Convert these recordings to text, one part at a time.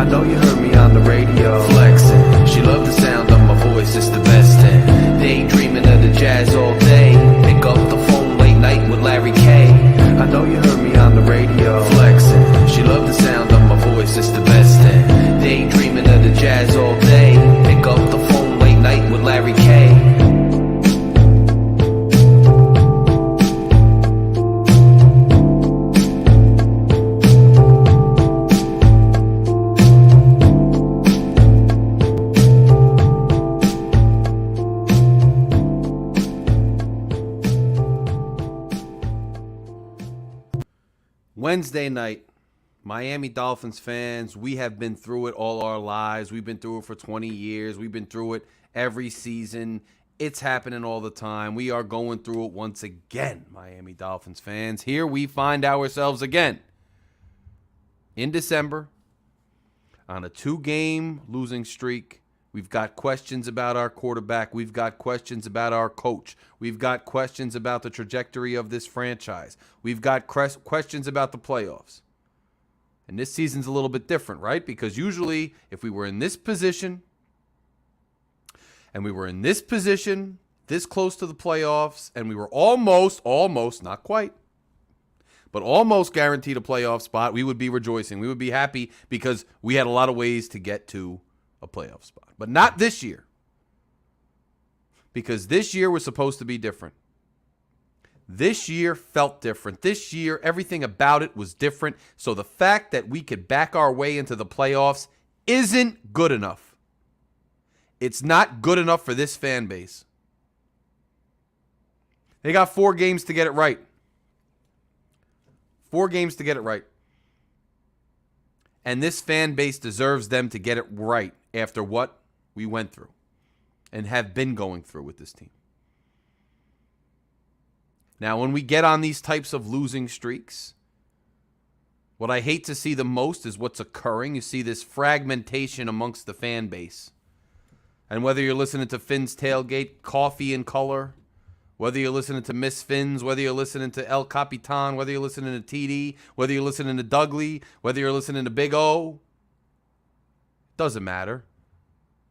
I know you heard me on the radio flexing. She loved the sound of my voice, it's the best thing. Daydreaming of the jazz all day. Pick up the phone late night with Larry K. I know you heard me on the radio flexing. She loved the sound of my voice, it's the best thing. Daydreaming of the jazz all day. Pick up the phone late night with Larry K. Wednesday night, Miami Dolphins fans, we have been through it all our lives. We've been through it for 20 years. We've been through it every season. It's happening all the time. We are going through it once again, Miami Dolphins fans. Here we find ourselves again in December on a 2-game losing streak. We've got questions about our quarterback. We've got questions about our coach. We've got questions about the trajectory of this franchise. We've got questions about the playoffs. And this season's a little bit different, right? Because usually if we were in this position and we were in this position this close to the playoffs and we were almost, not quite, but almost guaranteed a playoff spot, we would be rejoicing. We would be happy because we had a lot of ways to get to a playoff spot. But not this year. Because this year was supposed to be different. This year felt different. This year, everything about it was different. So the fact that we could back our way into the playoffs isn't good enough. It's not good enough for this fan base. They got 4 games to get it right. 4 games to get it right. And this fan base deserves them to get it right after what we went through and have been going through with this team. Now, when we get on these types of losing streaks, what I hate to see the most is what's occurring. You see this fragmentation amongst the fan base. And whether you're listening to Finn's Tailgate, Coffee and Color, whether you're listening to Miss Finn's, whether you're listening to El Capitan, whether you're listening to TD, whether you're listening to Dougley, whether you're listening to Big O, doesn't matter.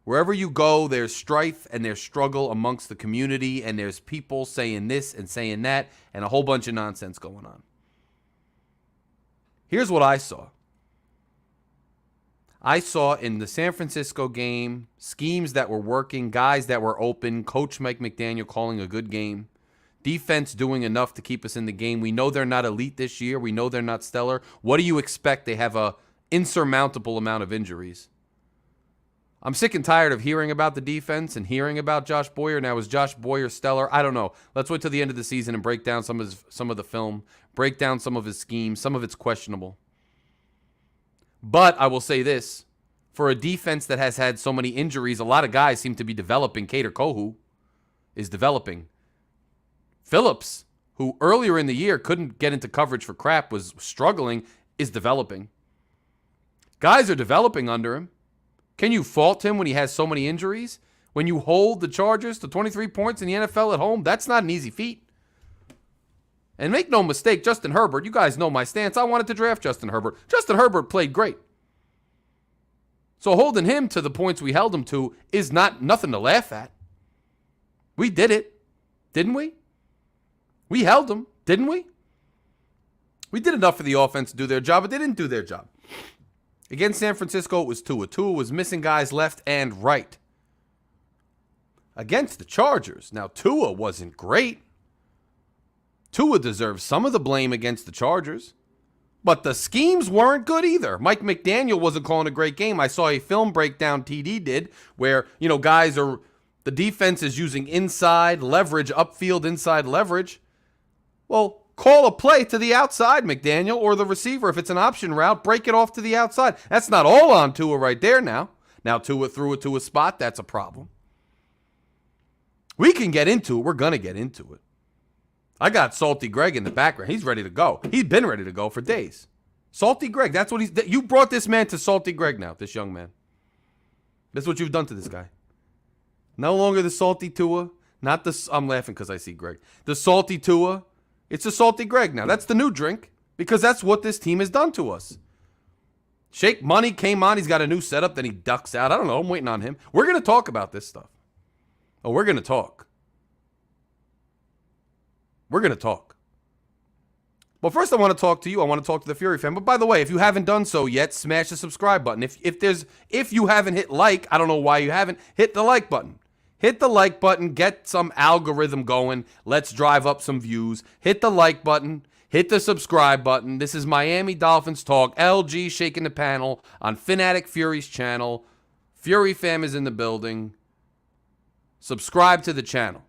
Wherever you go, there's strife and there's struggle amongst the community, and there's people saying this and saying that, and a whole bunch of nonsense going on. Here's what I saw. I saw in the San Francisco game schemes that were working, guys that were open, Coach Mike McDaniel calling a good game, defense doing enough to keep us in the game. We know they're not elite this year. We know they're not stellar. What do you expect? They have a insurmountable amount of injuries. I'm sick and tired of hearing about the defense and hearing about Josh Boyer. Now, is Josh Boyer stellar? I don't know. Let's wait till the end of the season and break down some of the film, break down some of his schemes. Some of it's questionable. But I will say this. For a defense that has had so many injuries, a lot of guys seem to be developing. Kader Kohu is developing. Phillips, who earlier in the year couldn't get into coverage for crap, was struggling, is developing. Guys are developing under him. Can you fault him when he has so many injuries? When you hold the Chargers to 23 points in the NFL at home, that's not an easy feat. And make no mistake, Justin Herbert, you guys know my stance. I wanted to draft Justin Herbert. Justin Herbert played great. So holding him to the points we held him to is nothing to laugh at. We did it, didn't we? We held him, didn't we? We did enough for the offense to do their job, but they didn't do their job. Against San Francisco, it was Tua. Tua was missing guys left and right. Against the Chargers, now Tua wasn't great. Tua deserves some of the blame against the Chargers. But the schemes weren't good either. Mike McDaniel wasn't calling a great game. I saw a film breakdown TD did where, the defense is using inside leverage, upfield inside leverage. Well, call a play to the outside, McDaniel, or the receiver. If it's an option route, break it off to the outside. That's not all on Tua right there now. Now Tua threw it to a spot. That's a problem. We can get into it. We're going to get into it. I got Salty Greg in the background. He's ready to go. He's been ready to go for days. Salty Greg, that's what you brought this man to Salty Greg now, this young man. That's what you've done to this guy. No longer the Salty Tua. I'm laughing because I see Greg. The Salty Tua. It's a Salty Greg now. That's the new drink because that's what this team has done to us. Shake Money came on. He's got a new setup. Then he ducks out. I don't know. I'm waiting on him. We're going to talk about this stuff. Oh, we're going to talk. We're going to talk. But first, I want to talk to you. I want to talk to the Fury fan. But by the way, if you haven't done so yet, smash the subscribe button. If you haven't hit like, I don't know why you haven't, hit the like button. Hit the like button. Get some algorithm going. Let's drive up some views. Hit the like button. Hit the subscribe button. This is Miami Dolphins Talk. LG shaking the panel on Phin-Addict Fury's channel. Fury fam is in the building. Subscribe to the channel.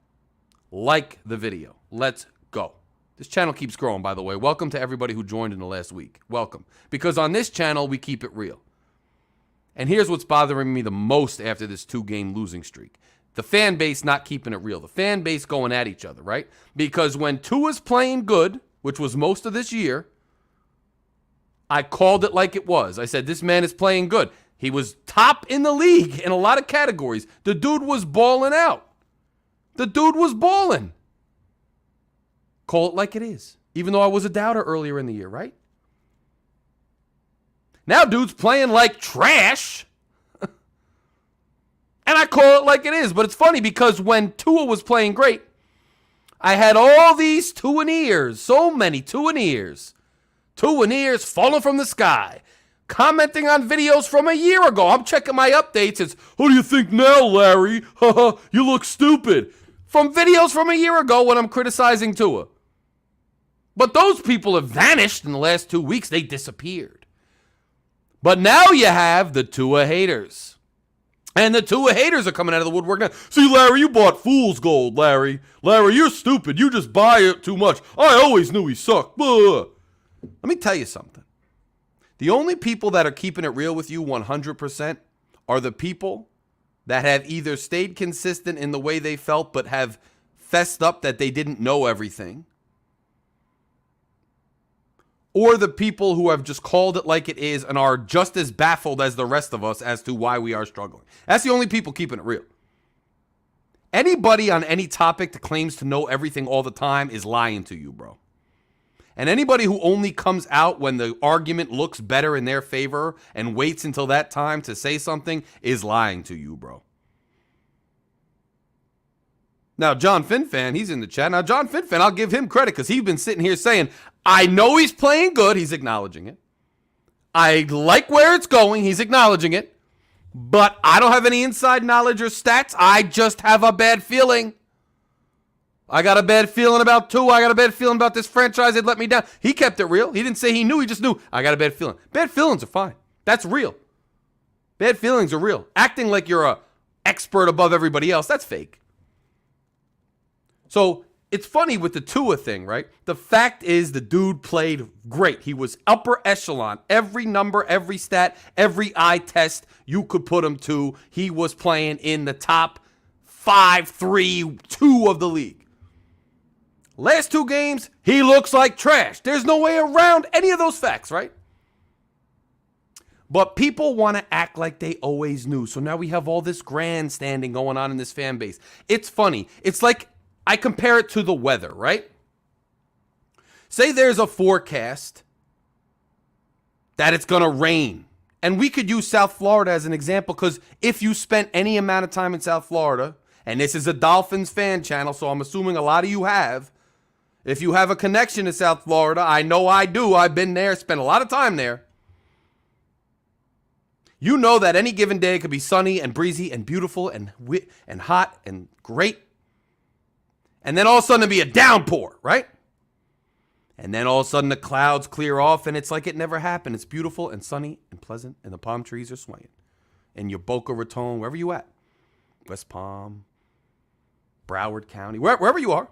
Like the video. Let's go. This channel keeps growing, by the way. Welcome to everybody who joined in the last week. Welcome. Because on this channel, we keep it real. And here's what's bothering me the most after this 2-game losing streak. The fan base not keeping it real. The fan base going at each other, right? Because when Tua's playing good, which was most of this year, I called it like it was. I said, this man is playing good. He was top in the league in a lot of categories. The dude was balling out. The dude was balling. Call it like it is. Even though I was a doubter earlier in the year, right? Now dude's playing like trash. And I call it like it is. But it's funny because when Tua was playing great, I had all these Tua-ears. So many Tua-ears. Tua-ears falling from the sky. Commenting on videos from a year ago. I'm checking my updates. It's, who do you think now, Larry? Haha, you look stupid. From videos from a year ago when I'm criticizing Tua. But those people have vanished in the last 2 weeks. They disappeared. But now you have the Tua haters. And the Tua haters are coming out of the woodwork now. See, Larry, you bought fool's gold, Larry. Larry, you're stupid. You just buy it too much. I always knew he sucked. Blah. Let me tell you something. The only people that are keeping it real with you 100% are the people that have either stayed consistent in the way they felt but have fessed up that they didn't know everything, or the people who have just called it like it is and are just as baffled as the rest of us as to why we are struggling. That's the only people keeping it real. Anybody on any topic that claims to know everything all the time is lying to you, bro. And anybody who only comes out when the argument looks better in their favor and waits until that time to say something is lying to you, bro. Now, John Fin-Fan, he's in the chat. Now, John Fin-Fan, I'll give him credit because he's been sitting here saying, I know he's playing good. He's acknowledging it. I like where it's going. He's acknowledging it. But I don't have any inside knowledge or stats. I just have a bad feeling. I got a bad feeling about Tua. I got a bad feeling about this franchise. It let me down. He kept it real. He didn't say he knew. He just knew. I got a bad feeling. Bad feelings are fine. That's real. Bad feelings are real. Acting like you're a expert above everybody else, that's fake. So it's funny with the Tua thing, right? The fact is the dude played great. He was upper echelon. Every number, every stat, every eye test you could put him to, he was playing in the top 5, 3, 2 of the league. Last 2 games, he looks like trash. There's no way around any of those facts, right? But people want to act like they always knew. So now we have all this grandstanding going on in this fan base. It's funny. It's like I compare it to the weather, right? Say there's a forecast that it's going to rain. And we could use South Florida as an example because if you spent any amount of time in South Florida, and this is a Dolphins fan channel, so I'm assuming a lot of you have. If you have a connection to South Florida, I know I do. I've been there, spent a lot of time there. You know that any given day it could be sunny and breezy and beautiful and hot and great. And then all of a sudden it'd be a downpour, right? And then all of a sudden the clouds clear off and it's like it never happened. It's beautiful and sunny and pleasant and the palm trees are swaying. In your Boca Raton, wherever you at. West Palm, Broward County, wherever you are.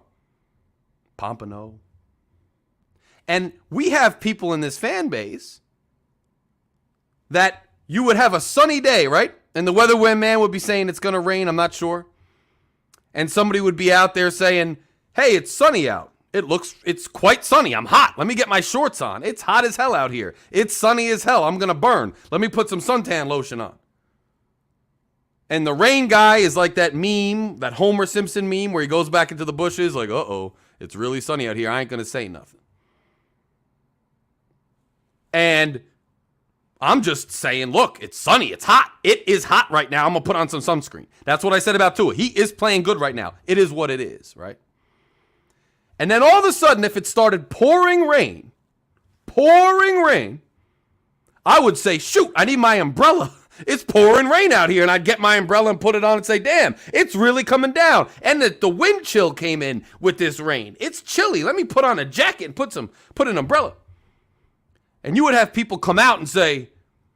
Pompano. And we have people in this fan base that you would have a sunny day, right? And the weatherman would be saying it's going to rain, I'm not sure. And somebody would be out there saying, hey, it's sunny out. It's quite sunny. I'm hot. Let me get my shorts on. It's hot as hell out here. It's sunny as hell. I'm going to burn. Let me put some suntan lotion on. And the rain guy is like that meme, that Homer Simpson meme where he goes back into the bushes like, uh-oh, it's really sunny out here. I ain't going to say nothing. And I'm just saying, look, it's sunny. It's hot. It is hot right now. I'm going to put on some sunscreen. That's what I said about Tua. He is playing good right now. It is what it is, right? And then all of a sudden, if it started pouring rain, I would say, shoot, I need my umbrella. It's pouring rain out here. And I'd get my umbrella and put it on and say, damn, it's really coming down. And the wind chill came in with this rain. It's chilly. Let me put on a jacket and put an umbrella. And you would have people come out and say,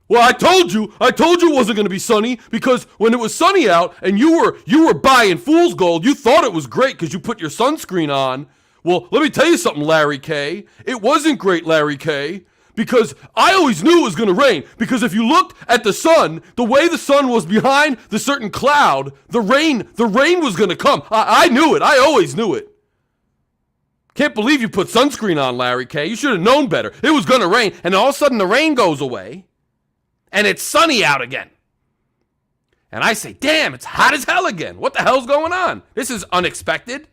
well, I told you it wasn't going to be sunny because when it was sunny out and you were buying fool's gold, you thought it was great because you put your sunscreen on. Well, let me tell you something, Larry K. It wasn't great, Larry K. Because I always knew it was going to rain. Because if you looked at the sun, the way the sun was behind the certain cloud, the rain was going to come. I knew it. I always knew it. Can't believe you put sunscreen on, Larry K. You should have known better. It was going to rain. And all of a sudden the rain goes away. And it's sunny out again. And I say, damn, it's hot as hell again. What the hell's going on? This is unexpected.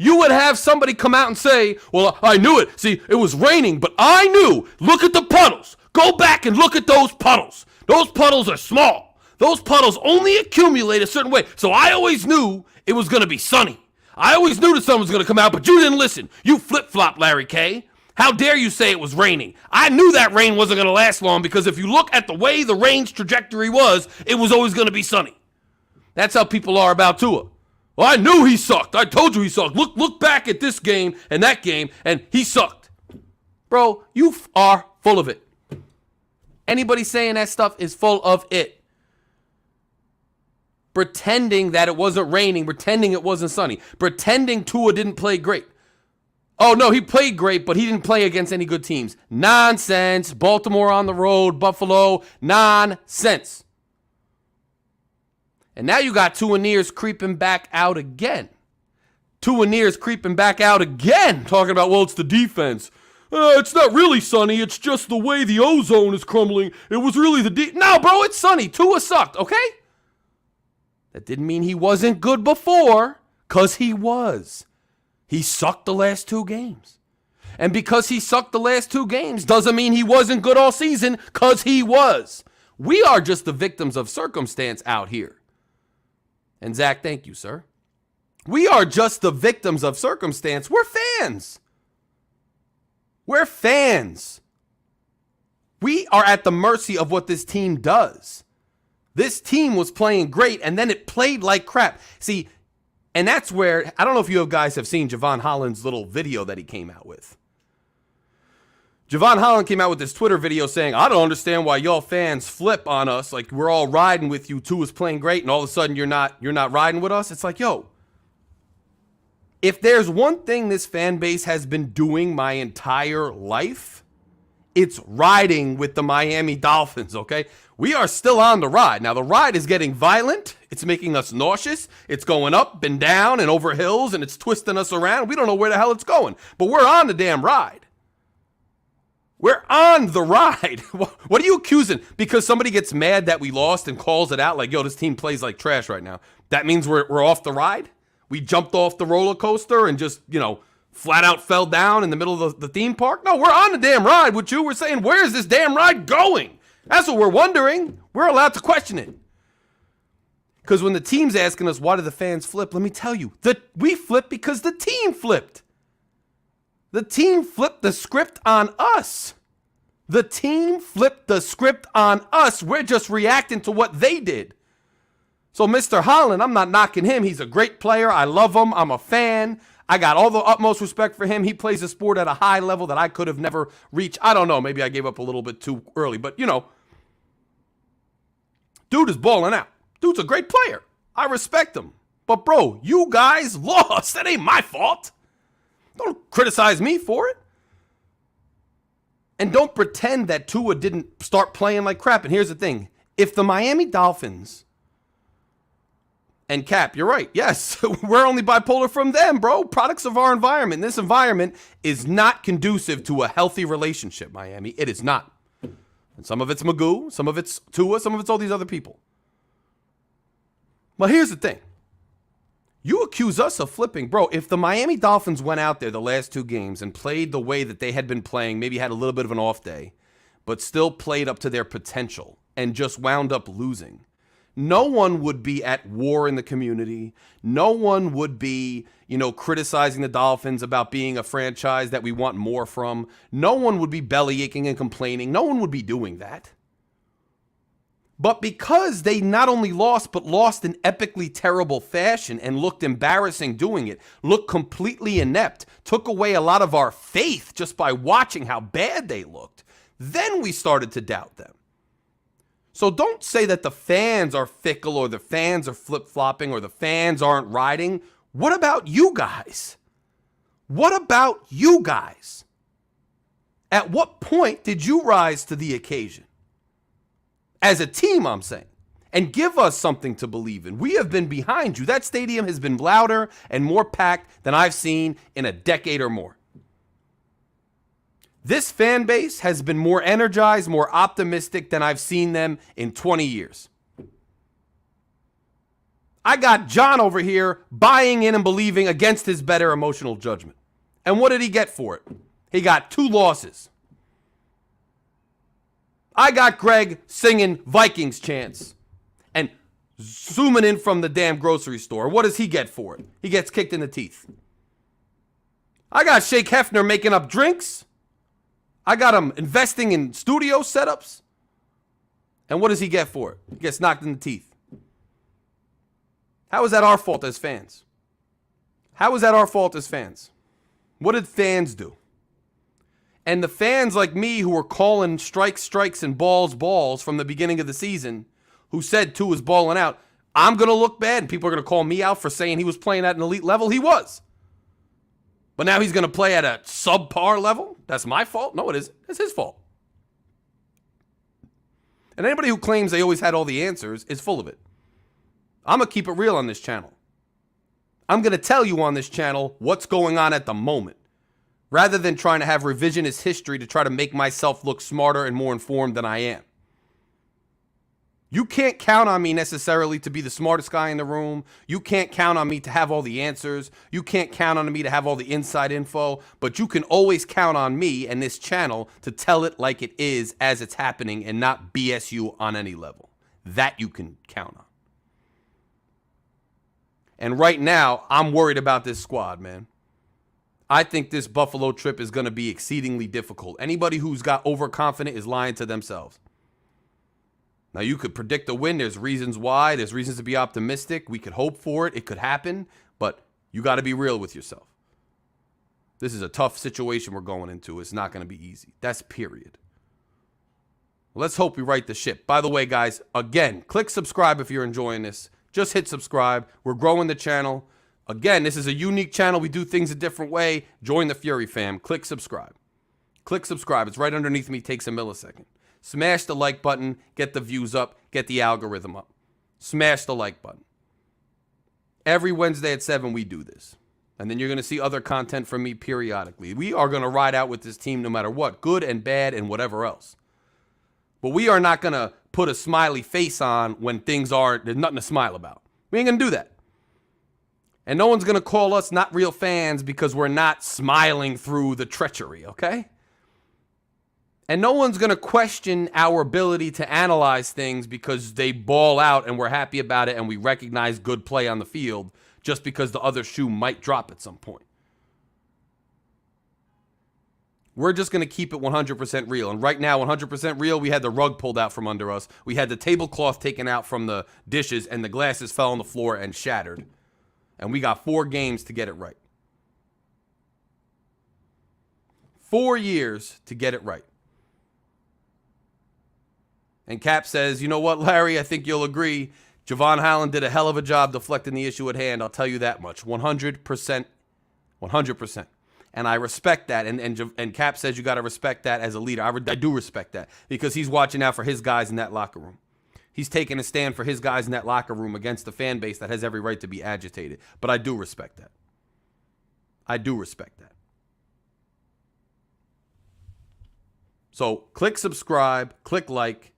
You would have somebody come out and say, well, I knew it. See, it was raining, but I knew. Look at the puddles. Go back and look at those puddles. Those puddles are small. Those puddles only accumulate a certain way. So I always knew it was going to be sunny. I always knew the sun was going to come out, but you didn't listen. You flip-flop, Larry K. How dare you say it was raining? I knew that rain wasn't going to last long because if you look at the way the rain's trajectory was, it was always going to be sunny. That's how people are about Tua. Well, I knew he sucked. I told you he sucked. Look back at this game and that game, and he sucked. Bro, you are full of it. Anybody saying that stuff is full of it. Pretending that it wasn't raining, pretending it wasn't sunny, pretending Tua didn't play great. Oh, no, he played great, but he didn't play against any good teams. Nonsense. Baltimore on the road, Buffalo, nonsense. And now you got Tua creeping back out again. Tua creeping back out again. Talking about, well, it's the defense. It's not really sunny. It's just the way the ozone is crumbling. It was really the No, bro, it's sunny. Tua sucked, okay? That didn't mean he wasn't good before, because he was. He sucked the last 2 games. And because he sucked the last 2 games doesn't mean he wasn't good all season, because he was. We are just the victims of circumstance out here. And Zach, thank you, sir. We are just the victims of circumstance. We're fans. We're fans. We are at the mercy of what this team does. This team was playing great, and then it played like crap. See, and that's where, I don't know if you guys have seen Javon Holland's little video that he came out with. Javon Holland came out with this Twitter video saying, I don't understand why y'all fans flip on us. Like, we're all riding with you. Tua's playing great, and all of a sudden you're not riding with us. It's like, yo, if there's one thing this fan base has been doing my entire life, it's riding with the Miami Dolphins, okay? We are still on the ride. Now, the ride is getting violent. It's making us nauseous. It's going up and down and over hills, and it's twisting us around. We don't know where the hell it's going, but we're on the damn ride. We're on the ride. What are you accusing? Because somebody gets mad that we lost and calls it out like, yo, this team plays like trash right now. That means we're off the ride? We jumped off the roller coaster and just, flat out fell down in the middle of the theme park? No, we're on the damn ride with you. We're saying, where is this damn ride going? That's what we're wondering. We're allowed to question it. Because when the team's asking us, why do the fans flip? Let me tell you, we flipped because the team flipped. The team flipped the script on us. The team flipped the script on us. We're just reacting to what they did. So Mr. Holland, I'm not knocking him. He's a great player. I love him. I'm a fan. I got all the utmost respect for him. He plays the sport at a high level that I could have never reached. I don't know. Maybe I gave up a little bit too early. But, dude is balling out. Dude's a great player. I respect him. But, bro, you guys lost. That ain't my fault. Don't criticize me for it. And don't pretend that Tua didn't start playing like crap. And here's the thing. If the Miami Dolphins, and Cap, you're right. Yes, we're only bipolar from them, bro. Products of our environment. This environment is not conducive to a healthy relationship, Miami. It is not. And some of it's Magoo, some of it's Tua, some of it's all these other people. Well, here's the thing. You accuse us of flipping. Bro, if the Miami Dolphins went out there the last 2 games and played the way that they had been playing, maybe had a little bit of an off day, but still played up to their potential and just wound up losing, no one would be at war in the community. No one would be, criticizing the Dolphins about being a franchise that we want more from. No one would be belly aching and complaining. No one would be doing that. But because they not only lost, but lost in epically terrible fashion and looked embarrassing doing it, looked completely inept, took away a lot of our faith just by watching how bad they looked, then we started to doubt them. So don't say that the fans are fickle or the fans are flip-flopping or the fans aren't riding. What about you guys? What about you guys? At what point did you rise to the occasion? As a team, I'm saying. And give us something to believe in. We have been behind you. That stadium has been louder and more packed than I've seen in a decade or more. This fan base has been more energized, more optimistic than I've seen them in 20 years. I got John over here buying in and believing against his better emotional judgment. And what did he get for it? He got 2 losses. I got Greg singing Vikings chants and zooming in from the damn grocery store. What does he get for it? He gets kicked in the teeth. I got Shake Hefner making up drinks. I got him investing in studio setups. And what does he get for it? He gets knocked in the teeth. How is that our fault as fans? How is that our fault as fans? What did fans do? And the fans like me who were calling strikes, and balls from the beginning of the season, who said Tua was balling out, I'm going to look bad and people are going to call me out for saying he was playing at an elite level. He was. But now he's going to play at a subpar level? That's my fault? No, it isn't. It's his fault. And anybody who claims they always had all the answers is full of it. I'm going to keep it real on this channel. I'm going to tell you on this channel what's going on at the moment, rather than trying to have revisionist history to try to make myself look smarter and more informed than I am. You can't count on me necessarily to be the smartest guy in the room. You can't count on me to have all the answers. You can't count on me to have all the inside info. But you can always count on me and this channel to tell it like it is as it's happening and not BS you on any level. That you can count on. And right now, I'm worried about this squad, man. I think this Buffalo trip is going to be exceedingly difficult. Anybody who's got overconfident is lying to themselves. Now, you could predict a win. There's reasons why. There's reasons to be optimistic. We could hope for it. It could happen. But you got to be real with yourself. This is a tough situation we're going into. It's not going to be easy. That's period. Let's hope we right the ship. By the way, guys, again, click subscribe if you're enjoying this. Just hit subscribe. We're growing the channel. Again, this is a unique channel. We do things a different way. Join the Fury fam. Click subscribe. Click subscribe. It's right underneath me. Takes a millisecond. Smash the like button. Get the views up. Get the algorithm up. Smash the like button. Every Wednesday at 7, we do this. And then you're going to see other content from me periodically. We are going to ride out with this team no matter what, good and bad and whatever else. But we are not going to put a smiley face on when things are, there's nothing to smile about. We ain't going to do that. And no one's going to call us not real fans because we're not smiling through the treachery, okay? And no one's going to question our ability to analyze things because they ball out and we're happy about it and we recognize good play on the field just because the other shoe might drop at some point. We're just going to keep it 100% real. And right now, 100% real, we had the rug pulled out from under us. We had the tablecloth taken out from the dishes and the glasses fell on the floor and shattered. And we got 4 games to get it right. 4 years to get it right. And Cap says, you know what, Larry, I think you'll agree. Javon Holland did a hell of a job deflecting the issue at hand. I'll tell you that much. 100%. 100%. And I respect that. And Cap says you got to respect that as a leader. I do respect that because he's watching out for his guys in that locker room. He's taking a stand for his guys in that locker room against the fan base that has every right to be agitated. But I do respect that. I do respect that. So click subscribe, click like,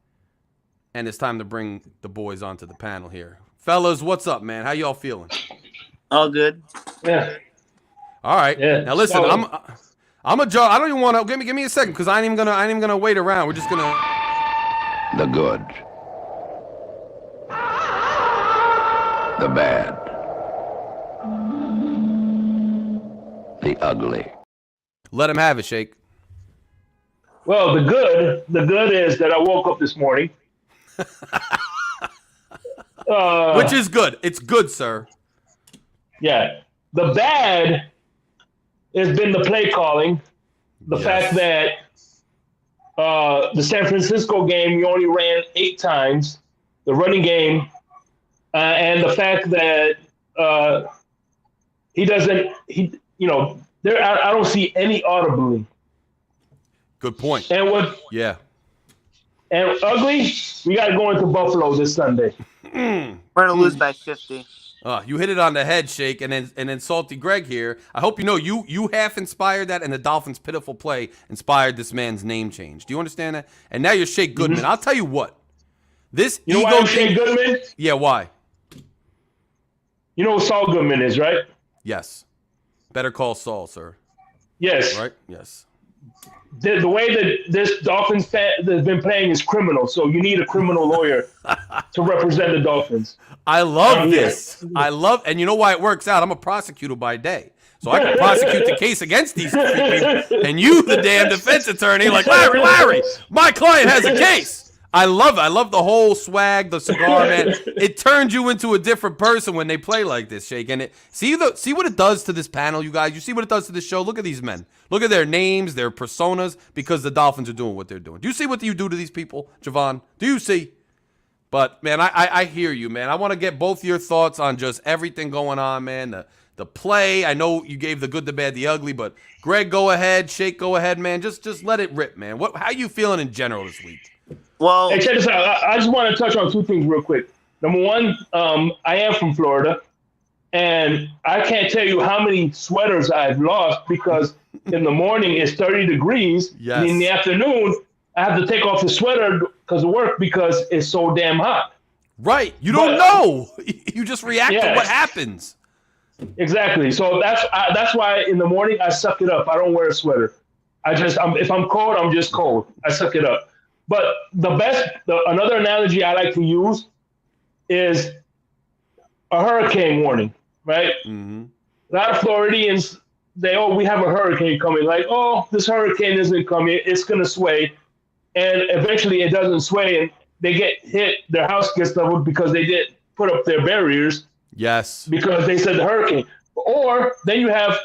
and it's time to bring the boys onto the panel here. Fellas, what's up, man? How y'all feeling? All good. Yeah. All right. Yeah. Now listen, I don't even want to give me a second because I ain't even gonna wait around. We're just gonna The good, the bad, the ugly. let him have it, Shake. Well, the good is that I woke up this morning. Which is good. It's good, sir. Yeah. The bad has been the play calling. The Yes. fact that the San Francisco game, you only ran 8 times. The running game, and the fact that he doesn't, I don't see any audibly. Good point. And Yeah. ugly, we got to go into Buffalo this Sunday. We're gonna lose by 50. You hit it on the head, Shake, and then Salty Greg here. I hope you know you half inspired that, and the Dolphins' pitiful play inspired this man's name change. Do you understand that? And now you're Shake Goodman. Mm-hmm. I'll tell you what. This You know ego why I'm thing. Shea Goodman? Yeah, why? You know who Saul Goodman is, right? Yes. Better call Saul, sir. Yes. Right? Yes. The way that this Dolphins fan has been playing is criminal, so you need a criminal lawyer to represent the Dolphins. I love Yeah. this. And you know why it works out? I'm a prosecutor by day. So I can prosecute the case against these people. And you, the damn defense attorney, like, Larry, my client has a case. I love it. I love the whole swag, the cigar, man. It turns you into a different person when they play like this, Shake. And see what it does to this panel, you guys. You see what it does to this show? Look at these men. Look at their names, their personas, because the Dolphins are doing what they're doing. Do you see what you do to these people, Javon? Do you see? But, man, I hear you, man. I want to get both your thoughts on just everything going on, man. The play. I know you gave the good, the bad, the ugly, but Greg, go ahead. Shake, go ahead, man. Just let it rip, man. How you feeling in general this week? Well, Hey, check this out. I just want to touch on 2 things real quick. Number one, I am from Florida, and I can't tell you how many sweaters I've lost because in the morning it's 30 degrees. Yes. And in the afternoon, I have to take off the sweater because of work because it's so damn hot. Right. You don't know. You just react to Yeah. what happens. Exactly. So that's why in the morning I suck it up. I don't wear a sweater. If I'm cold, I'm just cold. I suck it up. But another analogy I like to use is a hurricane warning, right? Mm-hmm. A lot of Floridians, we have a hurricane coming. Like, this hurricane isn't coming. It's going to sway. And eventually it doesn't sway and they get hit. Their house gets leveled because they didn't put up their barriers. Yes. Because they said the hurricane. Or then you have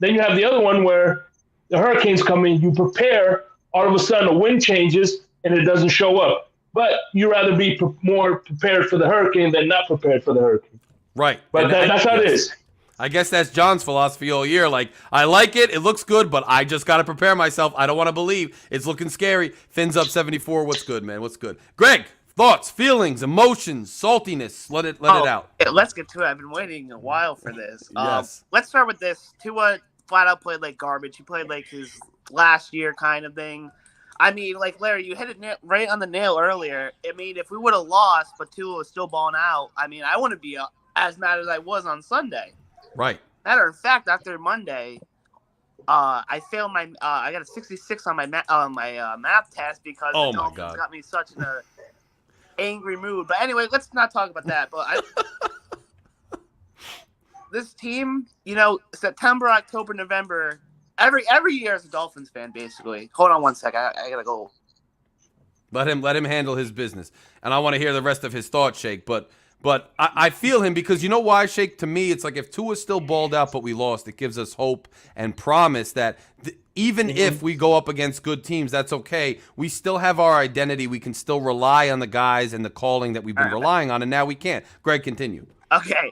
the other one where the hurricane's coming, you prepare, all of a sudden the wind changes and it doesn't show up. But you rather be more prepared for the hurricane than not prepared for the hurricane. Right. But that's how it is. I guess that's John's philosophy all year. Like, I like it. It looks good, but I just got to prepare myself. I don't want to believe. It's looking scary. Fins up 74. What's good, man? What's good? Greg, thoughts, feelings, emotions, saltiness. Let it out. Let's get to it. I've been waiting a while for this. Yes. Let's start with this. Tua flat out played like garbage. He played like his last year kind of thing. I mean, like, Larry, you hit it right on the nail earlier. I mean, if we would have lost, but Tua was still balling out, I mean, I wouldn't be as mad as I was on Sunday. Right. Matter of fact, after Monday, I failed I got a 66 on my math test because Oh the my Dolphins God. got me such an angry mood. But anyway, let's not talk about that. But this team, September, October, November, every year as a Dolphins fan, basically. Hold on one sec. I gotta go. Let him handle his business. And I want to hear the rest of his thoughts, Shake. But I feel him because you know why, Shake? To me, it's like if Tua's still balled out but we lost, it gives us hope and promise that even if we go up against good teams, that's okay. We still have our identity. We can still rely on the guys and the calling that we've been relying on, and now we can't. Greg, continue. Okay.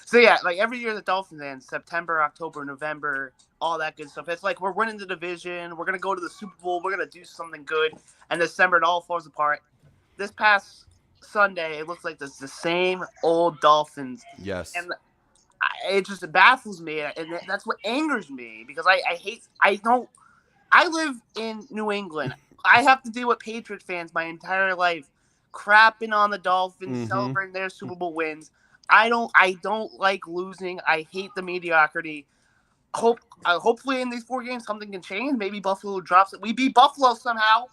So yeah, like every year the Dolphins end, September, October, November, all that good stuff. It's like we're winning the division. We're going to go to the Super Bowl. We're going to do something good. And December, it all falls apart. This past Sunday, it looks like the same old Dolphins. Yes. And it just baffles me. And that's what angers me because I live in New England. I have to deal with Patriot fans my entire life, crapping on the Dolphins, celebrating their Super Bowl wins. I don't like losing. I hate the mediocrity. hopefully in these 4 games something can change. Maybe Buffalo drops it. We beat Buffalo somehow.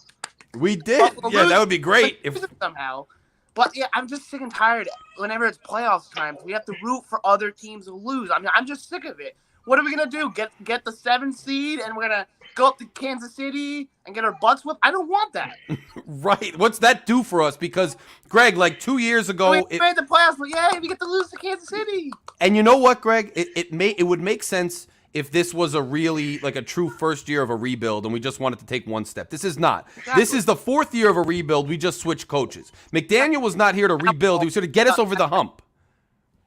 We did. Buffalo Yeah, that would be great. if somehow. But yeah, I'm just sick and tired. Whenever it's playoffs time, we have to root for other teams to lose. I mean, I'm just sick of it. What are we gonna do? Get the 7th seed and we're gonna go up to Kansas City and get our butts whipped? I don't want that. Right. What's that do for us? Because Greg, like 2 years ago, We made the playoffs, but yeah, we get to lose to Kansas City. and you know what, Greg? It would make sense if this was a really like a true first year of a rebuild and we just wanted to take one step. This is not. Exactly. This is the 4th year of a rebuild. We just switched coaches. McDaniel was not here to rebuild. He was here to get us over the hump.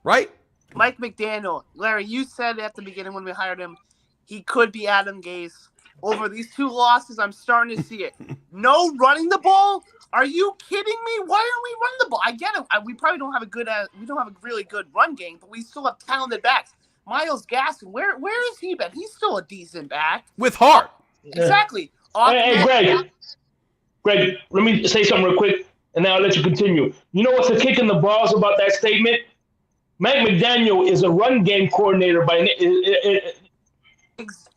Right? Mike McDaniel, Larry, you said at the beginning when we hired him, he could be Adam Gase. Over these 2 losses, I'm starting to see it. No running the ball? Are you kidding me? Why aren't we running the ball? I get it. We probably don't have a really good run game, but we still have talented backs. Miles Gaskin, where has he been? He's still a decent back. With heart. Exactly. Hey, Greg, let me say something real quick, and then I'll let you continue. You know what's the kick in the balls about that statement? Mike McDaniel is a run game coordinator by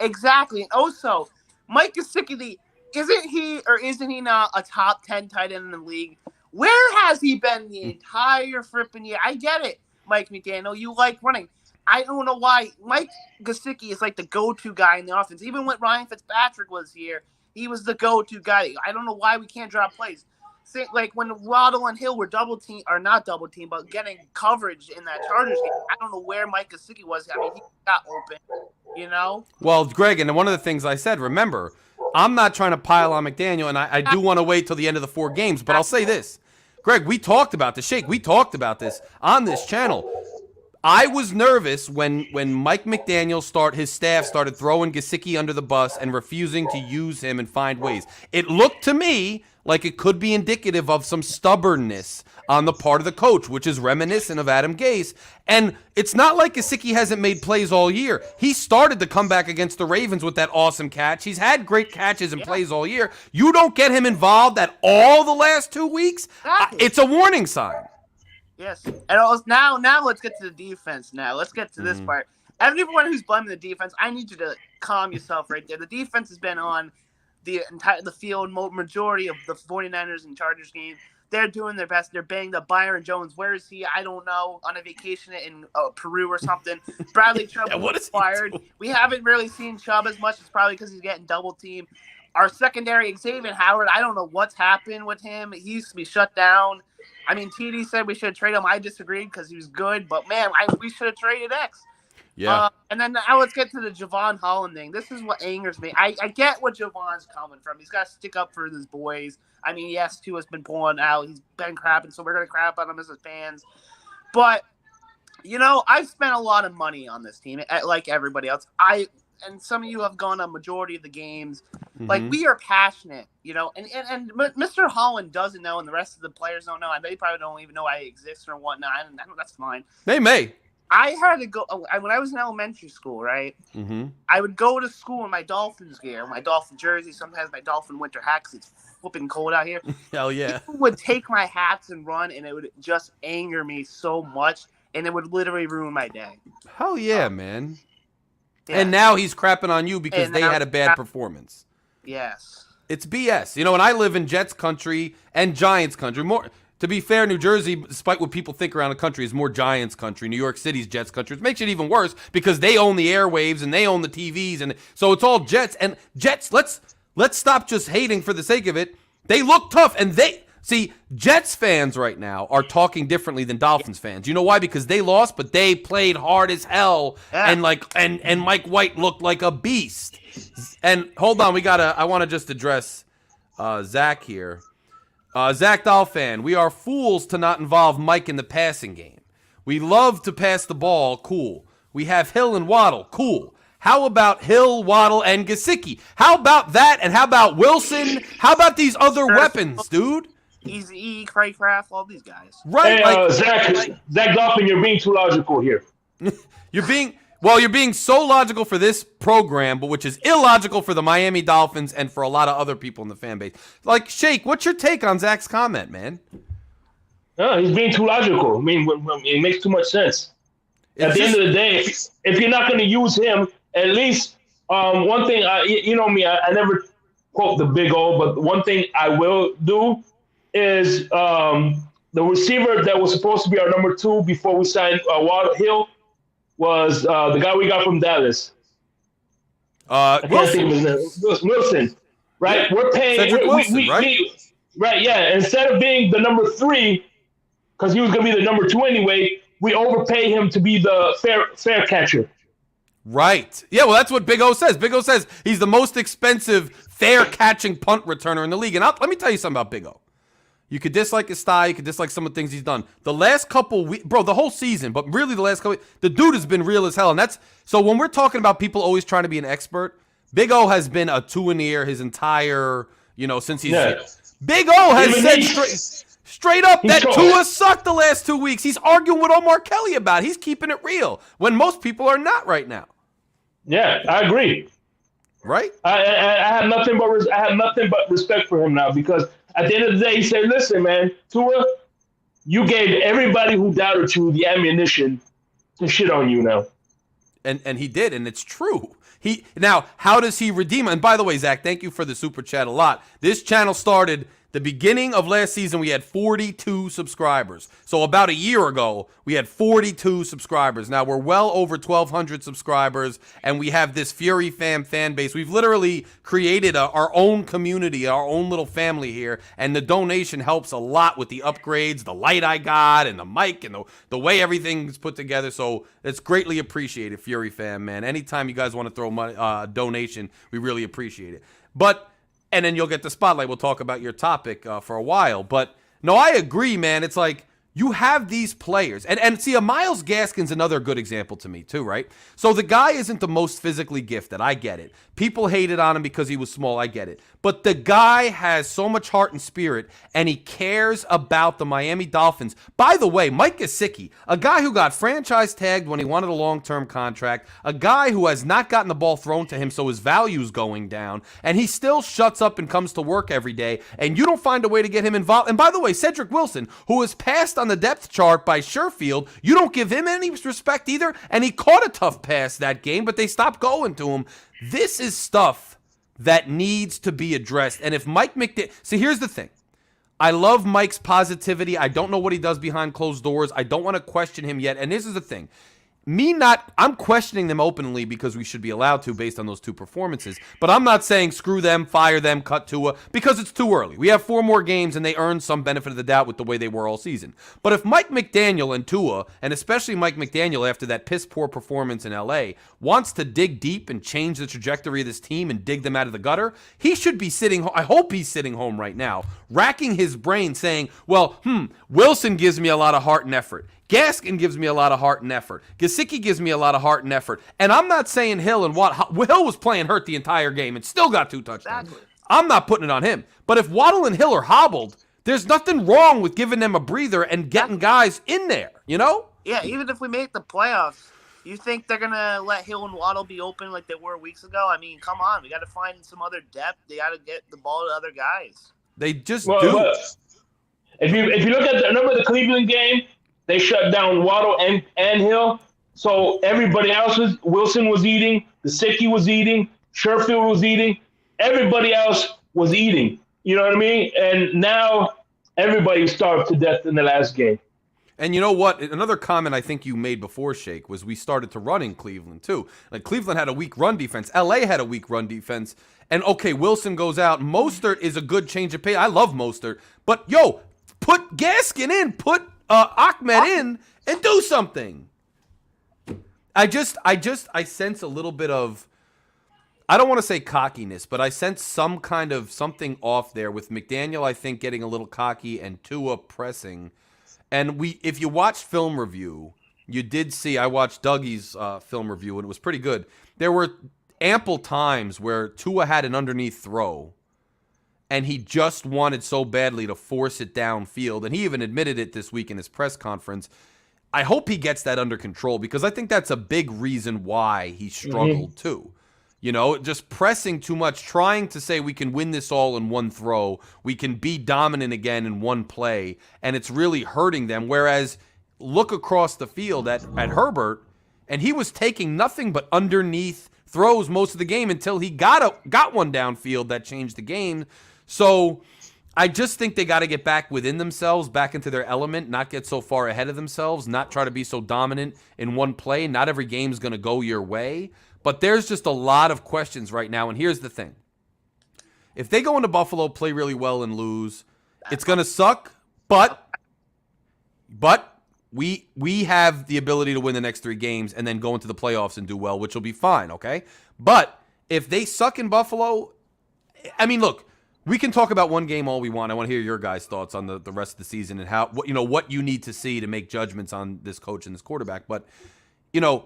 Exactly. And also, Mike Gesicki, isn't he not a top 10 tight end in the league? Where has he been the entire fripping year? I get it, Mike McDaniel. You like running. I don't know why. Mike Gesicki is like the go-to guy in the offense. Even when Ryan Fitzpatrick was here, he was the go-to guy. I don't know why we can't drop plays. Like when Waddle and Hill were not double team, but getting coverage in that Chargers game. I don't know where Mike Gesicki was. I mean, he got open, you know? Well, Greg, and one of the things I said, remember, I'm not trying to pile on McDaniel, and I do want to wait till the end of the 4 games, but I'll say this. Greg, we talked about this. Shake, we talked about this on this channel. I was nervous when Mike McDaniel his staff started throwing Gesicki under the bus and refusing to use him and find ways. It looked to me like it could be indicative of some stubbornness on the part of the coach, which is reminiscent of Adam Gase. And it's not like Gesicki hasn't made plays all year. He started to come back against the Ravens with that awesome catch. He's had great catches and plays all year. You don't get him involved at all the last 2 weeks, it's a warning sign. Yes. And now let's get to the defense now. Let's get to this part. Everyone who's blaming the defense, I need you to calm yourself right there. The defense has been on the field majority of the 49ers and Chargers game. They're doing their best. They're banged up. Byron Jones, where is he? I don't know. On a vacation in Peru or something. Bradley Chubb was fired. We haven't really seen Chubb as much. It's probably because he's getting double teamed. Our secondary, Xavier Howard, I don't know what's happened with him. He used to be shut down. I mean, TD said we should trade him. I disagreed because he was good. But, man, we should have traded X. Yeah. And then now let's get to the Javon Holland thing. This is what angers me. I get what Javon's coming from. He's got to stick up for his boys. I mean, yes, Tua's been pulling out. He's been crapping, so we're going to crap on him as fans. But, you know, I've spent a lot of money on this team, like everybody else. And some of you have gone on majority of the games. Like, we are passionate, you know. And Mr. Holland doesn't know, and the rest of the players don't know. They probably don't even know I exist or whatnot. And that's fine. They may. I had to go when I was in elementary school, right? I would go to school in my Dolphins gear, my Dolphin jersey, sometimes my Dolphin winter hat because it's flipping cold out here. Hell yeah. People would take my hats and run, and it would just anger me so much, and it would literally ruin my day. Hell yeah, man. Yeah. And now he's crapping on you because they had a bad performance. Yes. It's BS. You know, and I live in Jets country and Giants country. To be fair, New Jersey, despite what people think around the country, is more Giants country. New York City's Jets country. It makes it even worse because they own the airwaves and they own the TVs, and so it's all Jets. And Jets, let's stop just hating for the sake of it. They look tough, and Jets fans right now are talking differently than Dolphins fans. You know why? Because they lost, but they played hard as hell, and Mike White looked like a beast. And hold on, I want to just address Zach here. Zach Dolphin, we are fools to not involve Mike in the passing game. We love to pass the ball, cool. We have Hill and Waddle, cool. How about Hill, Waddle, and Gesicki? How about that? And how about Wilson? How about these other weapons, dude? Easy, Craycraft, all these guys. Right. Hey, Zach Dolphin, you're being too logical here. You're being so logical for this program, but which is illogical for the Miami Dolphins and for a lot of other people in the fan base. Like, Shake, what's your take on Zach's comment, man? No, he's being too logical. I mean, it makes too much sense. At the end of the day, if you're not going to use him, at least one thing, you know me, I never quote the big O, but one thing I will do is the receiver that was supposed to be our number 2 before we signed Waddle Hill was the guy we got from Dallas. I can't think of his name. Wilson, right? Yeah. We're paying Cedric Wilson, right? Right, yeah. Instead of being the number 3, because he was going to be the number 2 anyway, we overpay him to be the fair catcher. Right. Yeah, well, that's what Big O says. Big O says he's the most expensive fair catching punt returner in the league. And let me tell you something about Big O. You could dislike his style. You could dislike some of the things he's done. The last couple weeks, bro, the whole season, but really the last couple, the dude has been real as hell. And that's, so when we're talking about people always trying to be an expert, Big O has been a two in the air his entire, since he's here. Big O has said straight up that Tua sucked the last 2 weeks. He's arguing with Omar Kelly about it. He's keeping it real when most people are not right now. Yeah, I agree. Right? I have nothing but respect for him now, because at the end of the day, he said, "Listen, man, Tua, you gave everybody who doubted you the ammunition to shit on you now." And he did, and it's true. Now, how does he redeem it? And by the way, Zach, thank you for the super chat a lot. This channel started the beginning of last season. We had 42 subscribers. So about a year ago, we had 42 subscribers. Now we're well over 1,200 subscribers, and we have this Fury fan base. We've literally created our own community, our own little family here, and the donation helps a lot with the upgrades, the light I got, and the mic, and the way everything's put together. So it's greatly appreciated, Fury fam, man. Anytime you guys want to throw money, donation, we really appreciate it. And then you'll get the spotlight. We'll talk about your topic for a while. But, no, I agree, man. It's like you have these players. And see, Myles Gaskin's another good example to me, too, right? So the guy isn't the most physically gifted. I get it. People hated on him because he was small. I get it. But the guy has so much heart and spirit, and he cares about the Miami Dolphins. By the way, Mike Gesicki, a guy who got franchise tagged when he wanted a long-term contract, a guy who has not gotten the ball thrown to him, so his value's going down, and he still shuts up and comes to work every day, and you don't find a way to get him involved. And by the way, Cedric Wilson, who was passed on the depth chart by Sherfield, you don't give him any respect either, and he caught a tough pass that game, but they stopped going to him. This is stuff that needs to be addressed. And if Mike McDaniel... See, here's the thing. I love Mike's positivity. I don't know what he does behind closed doors. I don't want to question him yet. And this is the thing. I'm questioning them openly because we should be allowed to based on those two performances. But I'm not saying screw them, fire them, cut Tua, because it's too early. We have 4 more games and they earned some benefit of the doubt with the way they were all season. But if Mike McDaniel and Tua, and especially Mike McDaniel after that piss-poor performance in L.A., wants to dig deep and change the trajectory of this team and dig them out of the gutter, he should be sitting, I hope he's sitting home right now, racking his brain saying, well, Wilson gives me a lot of heart and effort. Gaskin gives me a lot of heart and effort. Gesicki gives me a lot of heart and effort. And I'm not saying Hill and Waddle. Hill was playing hurt the entire game and still got 2 touchdowns. Exactly. I'm not putting it on him. But if Waddle and Hill are hobbled, there's nothing wrong with giving them a breather and getting guys in there, Yeah, even if we make the playoffs, you think they're going to let Hill and Waddle be open like they were weeks ago? I mean, come on. We got to find some other depth. They got to get the ball to other guys. They just do. If you look at the Cleveland game, they shut down Waddle and Hill. So everybody else Wilson was eating, Gesicki was eating, Sherfield was eating. Everybody else was eating. You know what I mean? And now everybody starved to death in the last game. And you know what? Another comment I think you made before, Shake, was we started to run in Cleveland, too. Like, Cleveland had a weak run defense. L.A. had a weak run defense. And, okay, Wilson goes out. Mostert is a good change of pace. I love Mostert. But, put Gaskin in. Put Ahmed in and do something. I sense a little bit of, I don't want to say cockiness, but I sense some kind of something off there with McDaniel, I think, getting a little cocky and Tua pressing. And if you watched film review, you did see, I watched Dougie's film review and it was pretty good. There were ample times where Tua had an underneath throw and he just wanted so badly to force it downfield. And he even admitted it this week in his press conference. I hope he gets that under control because I think that's a big reason why he struggled too. Just pressing too much, trying to say we can win this all in one throw. We can be dominant again in one play. And it's really hurting them. Whereas look across the field at Herbert, and he was taking nothing but underneath throws most of the game until he got one downfield that changed the game. So I just think they got to get back within themselves, back into their element, not get so far ahead of themselves, not try to be so dominant in one play. Not every game's going to go your way, but there's just a lot of questions right now. And here's the thing. If they go into Buffalo, play really well and lose, it's going to suck, but we have the ability to win the next 3 games and then go into the playoffs and do well, which will be fine, okay? But if they suck in Buffalo, I mean, look, we can talk about one game all we want. I want to hear your guys' thoughts on the rest of the season and what you need to see to make judgments on this coach and this quarterback. But,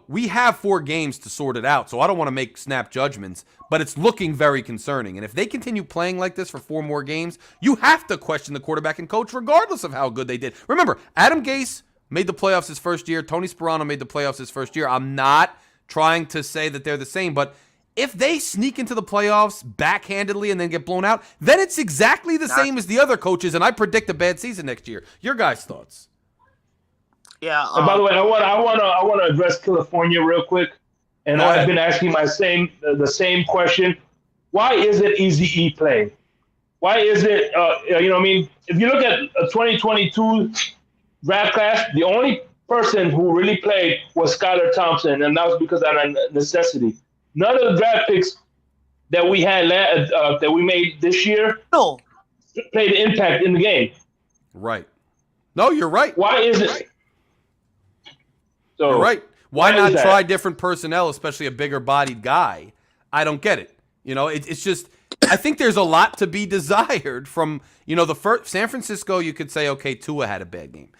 we have 4 games to sort it out, so I don't want to make snap judgments, but it's looking very concerning. And if they continue playing like this for 4 more games, you have to question the quarterback and coach regardless of how good they did. Remember, Adam Gase made the playoffs his first year. Tony Sparano made the playoffs his first year. I'm not trying to say that they're the same, but if they sneak into the playoffs backhandedly and then get blown out, then it's exactly the same as the other coaches, and I predict a bad season next year. Your guys' thoughts? Yeah. And by the way, I want to address California real quick, and I've been asking the same question. Why isn't Easy E playing? Why is it? If you look at a 2022 draft class, the only person who really played was Skylar Thompson, and that was because of necessity. None of the draft picks that we had that we made this year played an impact in the game. Right. No, you're right. Why is it? So you're right. Why not try different personnel, especially a bigger-bodied guy? I don't get it. It's just I think there's a lot to be desired from the first San Francisco. You could say, okay, Tua had a bad game.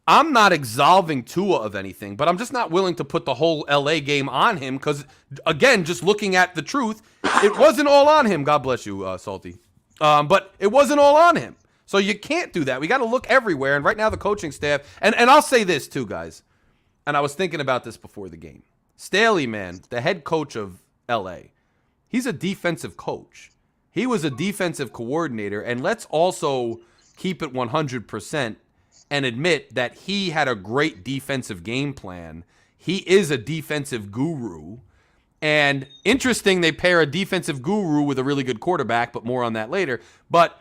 I'm not absolving Tua of anything, but I'm just not willing to put the whole LA game on him because, again, just looking at the truth, it wasn't all on him. God bless you, Salty. But it wasn't all on him. So you can't do that. We got to look everywhere. And right now the coaching staff, and I'll say this too, guys, and I was thinking about this before the game. Staley, man, the head coach of LA, he's a defensive coach. He was a defensive coordinator, and let's also keep it 100% and admit that he had a great defensive game plan. He is a defensive guru. And interesting, they pair a defensive guru with a really good quarterback, but more on that later. But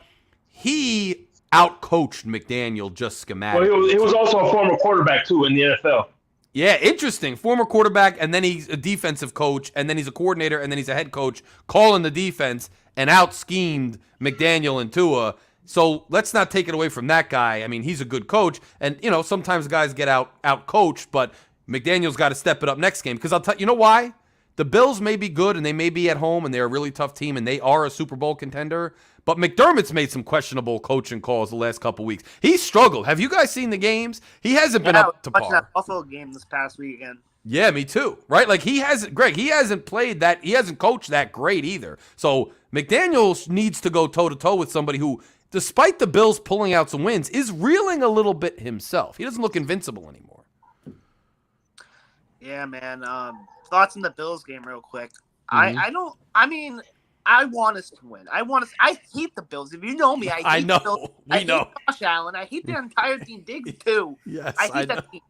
he outcoached McDaniel just schematically. Well, he was also a former quarterback, too, in the NFL. Yeah, interesting. Former quarterback, and then he's a defensive coach, and then he's a coordinator, and then he's a head coach, calling the defense, and out-schemed McDaniel and Tua. So let's not take it away from that guy. I mean, he's a good coach, and, sometimes guys get out-coached, but McDaniel's got to step it up next game. Because I'll tell you know why? The Bills may be good, and they may be at home, and they're a really tough team, and they are a Super Bowl contender. But McDermott's made some questionable coaching calls the last couple weeks. He's struggled. Have you guys seen the games? He hasn't been up to par. That Buffalo game this past weekend. Yeah, me too. Right? Like he hasn't played that. He hasn't coached that great either. So McDaniels needs to go toe-to-toe with somebody who, despite the Bills pulling out some wins, is reeling a little bit himself. He doesn't look invincible anymore. Yeah, man. Thoughts on the Bills game real quick. Mm-hmm. I want us to win. I hate the Bills. If you know me, I hate the Bills. I hate Josh Allen. I hate the entire team. Diggs too. Yes, I hate that team.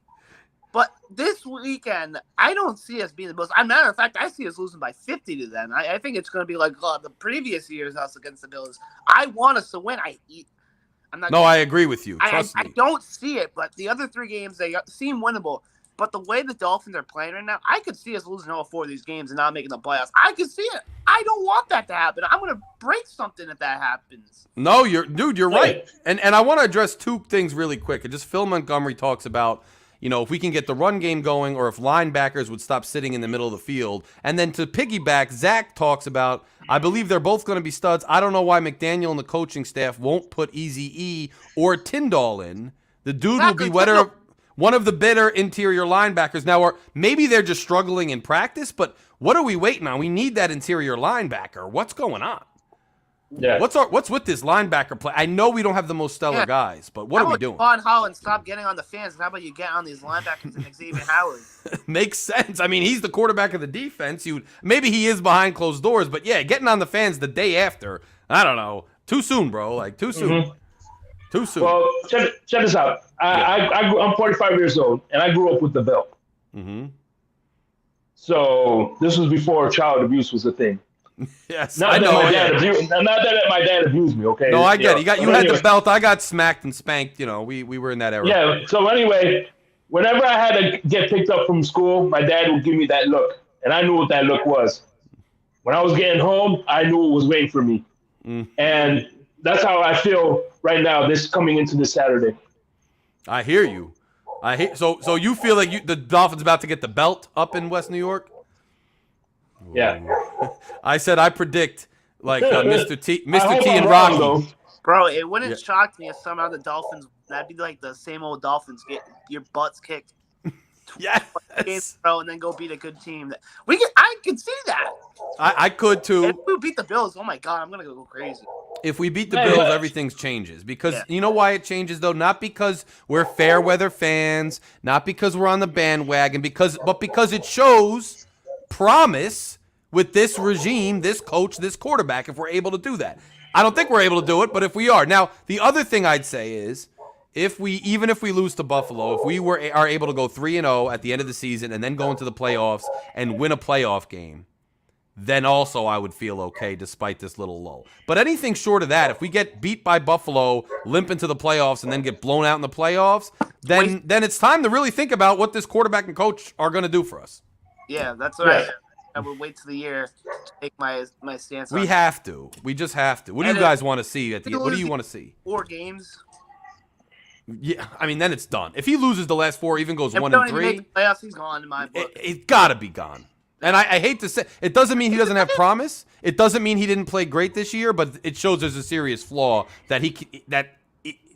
But this weekend, I don't see us being the Bills. As a matter of fact, I see us losing by 50 to them. I think it's going to be like the previous years us against the Bills. I want us to win. I agree with you. Trust me. I don't see it, but the other 3 games, they seem winnable. But the way the Dolphins are playing right now, I could see us losing all 4 of these games and not making the playoffs. I could see it. I don't want that to happen. I'm going to break something if that happens. No, you're right. And I want to address 2 things really quick. And just Phil Montgomery talks about, if we can get the run game going or if linebackers would stop sitting in the middle of the field. And then to piggyback, Zach talks about, I believe they're both going to be studs. I don't know why McDaniel and the coaching staff won't put Eazy-E or Tyndall in. The dude will be one of the better interior linebackers. Now, maybe they're just struggling in practice, but what are we waiting on? We need that interior linebacker. What's going on? Yeah. What's with this linebacker play? I know we don't have the most stellar guys, but what are we doing? Von Holland, stop getting on the fans, and how about you get on these linebackers and Xavier Howard? Makes sense. I mean, he's the quarterback of the defense. Maybe he is behind closed doors, but yeah, getting on the fans the day after, I don't know. Too soon, bro. Like, too soon. Mm-hmm. Too soon. Well, check this out. I'm 45 years old, and I grew up with the belt. Mm-hmm. So this was before child abuse was a thing. Yes, Not I that know. my Yeah. dad abused. Not that my dad abused me. Okay. No, I get it. You But had anyway, the belt. I got smacked and spanked. We were in that era. yeah. So anyway, whenever I had to get picked up from school, my dad would give me that look, and I knew what that look was. When I was getting home, I knew what was waiting for me, and that's how I feel right now. This coming into this Saturday. I hear you. So you feel like the Dolphins about to get the belt up in West New York? Yeah. I said I predict like Mr. T, I Mr. hope T I'm and wrong, Rocky. though. Bro, it wouldn't shock me if somehow the Dolphins, that'd be like the same old Dolphins, get your butts kicked. Yes. Bro, and then go beat a good team. I could see that. I could too. If we beat the Bills, oh my God, I'm gonna go crazy. If we beat the Yeah, Bills, but- everything changes. Because Yeah. you know why it changes, though? Not because we're fair weather fans, not because we're on the bandwagon, but because it shows promise with this regime, this coach, this quarterback, if we're able to do that. I don't think we're able to do it, but if we are. Now, the other thing I'd say is, even if we lose to Buffalo, if we are able to go 3-0 at the end of the season and then go into the playoffs and win a playoff game, then also I would feel okay despite this little lull. But anything short of that, if we get beat by Buffalo, limp into the playoffs, and then get blown out in the playoffs, then it's time to really think about what this quarterback and coach are going to do for us. Yeah, that's what I would wait till the year to take my stance on We have to. We just have to. What do you And guys want to see at the end? What do you lose want to see? 4 games. Yeah, I mean, then it's done. If he loses the last 4, even goes If we 1 don't and even 3, make the playoffs, he's gone in my book. it got to be gone. And I hate to say, it doesn't mean he doesn't have promise. It doesn't mean he didn't play great this year, but it shows there's a serious flaw that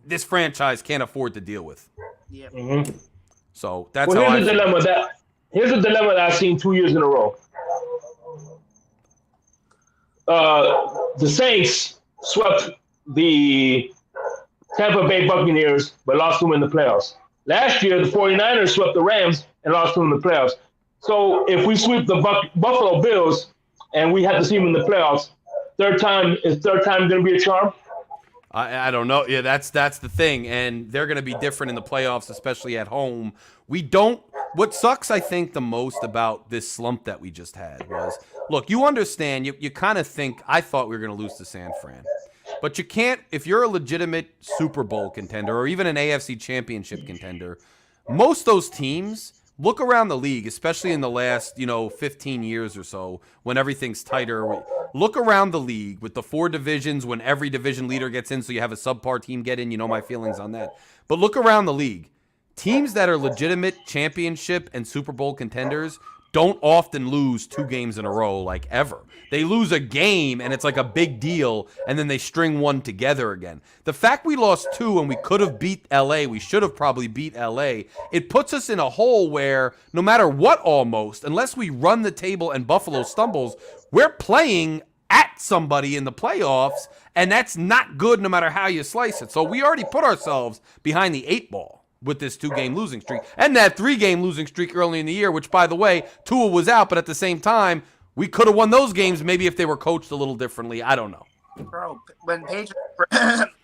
this franchise can't afford to deal with. Yeah. So that's Well, how here's a dilemma that I've seen 2 years in a row. The Saints swept the Tampa Bay Buccaneers, but lost them in the playoffs. Last year, the 49ers swept the Rams and lost them in the playoffs. So if we sweep the Buffalo Bills and we have to see them in the playoffs, is third time going to be a charm? I don't know. Yeah, that's the thing, and they're going to be different in the playoffs, especially at home. What sucks, I think, the most about this slump that we just had was, look, you understand, you kind of think, I thought we were going to lose to San Fran. But you can't, if you're a legitimate Super Bowl contender or even an AFC championship contender, most of those teams, look around the league, especially in the last, 15 years or so, when everything's tighter. Look around the league with the 4 divisions when every division leader gets in, so you have a subpar team get in. You know my feelings on that. But look around the league. Teams that are legitimate championship and Super Bowl contenders don't often lose 2 games in a row, like ever. They lose a game, and it's like a big deal, and then they string one together again. The fact we lost 2 and we could have beat L.A., we should have probably beat L.A., it puts us in a hole where no matter what almost, unless we run the table and Buffalo stumbles, we're playing at somebody in the playoffs, and that's not good no matter how you slice it. So we already put ourselves behind the 8 ball with this 2-game losing streak and that 3-game losing streak early in the year, which, by the way, Tua was out, but at the same time, we could have won those games maybe if they were coached a little differently. I don't know. Bro, when Patriots were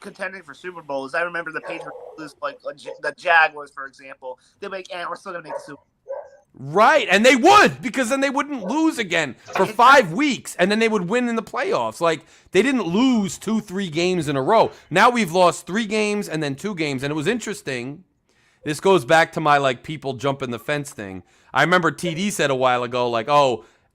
contending for Super Bowls, I remember the Patriots lose the Jaguars, for example. They're like, we're still going to make the Super Bowl. Right, and they would, because then they wouldn't lose again for 5 weeks, and then they would win in the playoffs. Like, they didn't lose 2-3 games in a row. Now we've lost 3 games and then 2 games, and it was interesting. This goes back to my, people jumping the fence thing. I remember TD said a while ago,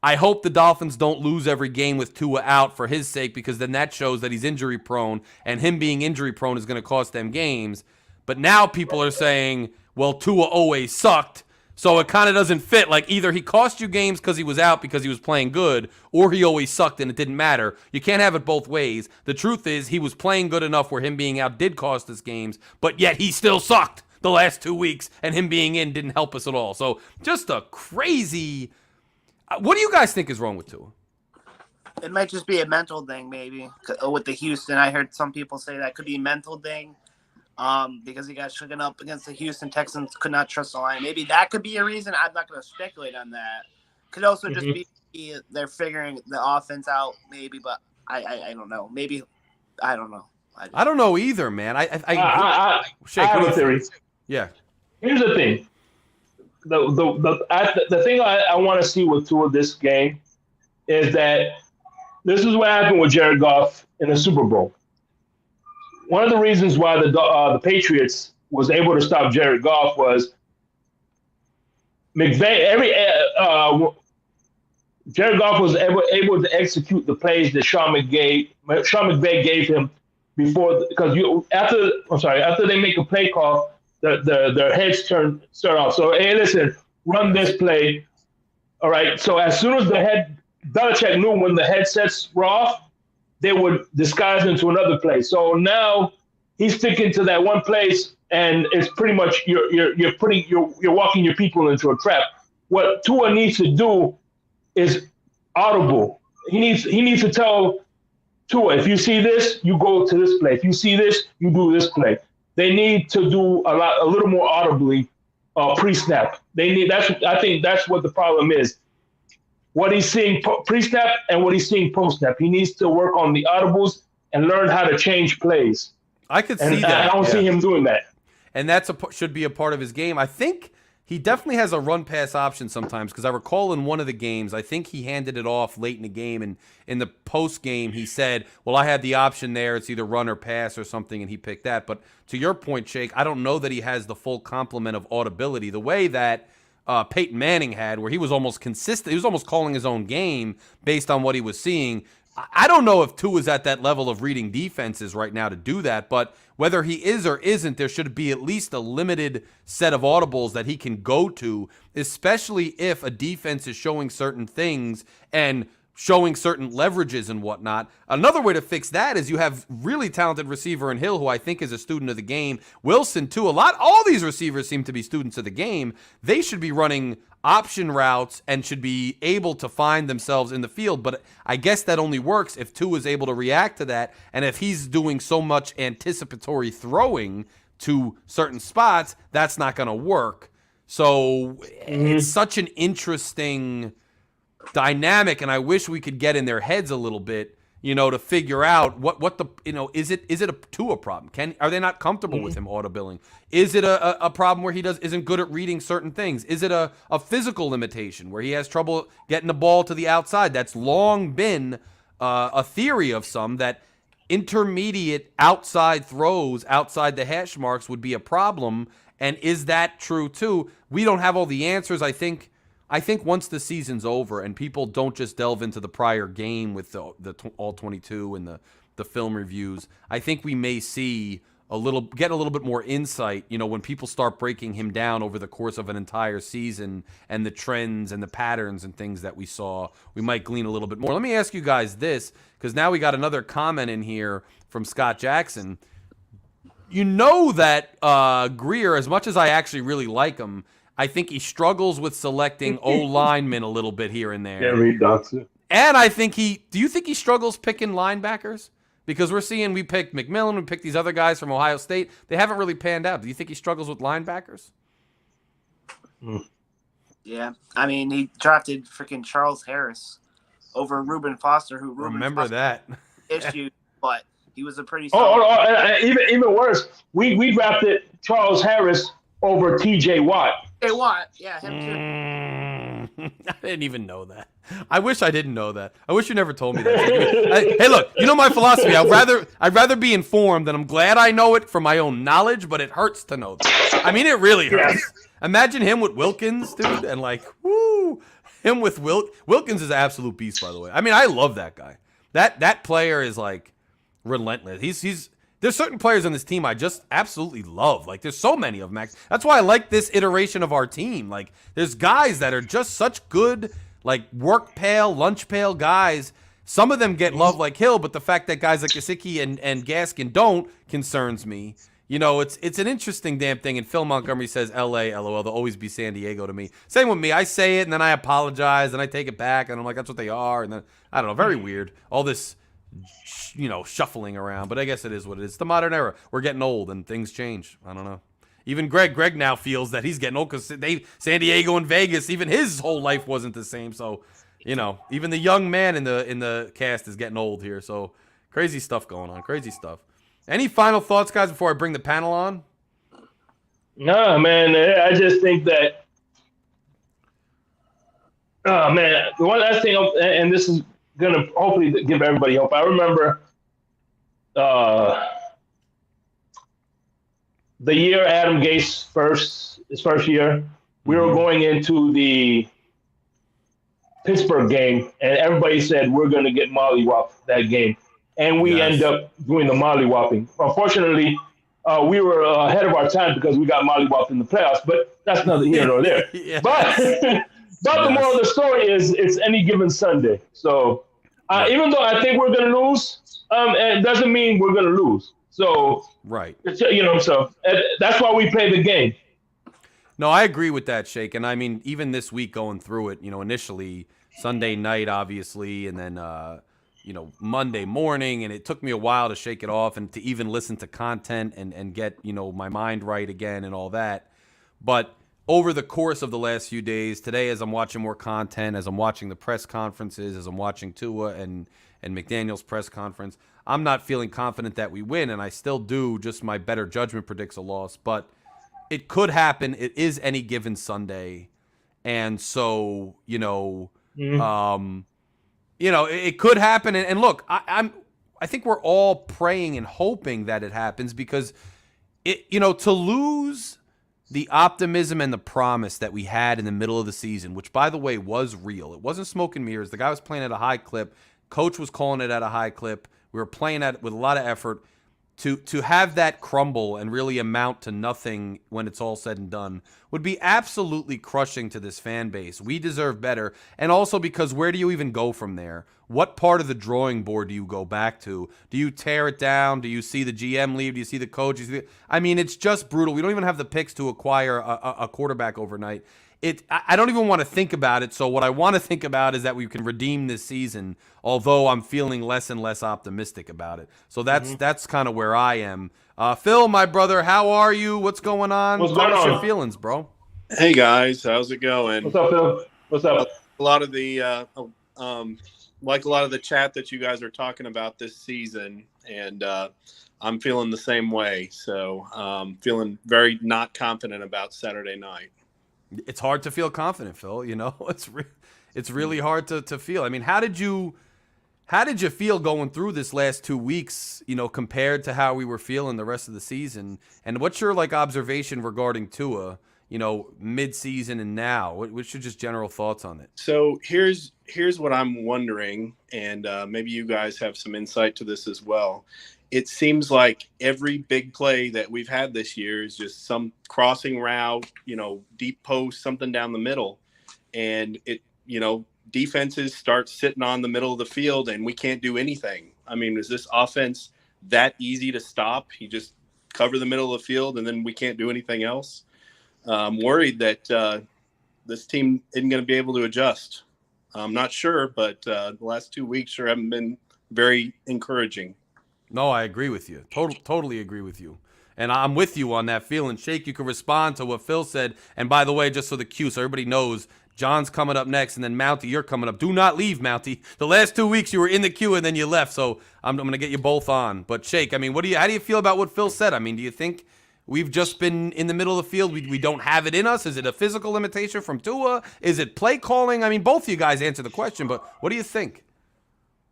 I hope the Dolphins don't lose every game with Tua out for his sake, because then that shows that he's injury prone, and him being injury prone is going to cost them games. But now people are saying, well, Tua always sucked, so it kind of doesn't fit. Like, either he cost you games because he was out because he was playing good, or he always sucked and it didn't matter. You can't have it both ways. The truth is he was playing good enough where him being out did cost us games, but yet he still sucked the last 2 weeks, and him being in didn't help us at all. So just a crazy... What do you guys think is wrong with Tua? It might just be a mental thing, maybe, with the Houston. I heard some people say that could be a mental thing because he got shaken up against the Houston Texans, could not trust the line. Maybe that could be a reason. I'm not going to speculate on that. Could also just be they're figuring the offense out, maybe, but I don't know. Maybe, I don't know. I don't know either, man. I Shake, have a theory. Yeah. Here's the thing. the thing I want to see with Tua this game is that this is what happened with Jared Goff in the Super Bowl. One of the reasons why the Patriots was able to stop Jared Goff was Jared Goff was able to execute the plays that Sean McVay gave him before, because after they make a play call, their heads start off. So, hey, listen, run this play. All right. So as soon as Belichick knew when the headsets were off, they would disguise into another place. So now he's sticking to that one place, and it's pretty much you're walking your people into a trap. What Tua needs to do is audible. He needs to tell Tua, if you see this, you go to this play. If you see this, you do this play. They need to do a little more audibly pre-snap. I think that's what the problem is. What he's seeing pre-snap and what he's seeing post-snap. He needs to work on the audibles and learn how to change plays. I could see that. I don't see him doing that. And that's should be a part of his game. I think he definitely has a run-pass option sometimes, because I recall in one of the games, I think he handed it off late in the game, and in the post-game he said, well, I had the option there. It's either run or pass or something, and he picked that. But to your point, Shake, I don't know that he has the full complement of audibility, the way that Peyton Manning had, where he was almost consistent. He was almost calling his own game based on what he was seeing. I don't know if Tua is at that level of reading defenses right now to do that, but whether he is or isn't, there should be at least a limited set of audibles that he can go to, especially if a defense is showing certain things and showing certain leverages and whatnot. Another way to fix that is you have really talented receiver in Hill, who I think is a student of the game. Wilson, too. All these receivers seem to be students of the game. They should be running option routes and should be able to find themselves in the field. But I guess that only works if Tua is able to react to that. And if he's doing so much anticipatory throwing to certain spots, that's not going to work. So it's such an interesting dynamic, and I wish we could get in their heads a little bit, to figure out what the, is it a Tua problem? Are they not comfortable with him audibilling? Is it a problem where he isn't good at reading certain things? Is it a physical limitation where he has trouble getting the ball to the outside? That's long been a theory of some, that intermediate outside throws outside the hash marks would be a problem. And is that true too? We don't have all the answers. I think once the season's over and people don't just delve into the prior game with the all 22 and the film reviews, I think we may see get a little bit more insight, when people start breaking him down over the course of an entire season and the trends and the patterns and things that we saw, we might glean a little bit more. Let me ask you guys this, because now we got another comment in here from Scott Jackson. That Greer, as much as I actually really like him, I think he struggles with selecting O-linemen a little bit here and there. Yeah, Reed Dotson. And I think do you think he struggles picking linebackers? Because we picked McMillan, we picked these other guys from Ohio State. They haven't really panned out. Do you think he struggles with linebackers? Yeah. I mean, he drafted freaking Charles Harris over Reuben Foster, who Remember that. issue, but he was a pretty even worse, we drafted Charles Harris over TJ Watt. Hey, Watt. Yeah, him too. I didn't even know that. I wish I didn't know that. I wish you never told me that. Hey, look, my philosophy. I'd rather be informed, and I'm glad I know it for my own knowledge, but it hurts to know that. I mean, it really hurts. Yes. Imagine him with Wilkins, dude, and him with Wilkins is an absolute beast, by the way. I mean, I love that guy. That player is relentless. There's certain players on this team I just absolutely love. There's so many of them, Max. That's why I like this iteration of our team. There's guys that are just such good, work pail, lunch pail guys. Some of them get love like Hill, but the fact that guys like Gesicki and Gaskin don't concerns me. It's an interesting damn thing. And Phil Montgomery says L.A., LOL. They'll always be San Diego to me. Same with me. I say it, and then I apologize, and I take it back, and I'm like, that's what they are. And then, I don't know, very weird. All this shuffling around, but I guess it is what it is. It's the modern era. We're getting old and things change. I don't know. Even Greg now feels that he's getting old because San Diego and Vegas, even his whole life wasn't the same. So, even the young man in the cast is getting old here. So crazy stuff going on. Crazy stuff. Any final thoughts, guys, before I bring the panel on? No, man. I just think that Oh man, the one last thing, and this is gonna hopefully give everybody hope. I remember uh, the year Adam Gase his first year, we were going into the Pittsburgh game, and everybody said we're going to get mollywopped that game, and we end Yes. up doing the mollywopping. Unfortunately, we were ahead of our time because we got mollywopped in the playoffs, but that's neither here nor there. Yes. But but the moral of the story is it's any given Sunday. So even though I think we're going to lose, it doesn't mean we're going to lose. So Right. so that's why we play the game. No, I agree with that, Shake. And I mean, even this week going through it, initially Sunday night, obviously, and then, Monday morning. And it took me a while to shake it off and to even listen to content and get, my mind right again and all that. But over the course of the last few days, today, as I'm watching more content, as I'm watching the press conferences, as I'm watching Tua and McDaniel's press conference, I'm not feeling confident that we win. And I still do. Just my better judgment predicts a loss. But it could happen. It is any given Sunday, and so it could happen. And look, I think we're all praying and hoping that it happens because to lose the optimism and the promise that we had in the middle of the season, which by the way was real. It wasn't smoke and mirrors. The guy was playing at a high clip. Coach was calling it at a high clip. We were playing at it with a lot of effort. To have that crumble and really amount to nothing when it's all said and done would be absolutely crushing to this fan base. We deserve better. And also because where do you even go from there? What part of the drawing board do you go back to? Do you tear it down? Do you see the GM leave? Do you see the coach? I mean, it's just brutal. We don't even have the picks to acquire a quarterback overnight. I don't even want to think about it. So what I want to think about is that we can redeem this season, although I'm feeling less and less optimistic about it. So that's kind of where I am. Phil, my brother, how are you? What's going on? What's going What's on? your feelings, bro? Hey guys, how's it going? What's up, Phil? What's up? A lot of the like a lot of the chat that you guys are talking about this season, and I'm feeling the same way. So feeling very not confident about Saturday night. It's hard to feel confident, Phil. It's really hard to feel. I mean, how did you feel going through this last 2 weeks? Compared to how we were feeling the rest of the season, and what's your observation regarding Tua? Mid-season and now. What's your just general thoughts on it? So here's what I'm wondering, and maybe you guys have some insight to this as well. It seems like every big play that we've had this year is just some crossing route, deep post, something down the middle. And defenses start sitting on the middle of the field and we can't do anything. I mean, is this offense that easy to stop? You just cover the middle of the field and then we can't do anything else. I'm worried that this team isn't going to be able to adjust. I'm not sure, but the last 2 weeks sure haven't been very encouraging. No, I agree with you. Totally agree with you. And I'm with you on that feeling. Shake, you can respond to what Phil said. And by the way, just so the cue, so everybody knows, John's coming up next, and then Mountie, you're coming up. Do not leave, Mountie. The last 2 weeks you were in the queue and then you left, so I'm going to get you both on. But Shake, I mean, how do you feel about what Phil said? I mean, do you think we've just been in the middle of the field? We don't have it in us? Is it a physical limitation from Tua? Is it play calling? I mean, both of you guys answer the question, but what do you think?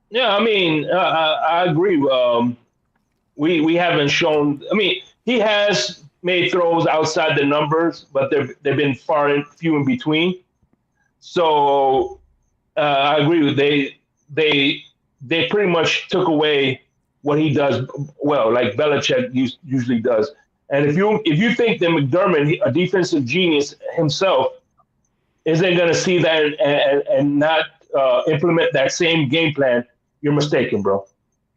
Yeah, I mean, I agree. We haven't shown. I mean, he has made throws outside the numbers, but they've been few in between. So I agree with they pretty much took away what he does well, like Belichick usually does. And if you think that McDermott, a defensive genius himself, isn't going to see that and not implement that same game plan, you're mistaken, bro.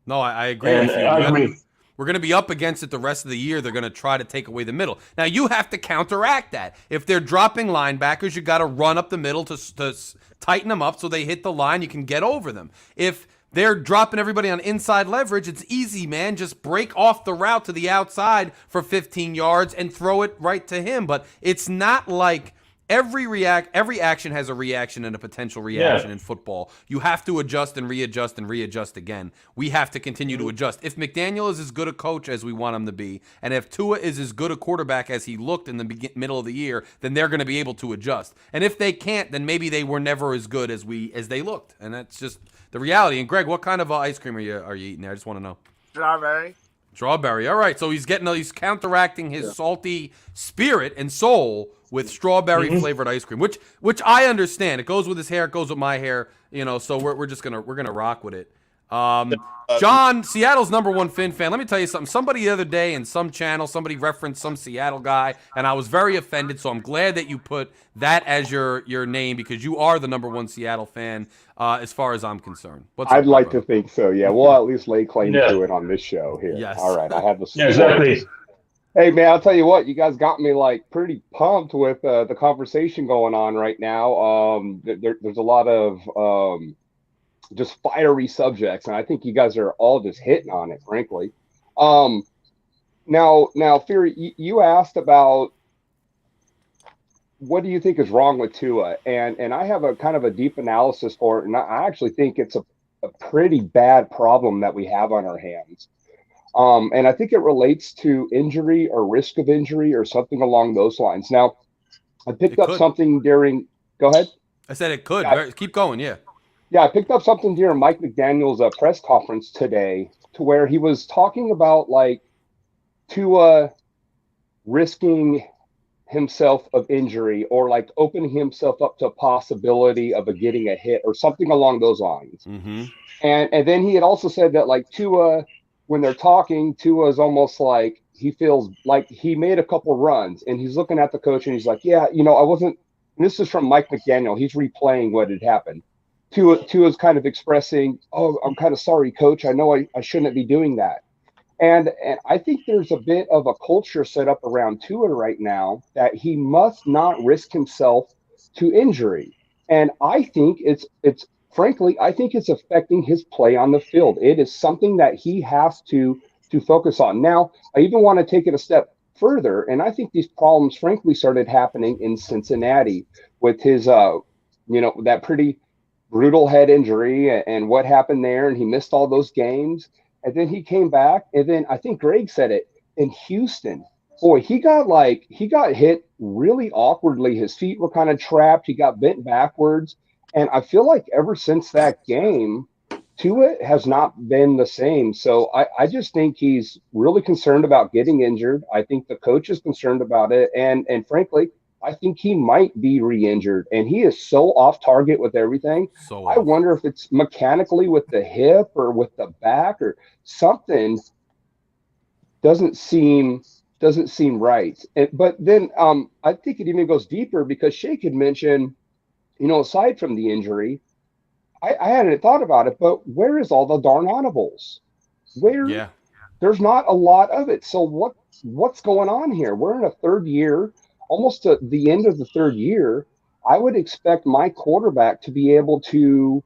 No, I agree with you. I agree. We're going to be up against it the rest of the year. They're going to try to take away the middle. Now, you have to counteract that. If they're dropping linebackers, you got to run up the middle to tighten them up so they hit the line. You can get over them. If they're dropping everybody on inside leverage, it's easy, man. Just break off the route to the outside for 15 yards and throw it right to him. But it's not like every action has a reaction and a potential reaction in football. You have to adjust and readjust again. We have to continue to adjust. If McDaniel is as good a coach as we want him to be, and if Tua is as good a quarterback as he looked in the middle of the year, then they're going to be able to adjust. And if they can't, then maybe they were never as good as they looked. And that's just the reality. And Greg, what kind of ice cream are you eating there? I just want to know. Strawberry. All right. So he's counteracting his salty spirit and soul with strawberry flavored ice cream, which I understand. It goes with his hair. It goes with my hair. So we're gonna rock with it. John, Seattle's #1 Finn fan. Let me tell you something. Somebody the other day in some channel, somebody referenced some Seattle guy, and I was very offended. So I'm glad that you put that as your name because you are the #1 Seattle fan, as far as I'm concerned. I'd like to think so. Yeah, we'll at least lay claim to it on this show here. Yes. All right, I have the Yeah, exactly. Hey man, I'll tell you what, you guys got me like pretty pumped with the conversation going on right now. There's a lot of just fiery subjects, and I think you guys are all just hitting on it, frankly. Now, Fury, you asked about what do you think is wrong with Tua, and I have a kind of a deep analysis for it, and I actually think it's a pretty bad problem that we have on our hands. And I think it relates to injury or risk of injury or something along those lines. Now, I picked up something during. Go ahead. I said it could. Keep going. Yeah. Yeah, I picked up something during Mike McDaniel's press conference today, to where he was talking about like Tua risking himself of injury or like opening himself up to a possibility of getting a hit or something along those lines. Mm-hmm. And then he had also said that like Tua, when they're talking, Tua is almost like he feels like he made a couple runs and he's looking at the coach and he's like, yeah, I wasn't. And this is from Mike McDaniel. He's replaying what had happened. Tua's kind of expressing, oh, I'm kind of sorry, coach. I know I shouldn't be doing that. And I think there's a bit of a culture set up around Tua right now that he must not risk himself to injury. And I think frankly, I think it's affecting his play on the field. It is something that he has to focus on. Now, I even want to take it a step further, and I think these problems, frankly, started happening in Cincinnati with his, that pretty brutal head injury and what happened there, and he missed all those games. And then he came back, and then I think Greg said it, in Houston. Boy, he got hit really awkwardly. His feet were kind of trapped. He got bent backwards. And I feel like ever since that game, Tua has not been the same. So I just think he's really concerned about getting injured. I think the coach is concerned about it. And frankly, I think he might be re-injured. And he is so off target with everything. I wonder if it's mechanically with the hip or with the back or something doesn't seem right. But then I think it even goes deeper because Shake had mentioned, aside from the injury, I hadn't thought about it, but where is all the darn audibles? There's not a lot of it. So what's going on here? We're in a third year, almost to the end of the third year. I would expect my quarterback to be able to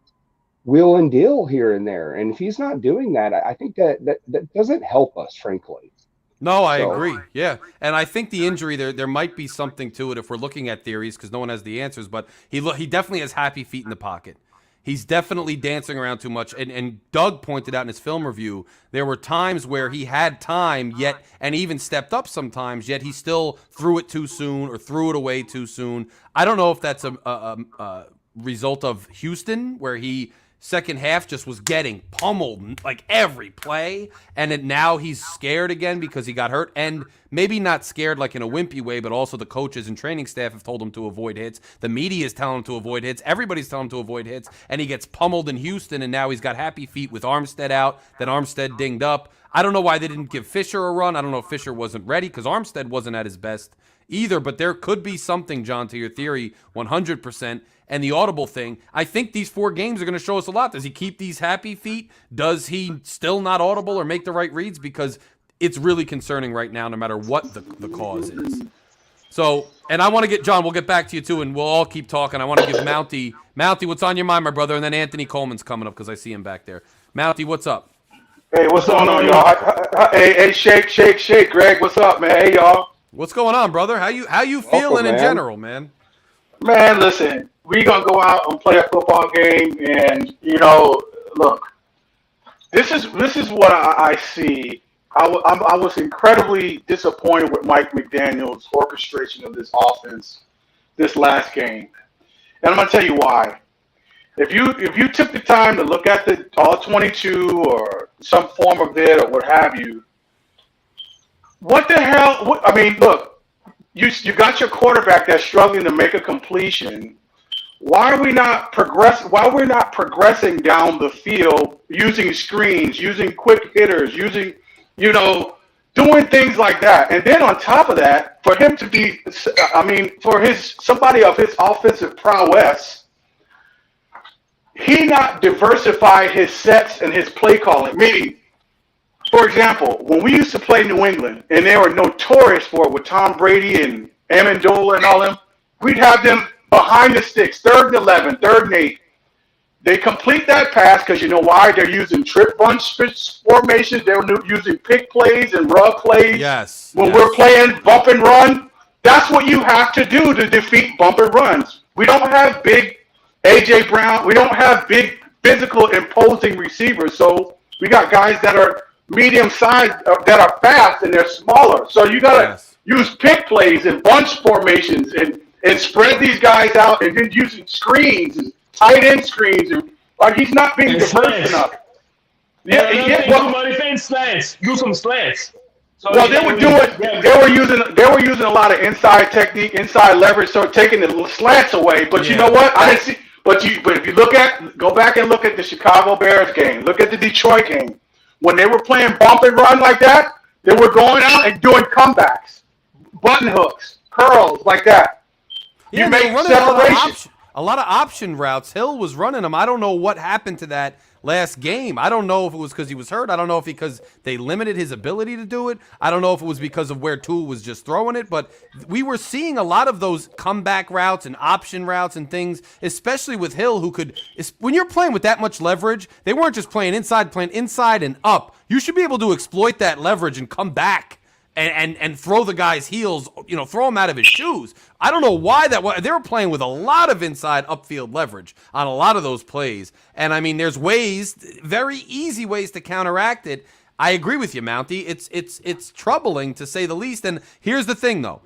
wheel and deal here and there. And if he's not doing that, I think that doesn't help us, frankly. No, I agree. Yeah. And I think the injury, there might be something to it if we're looking at theories because no one has the answers, but he definitely has happy feet in the pocket. He's definitely dancing around too much. And Doug pointed out in his film review, there were times where he had time and even stepped up sometimes, yet he still threw it too soon or threw it away too soon. I don't know if that's a result of Houston where he second half just was getting pummeled like every play, and now he's scared again because he got hurt, and maybe not scared like in a wimpy way, but also the coaches and training staff have told him to avoid hits. The media is telling him to avoid hits. Everybody's telling him to avoid hits, and he gets pummeled in Houston, and now he's got happy feet with Armstead out, then Armstead dinged up. I don't know why they didn't give Fisher a run. I don't know if Fisher wasn't ready because Armstead wasn't at his best either, but there could be something, John, to your theory, 100%. And the audible thing, I think these 4 games are going to show us a lot. Does he keep these happy feet? Does he still not audible or make the right reads? Because it's really concerning right now, no matter what the cause is. So, and I want to get, John, we'll get back to you too, and we'll all keep talking. I want to give Mountie, what's on your mind, my brother? And then Anthony Coleman's coming up because I see him back there. Mountie, what's up? Hey, what's going on, y'all? Hey, shake, Greg, what's up, man? Hey, y'all. What's going on, brother? How you feeling in general, man? Man, listen, we gonna go out and play a football game, and look, this is what I see. I was incredibly disappointed with Mike McDaniel's orchestration of this offense this last game, and I'm gonna tell you why. If you took the time to look at the all 22 or some form of it or what have you, what the hell? I mean, look, you got your quarterback that's struggling to make a completion. Why are we not progress? Why we're not progressing down the field using screens, using quick hitters, using doing things like that? And then on top of that, for him to be, I mean, for somebody of his offensive prowess, he not diversify his sets and his play calling. Meaning, for example, when we used to play New England, and they were notorious for it with Tom Brady and Amendola and all them, we'd have them behind the sticks, 3rd and 11, 3rd and 8. They complete that pass because you know why? They're using trip bunch formations. They're using pick plays and rub plays. Yes. When we're playing bump and run, that's what you have to do to defeat bump and runs. We don't have big A.J. Brown. We don't have big physical imposing receivers. So we got guys that are medium sized, that are fast, and they're smaller. So you got to use pick plays and bunch formations and spread these guys out, and then using screens and tight end screens, and like he's not being diverse enough. Slants. Do some slants. So well, they were using a lot of inside technique, inside leverage, so taking the slants away. But you know what? I didn't see. But if you go back and look at the Chicago Bears game, look at the Detroit game, when they were playing bump and run like that, they were going out and doing comebacks, button hooks, curls like that. Yeah, you they make were running a lot of option routes. Hill was running them. I don't know what happened to that last game. I don't know if it was because he was hurt. I don't know if because they limited his ability to do it. I don't know if it was because of where Tua was just throwing it. But we were seeing a lot of those comeback routes and option routes and things, especially with Hill, who could – when you're playing with that much leverage, they weren't just playing inside and up. You should be able to exploit that leverage and come back and throw the guy's heels, throw him out of his shoes. I don't know why they were playing with a lot of inside upfield leverage on a lot of those plays. And I mean, there's ways, very easy ways to counteract it. I agree with you, Mountie. It's troubling to say the least. And here's the thing though.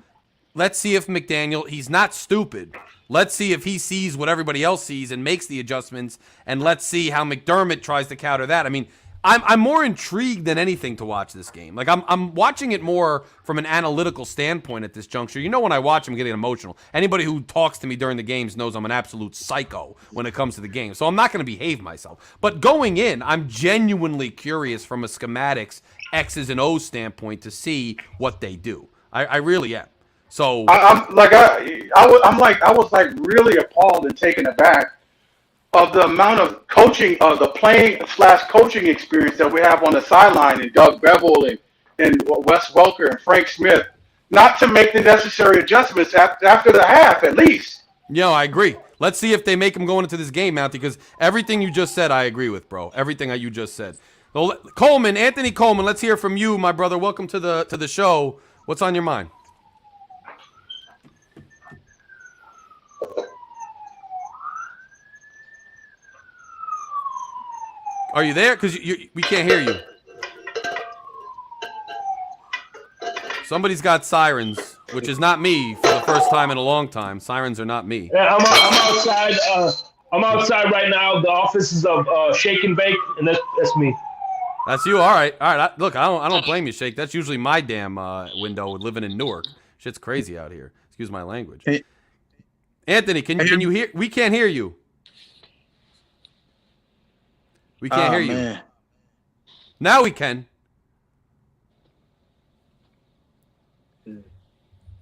Let's see if McDaniel, he's not stupid. Let's see if he sees what everybody else sees and makes the adjustments. And let's see how McDermott tries to counter that. I mean, I'm more intrigued than anything to watch this game. Like I'm watching it more from an analytical standpoint at this juncture. When I watch, I'm getting emotional. Anybody who talks to me during the games knows I'm an absolute psycho when it comes to the game. So I'm not going to behave myself. But going in, I'm genuinely curious from a schematics X's and O's standpoint to see what they do. I really am. So I was really appalled and taken aback of the amount of coaching, of the playing/coaching experience that we have on the sideline, and Doug Bevel and Wes Welker and Frank Smith, not to make the necessary adjustments after the half at least. I agree. Let's see if they make him going into this game, Mountie, because everything you just said, I agree with, bro. Everything that you just said. So, Anthony Coleman, let's hear from you, my brother. Welcome to the show. What's on your mind? Are you there? Because we can't hear you. Somebody's got sirens, which is not me for the first time in a long time. Sirens are not me. Yeah, I'm outside. I'm outside right now. The offices of Shake and Bake, and that's me. That's you. All right. Look, I don't blame you, Shake. That's usually my damn window living in Newark. Shit's crazy out here. Excuse my language. Hey. Anthony, can you hear? We can't hear you. We can't hear you. Man. Now we can.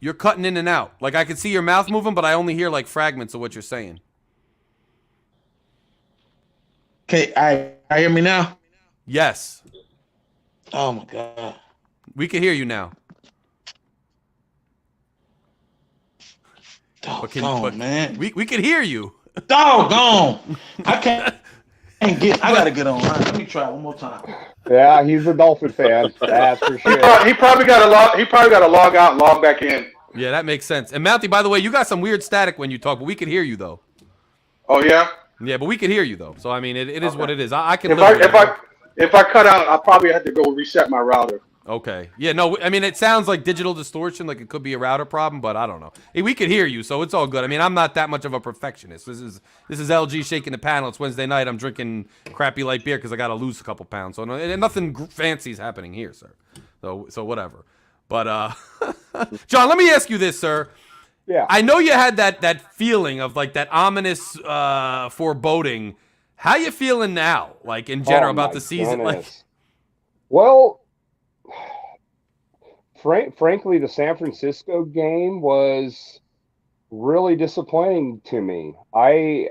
You're cutting in and out. Like I can see your mouth moving, but I only hear like fragments of what you're saying. Okay, I hear me now? Yes. Oh my God. We can hear you now. Doggone, man. We can hear you. Doggone. I can't. I gotta get online. Let me try it one more time. Yeah, he's a Dolphin fan. That's for sure. He probably got to log out and log back in. Yeah, that makes sense. And Mounty, by the way, you got some weird static when you talk, but we could hear you though. Oh yeah. Yeah, but we could hear you though. So I mean, it is what it is. I can If live with it. if I cut out, I probably had to go reset my router. Okay. Yeah, no, I mean, it sounds like digital distortion, like it could be a router problem, but I don't know. Hey, we could hear you, so it's all good. I mean, I'm not that much of a perfectionist. This is LG shaking the panel. It's Wednesday night. I'm drinking crappy light beer because I got to lose a couple pounds. So nothing fancy is happening here, sir. So whatever. But, John, let me ask you this, sir. Yeah. I know you had that feeling of like that ominous foreboding. How you feeling now, like in general about the season? Goodness. Like, well, frankly, the San Francisco game was really disappointing to me. I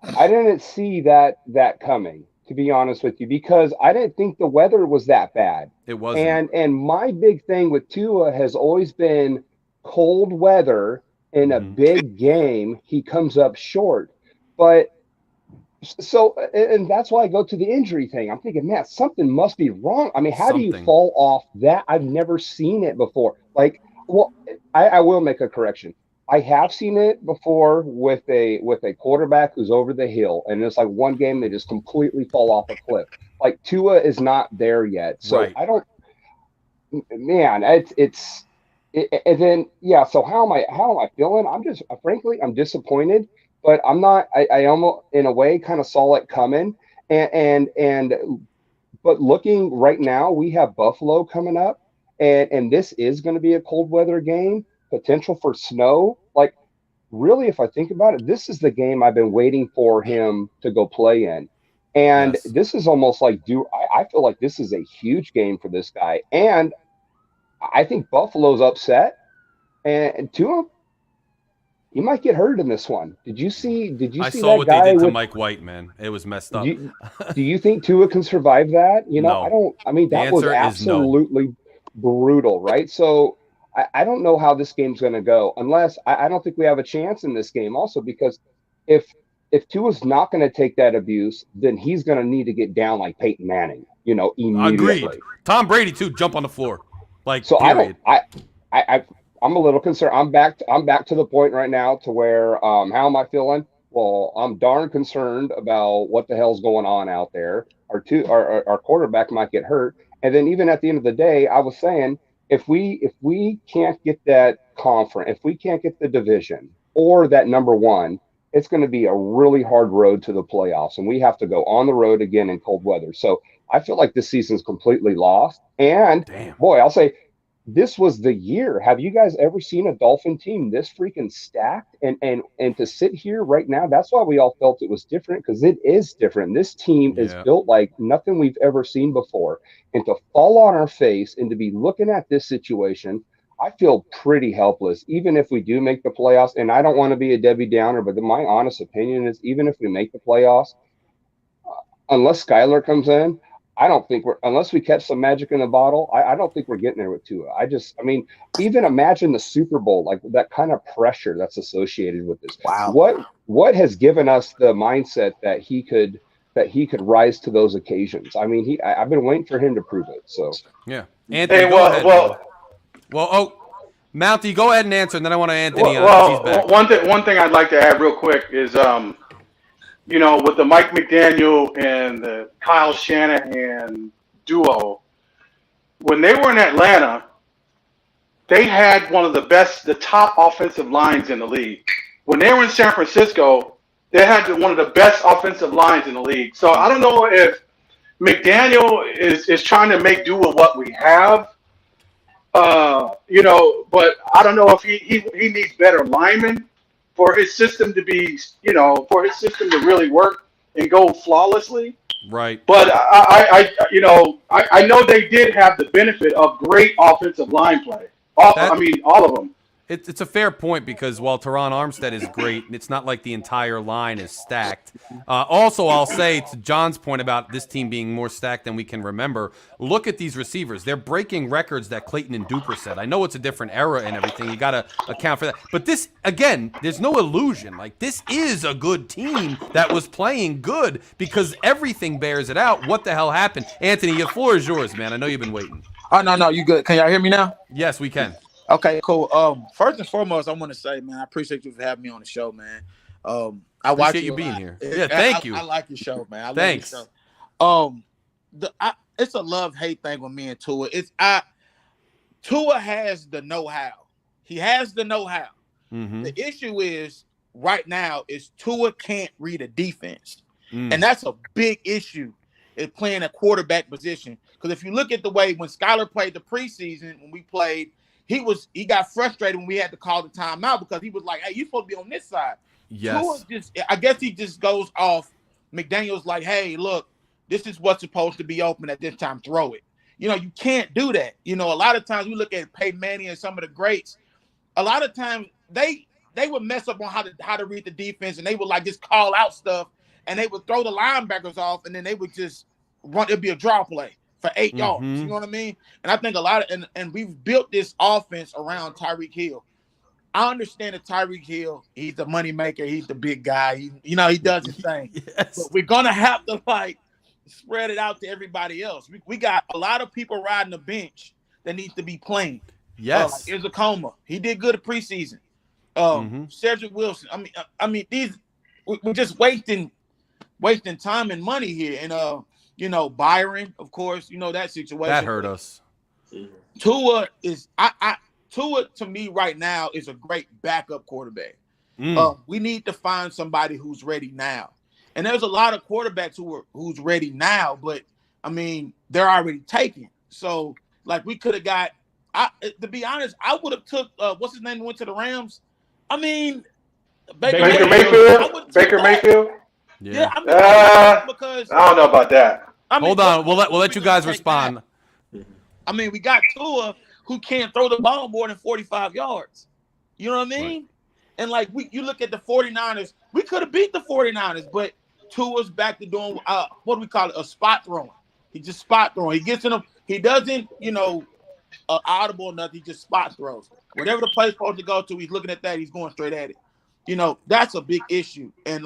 didn't see that coming, to be honest with you, because I didn't think the weather was that bad. It wasn't. And my big thing with Tua has always been cold weather in a big game. He comes up short, but. So, and that's why I go to the injury thing. I'm thinking, man, something must be wrong. I mean, how do you fall off that? I've never seen it before. Like, well, I will make a correction. I have seen it before with a quarterback who's over the hill, and it's like one game they just completely fall off a cliff. Like Tua is not there yet, so right. I don't. Man, it's. And then yeah. So how am I feeling? I'm just frankly, I'm disappointed. But I'm not. I almost, in a way, kind of saw it coming. But looking right now, we have Buffalo coming up, and this is going to be a cold weather game. Potential for snow. Like, really, if I think about it, this is the game I've been waiting for him to go play in. And this is almost like I feel like this is a huge game for this guy. And I think Buffalo's upset. And to him. You might get hurt in this one. Did you see? I saw what they did to Mike White, man. It was messed up. Do you think Tua can survive that? You know, no. I don't. I mean, that was absolutely brutal, right? So I don't know how this game's going to go. Unless I don't think we have a chance in this game. Also, because if Tua's not going to take that abuse, then he's going to need to get down like Peyton Manning. You know, immediately. Agreed. Tom Brady too. Jump on the floor. Like so. Period. I'm a little concerned. I'm back to the point right now to where how am I feeling? Well, I'm darn concerned about what the hell's going on out there. Our quarterback might get hurt, and then even at the end of the day, I was saying if we can't get that conference, if we can't get the division or that number one, it's going to be a really hard road to the playoffs, and we have to go on the road again in cold weather. So I feel like this season's completely lost. And boy, I'll say. This was the year. Have you guys ever seen a Dolphin team this freaking stacked? And to sit here right now, that's why we all felt it was different, because it is different. This team is built like nothing we've ever seen before. And to fall on our face and to be looking at this situation, I feel pretty helpless, even if we do make the playoffs. And I don't want to be a Debbie Downer, but my honest opinion is even if we make the playoffs, unless Skylar comes in, I don't think unless we catch some magic in the bottle, I don't think we're getting there with Tua. I mean, even imagine the Super Bowl, like that kind of pressure that's associated with this. Wow. What has given us the mindset that he could rise to those occasions? I mean, I've been waiting for him to prove it. So yeah. Anthony, go ahead. Mounty, go ahead and answer, and then I want to Anthony. He's back. One thing I'd like to add real quick is you know, with the Mike McDaniel and the Kyle Shanahan duo, when they were in Atlanta, they had one of the top offensive lines in the league. When they were in San Francisco, they had one of the best offensive lines in the league. So I don't know if McDaniel is trying to make do with what we have, you know, but I don't know if he needs better linemen for his system to be, you know, for his system to really work and go flawlessly. Right. But I know they did have the benefit of great offensive line play. All of them. It's a fair point because while Teron Armstead is great, it's not like the entire line is stacked. Also, I'll say to John's point about this team being more stacked than we can remember, look at these receivers. They're breaking records that Clayton and Duper set. I know it's a different era and everything. You got to account for that. But this, again, there's no illusion. Like, this is a good team that was playing good because everything bears it out. What the hell happened? Anthony, the floor is yours, man. I know you've been waiting. Oh, no, you good. Can y'all hear me now? Yes, we can. Okay, cool. First and foremost, I want to say, man, I appreciate you for having me on the show, man. I watch Appreciate you a being lot. here. Yeah, thank you. I like your show, man. I love Thanks. your show. It's a love hate thing with me and Tua. Tua has the know-how. He has the know-how. Mm-hmm. The issue is right now is Tua can't read a defense, and that's a big issue. Is playing a quarterback position, because if you look at the way when Skylar played the preseason when we played, he got frustrated when we had to call the timeout because he was like, "Hey, you're supposed to be on this side." Yes. Tua I guess he just goes off. McDaniel's like, "Hey, look, this is what's supposed to be open at this time. Throw it." You can't do that. A lot of times we look at Peyton Manning and some of the greats. A lot of times they would mess up on how to read the defense, and they would like just call out stuff, and they would throw the linebackers off, and then they would just run. It'd be a draw play for 8 yards. You know what I mean? And I think a lot of and we've built this offense around Tyreek Hill. I understand that Tyreek Hill, he's the money maker, he's the big guy. He does his thing. Yes. But we're gonna have to spread it out to everybody else. We got a lot of people riding the bench that needs to be playing. Yes. Like Izakoma, he did good at preseason. Cedric Wilson. I mean, we're just wasting time and money here. And Byron, of course, that situation That hurt us. Tua is Tua to me right now is a great backup quarterback. We need to find somebody who's ready now. And there's a lot of quarterbacks who's ready now, but I mean, they're already taken. So we could have got. To be honest, I would have took what's his name who went to the Rams. I mean, Baker Mayfield. Baker Mayfield. Yeah. Because I don't know about that. Hold on, we'll let you guys respond. I mean, we got Tua who can't throw the ball more than 45 yards. You know what I mean? Right. And you look at the 49ers, we could have beat the 49ers, but Tua's back to doing what do we call it? A spot throwing. He just spot throwing. He gets in them. He doesn't, audible or nothing. He just spot throws. Whatever the play's supposed to go to, he's looking at that. He's going straight at it. That's a big issue. And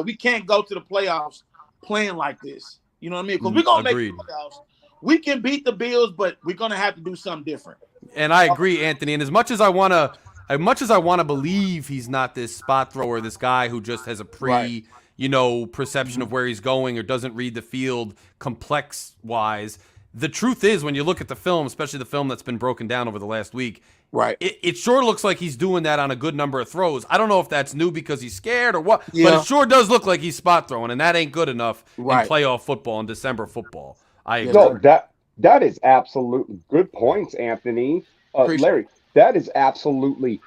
we can't go to the playoffs playing like this. You know what I mean? Because we're gonna make the playoffs. We can beat the Bills, but we're gonna have to do something different. And I agree, Anthony. And as much as I wanna believe he's not this spot thrower, this guy who just has a perception of where he's going or doesn't read the field complex wise. The truth is, when you look at the film, especially the film that's been broken down over the last week, it sure looks like he's doing that on a good number of throws. I don't know if that's new because he's scared or what, but it sure does look like he's spot throwing, and that ain't good enough in playoff football and December football. I agree. No, that is absolutely good points, Anthony. Larry, that is absolutely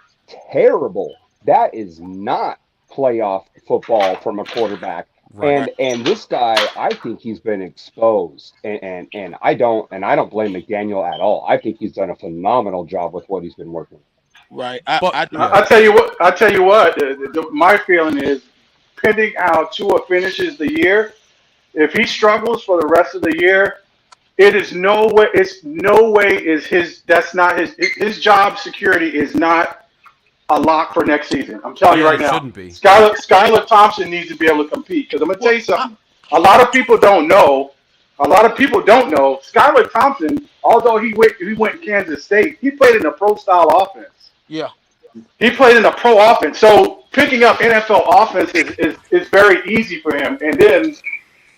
terrible. That is not playoff football from a quarterback. Right. And this guy, I think he's been exposed, and I don't blame McDaniel at all. I think he's done a phenomenal job with what he's been working with. Right. I tell you what. My feeling is, pending how Tua finishes the year, if he struggles for the rest of the year, it's no way is his. That's not his job security is not a lock for next season. I'm telling you right now. Shouldn't be. Skylar Thompson needs to be able to compete, because I'm gonna tell you something. A lot of people don't know. Skylar Thompson, although he went to Kansas State, he played in a pro style offense. Yeah. He played in a pro offense. So picking up NFL offense is very easy for him. And then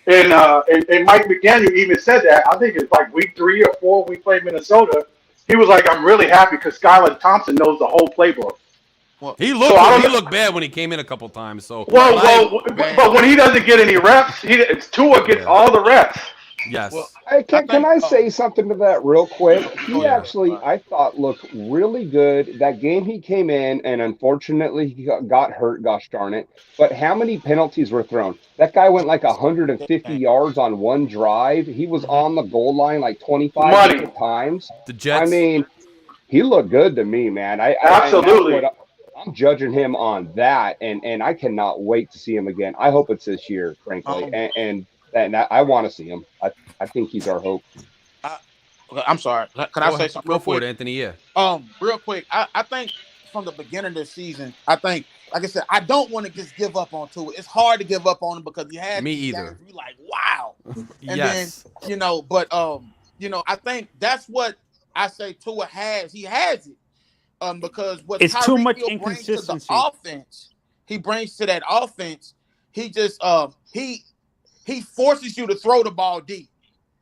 and Mike McDaniel even said that. I think it's week 3 or 4 we played Minnesota. He was like, I'm really happy because Skylar Thompson knows the whole playbook. Well, he looked bad when he came in a couple times. So but when he doesn't get any reps, Tua gets all the reps. Yes. Well, can I say something to that real quick? He actually, I thought, looked really good. That game he came in, and unfortunately he got hurt, gosh darn it. But how many penalties were thrown? That guy went 150 yards on one drive. He was on the goal line 25 different times. The Jets. I mean, he looked good to me, man. Absolutely. I'm judging him on that, and I cannot wait to see him again. I hope it's this year, frankly, and I want to see him. I think he's our hope. I'm sorry. Can I say something? Go for it, Anthony. Yeah. Real quick. I think from the beginning of the season, I think, like I said, I don't want to just give up on Tua. It's hard to give up on him because you had me either. You're like, wow. And yes. then, but I think that's what I say Tua has. He has it. Because what It's too Tyreek much Hill brings to the inconsistency. offense, he brings to that offense. He just he forces you to throw the ball deep.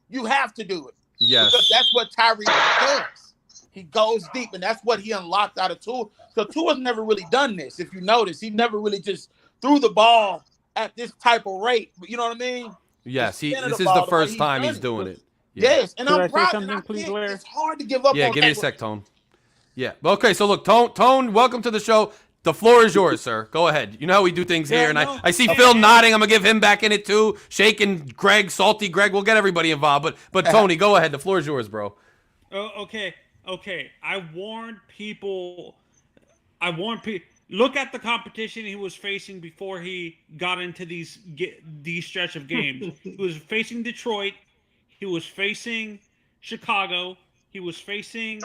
You have to do it. Yes. Because that's what Tyreek does. He goes deep, and that's what he unlocked out of Tua. So Tua's never really done this. If you notice, he never really just threw the ball at this type of rate. You know what I mean? Yes. The spin of This the is ball, the the way first time done he's doing it. Yes, and Could I I'm say proud. something, And I please, think Blair? it's hard to give up Yeah, on give me a Edwards. sec, Tone. Yeah. Okay, so look, Tone, welcome to the show. The floor is yours, sir. Go ahead. You know how we do things here, and I see Phil nodding. I'm gonna give him back in it too. Shaking Greg, salty Greg. We'll get everybody involved. But Tony, go ahead. The floor is yours, bro. Oh, okay. I warned people. Look at the competition he was facing before he got into these stretch of games. He was facing Detroit. He was facing Chicago. He was facing.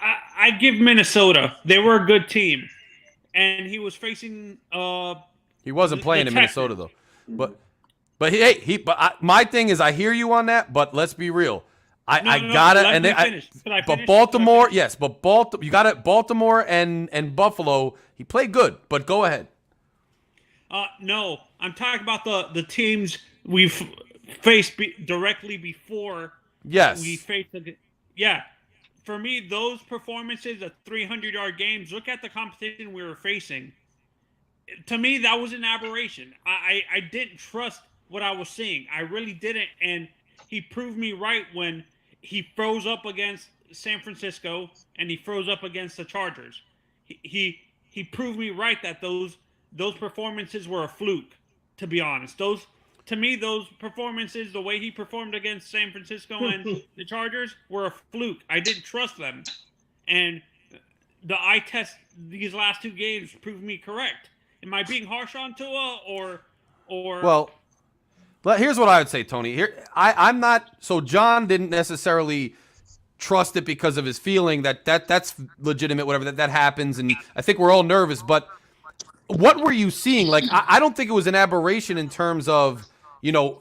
I give Minnesota. They were a good team, and he was facing. He wasn't playing the in Minnesota though, but my thing is, I hear you on that. But let's be real. But Baltimore, yes, but you got it. Baltimore and Buffalo, he played good. But go ahead. No, I'm talking about the teams we've faced directly before. Yes. We faced yeah. For me, those performances, the 300-yard games, look at the competition we were facing. To me, that was an aberration. I didn't trust what I was seeing. I really didn't. And he proved me right when he froze up against San Francisco and he froze up against the Chargers. He proved me right that those performances were a fluke, to be honest. To me, those performances, the way he performed against San Francisco and the Chargers, were a fluke. I didn't trust them. And the eye test these last two games proved me correct. Am I being harsh on Tua or? Well, here's what I would say, Tony. I'm not. So John didn't necessarily trust it because of his feeling that's legitimate. Whatever that happens, and I think we're all nervous. But what were you seeing? Like, I don't think it was an aberration in terms of,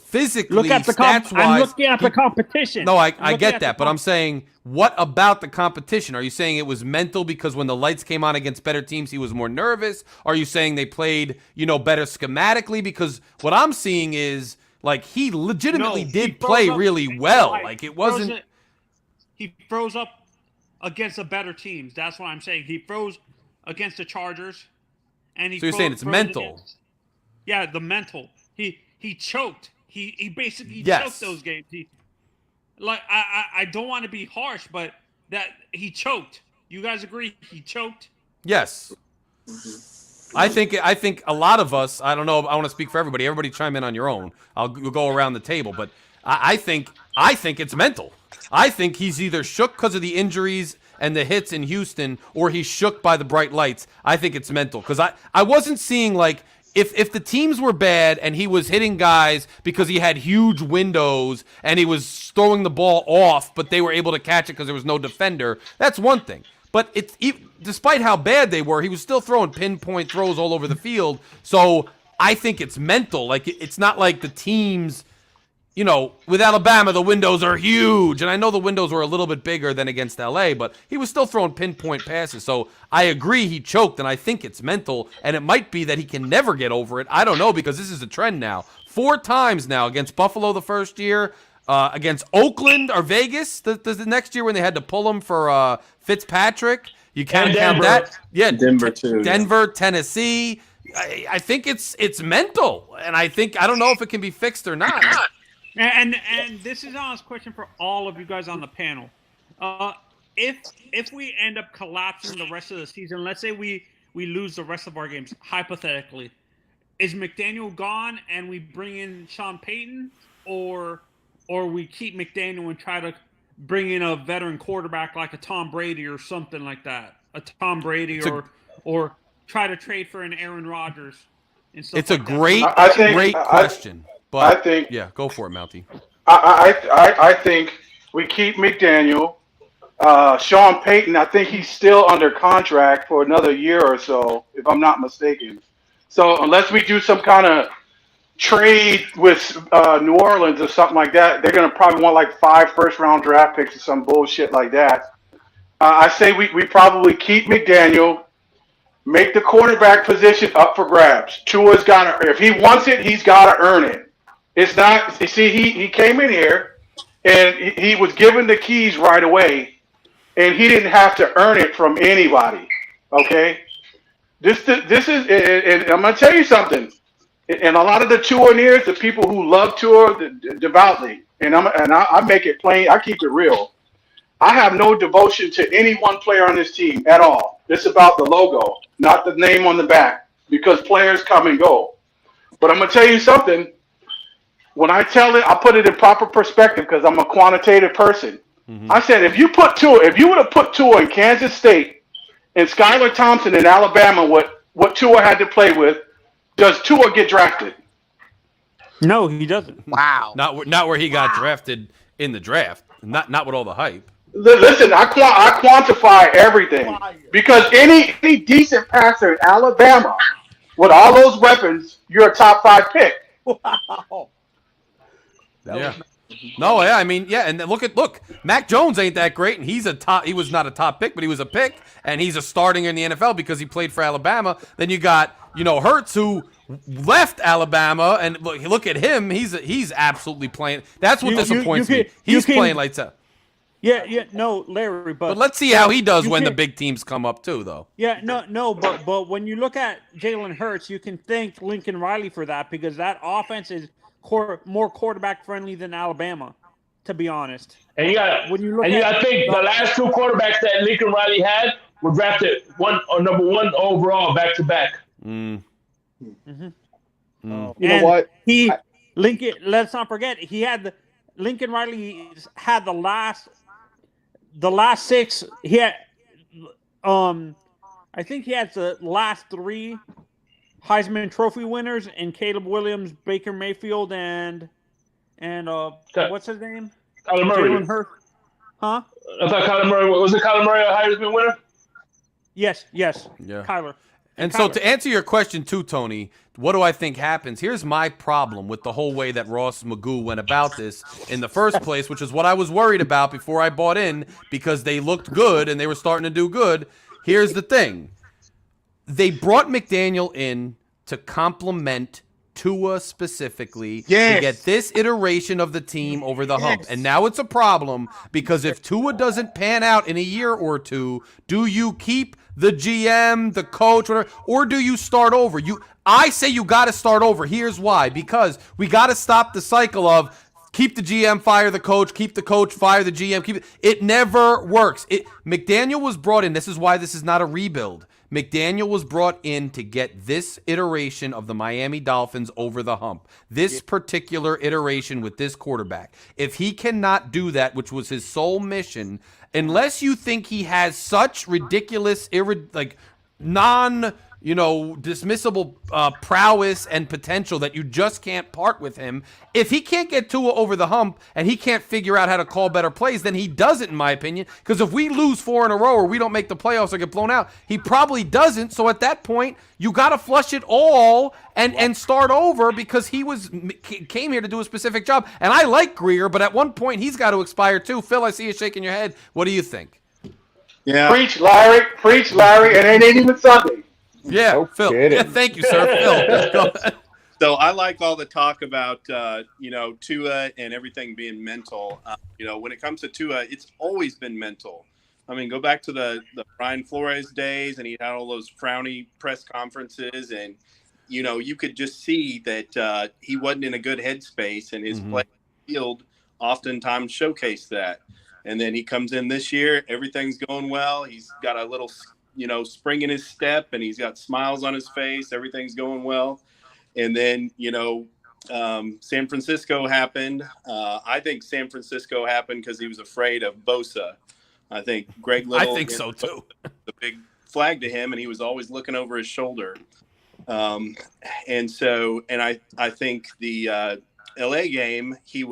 physically, look at the stats-wise. I'm looking at the competition. No, I get that, but I'm saying, what about the competition? Are you saying it was mental because when the lights came on against better teams, he was more nervous? Are you saying they played, better schematically? Because what I'm seeing is, like, he legitimately did play really well. Like, it wasn't. He froze up against the better teams. That's what I'm saying. He froze against the Chargers. And so you're saying it's mental? The mental. He choked. He basically choked those games. I don't want to be harsh, but that he choked. You guys agree he choked? Yes. I think a lot of us, I don't know, I want to speak for everybody. Everybody chime in on your own. We'll go around the table, but I think it's mental. I think he's either shook because of the injuries and the hits in Houston, or he's shook by the bright lights. I think it's mental because I wasn't seeing, like, if the teams were bad and he was hitting guys because he had huge windows and he was throwing the ball off, but they were able to catch it because there was no defender, that's one thing. But despite how bad they were, he was still throwing pinpoint throws all over the field. So I think it's mental. Like, it's not like the teams, with Alabama, the windows are huge. And I know the windows were a little bit bigger than against LA, but he was still throwing pinpoint passes. So I agree he choked, and I think it's mental. And it might be that he can never get over it. I don't know, because this is a trend now. 4 times now against Buffalo the first year, against Oakland or Vegas the next year when they had to pull him for Fitzpatrick. You can't count that. Yeah, Denver too. Denver, Tennessee. I think it's mental, and I don't know if it can be fixed or not. And this is an honest question for all of you guys on the panel. If we end up collapsing the rest of the season, let's say we lose the rest of our games, hypothetically, is McDaniel gone and we bring in Sean Payton, or we keep McDaniel and try to bring in a veteran quarterback like a Tom Brady or something like that, a Tom Brady, or try to trade for an Aaron Rodgers and stuff. It's a great question. But I think, go for it, Mountie. I think we keep McDaniel. Sean Payton, I think he's still under contract for another year or so, if I'm not mistaken. So unless we do some kind of trade with New Orleans or something like that, they're going to probably want like 5 first-round draft picks or some bullshit like that. I say we probably keep McDaniel, make the quarterback position up for grabs. Tua's got to, if he wants it, he's got to earn it. It's not, you see, he came in here and he was given the keys right away, and he didn't have to earn it from anybody. Okay? This is, and I'm going to tell you something. And a lot of the Tuaneers, the people who love Tua devoutly, and I make it plain, I keep it real. I have no devotion to any one player on this team at all. It's about the logo, not the name on the back, because players come and go. But I'm going to tell you something. When I tell it, I put it in proper perspective because I'm a quantitative person. Mm-hmm. I said, if you would have put Tua in Kansas State and Skylar Thompson in Alabama, what Tua had to play with, does Tua get drafted? No, he doesn't. Wow. Not where he got drafted in the draft. Not with all the hype. Listen, I quantify everything because any decent passer in Alabama with all those weapons, you're a top 5 pick. Wow. Yeah. No, yeah, I mean, yeah, and look, Mac Jones ain't that great, and he was not a top pick, but he was a pick, and he's a starting in the NFL because he played for Alabama. Then you got, Hurts, who left Alabama, and look at him, he's absolutely playing. That's what disappoints me. He's playing lights out. Yeah, no, Larry, but let's see how he does when the big teams come up too, though. Yeah, no, but when you look at Jalen Hurts, you can thank Lincoln Riley for that because that offense is more quarterback friendly than Alabama, to be honest. And I think the last 2 quarterbacks that Lincoln Riley had were drafted number 1 overall back to back. You know what? Lincoln. Let's not forget Lincoln Riley had the last 6. He had, I think he has the last 3 Heisman Trophy winners in Caleb Williams, Baker Mayfield, and what's his name? Kyler Murray. Jalen Hurts. Huh? I thought Kyler Murray was it Kyler Murray a Heisman winner? Yes. Yeah. Kyler. And so to answer your question too, Tony, what do I think happens? Here's my problem with the whole way that Ross Magoo went about this in the first place, which is what I was worried about before I bought in because they looked good and they were starting to do good. Here's the thing. They brought McDaniel in to complement Tua specifically to get this iteration of the team over the hump. And now it's a problem because if Tua doesn't pan out in a year or two, do you keep the GM, the coach, whatever, or do you start over? I say you got to start over. Here's why. Because we got to stop the cycle of keep the GM, fire the coach, keep the coach, fire the GM. It never works. McDaniel was brought in. This is why this is not a rebuild. McDaniel was brought in to get this iteration of the Miami Dolphins over the hump. This particular iteration with this quarterback. If he cannot do that, which was his sole mission, unless you think he has such ridiculous, dismissible prowess and potential that you just can't part with him. If he can't get Tua over the hump and he can't figure out how to call better plays, then he doesn't, in my opinion. Because if we lose 4 in a row or we don't make the playoffs or get blown out, he probably doesn't. So at that point, you got to flush it all and start over because he came here to do a specific job. And I like Greer, but at one point he's got to expire too. Phil, I see you shaking your head. What do you think? Yeah. Preach, Larry, and it ain't even Sunday. Yeah, No Phil. kidding. Yeah, thank you, sir. Phil, go ahead. So I like all the talk about, Tua and everything being mental. When it comes to Tua, it's always been mental. I mean, go back to the Brian Flores days, and he had all those frowny press conferences, and, you could just see that he wasn't in a good headspace, and his play field oftentimes showcased that. And then he comes in this year, everything's going well. He's got a little spring in his step, and he's got smiles on his face. Everything's going well. And then, San Francisco happened. I think San Francisco happened because he was afraid of Bosa. I think Greg Little. I think so too. The big flag to him, and he was always looking over his shoulder. And I think the LA game, he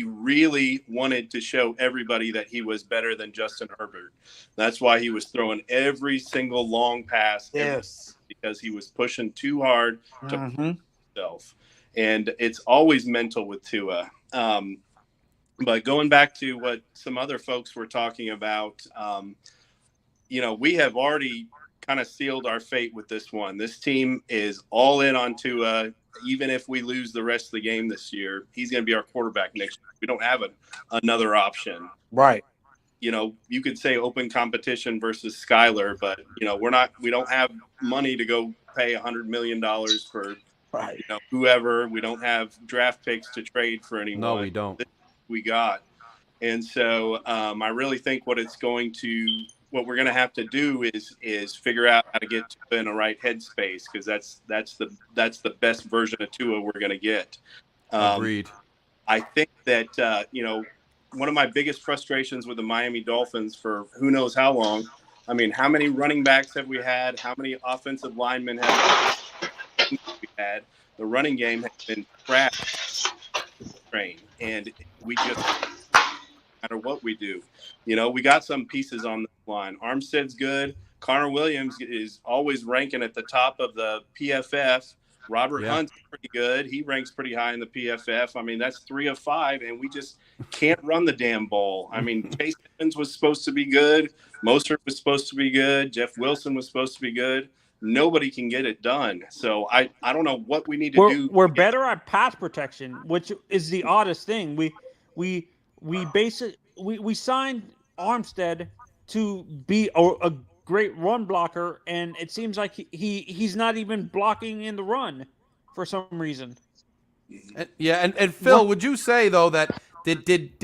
really wanted to show everybody that he was better than Justin Herbert. That's why he was throwing every single long pass. Yes. Because he was pushing too hard to himself. And it's always mental with Tua. But going back to what some other folks were talking about, we have already kind of sealed our fate with this one. This team is all in on Tua. Even if we lose the rest of the game this year, he's going to be our quarterback next year. We don't have another option. Right. You could say open competition versus Skyler, but we don't have money to go pay $100 million for whoever. We don't have draft picks to trade for anyone. No, we don't. We got. And so I really think what we're going to have to do is figure out how to get Tua in the right headspace, because that's the best version of Tua we're going to get. Agreed. I think that, one of my biggest frustrations with the Miami Dolphins for who knows how long, I mean, how many running backs have we had? How many offensive linemen have we had? The running game has been crashed, and we just, no matter what we do, we got some pieces on the line. Armstead's good. Connor Williams is always ranking at the top of the PFF. Robert Hunt's pretty good. He ranks pretty high in the PFF. I mean, that's 3 of 5, and we just can't run the damn ball. I mean, Chase Edmonds was supposed to be good. Mostert was supposed to be good. Jeff Wilson was supposed to be good. Nobody can get it done. So I don't know what we need to do. We're better at pass protection, which is the oddest thing. We signed Armstead to be a great run blocker, and it seems like he's not even blocking in the run for some reason. And Phil, would you say though that did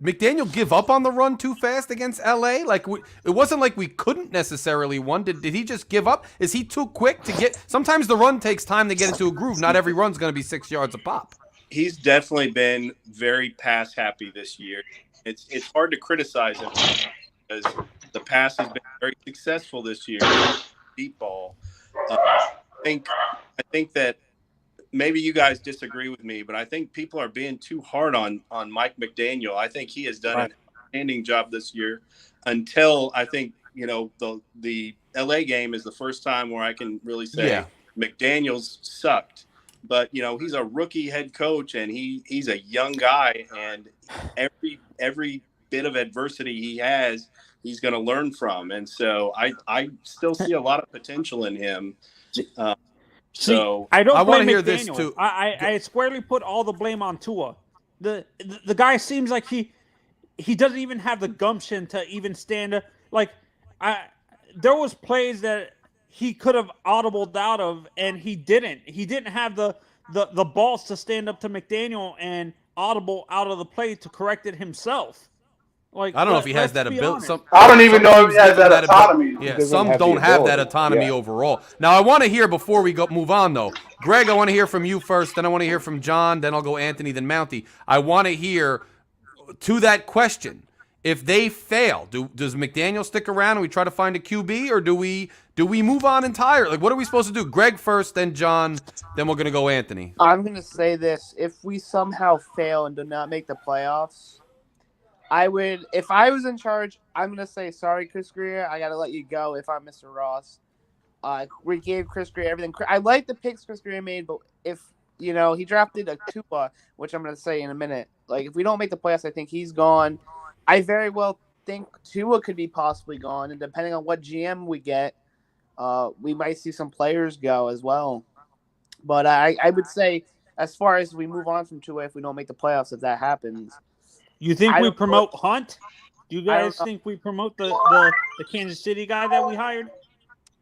McDaniel give up on the run too fast against LA? Like it wasn't like we couldn't necessarily run. Did he just give up? Is he too quick to get? Sometimes the run takes time to get into a groove. Not every run's going to be 6 yards a pop. He's definitely been very pass happy this year. It's hard to criticize him because the pass has been very successful this year. Deep ball. I think that maybe you guys disagree with me, but I think people are being too hard on Mike McDaniel. I think he has done an outstanding job this year until I think, the LA game is the first time where I can really say McDaniel's sucked. But, he's a rookie head coach, and he's a young guy, and every bit of adversity he has, he's going to learn from. And so I still see a lot of potential in him. So I don't want to hear McDaniel. this too. I squarely put all the blame on Tua. The guy seems like he doesn't even have the gumption to even stand up. Like there was plays that he could have audibled out of, and he didn't. He didn't have the balls to stand up to McDaniel and audible out of the play to correct it himself. Like, I don't know if he has that ability. I don't even know if he has that autonomy. Yeah, some don't have that autonomy overall. Now, I want to hear, before we move on, though, Greg, I want to hear from you first, then I want to hear from John, then I'll go Anthony, then Mounty. I want to hear, to that question, if they fail, does McDaniel stick around and we try to find a QB, or do we move on entirely? Like, what are we supposed to do? Greg first, then John, then we're going to go Anthony. I'm going to say this. If we somehow fail and do not make the playoffs, if I was in charge, I'm going to say, sorry, Chris Greer, I got to let you go if I'm Mr. Ross. We gave Chris Greer everything. I like the picks Chris Greer made, but if, he drafted a Tua, which I'm going to say in a minute. Like, if we don't make the playoffs, I think he's gone. I very well think Tua could be possibly gone, and depending on what GM we get, we might see some players go as well. But I would say, as far as we move on from Tua, if we don't make the playoffs, if that happens. You think we promote Hunt? Do you guys think we promote the Kansas City guy that we hired?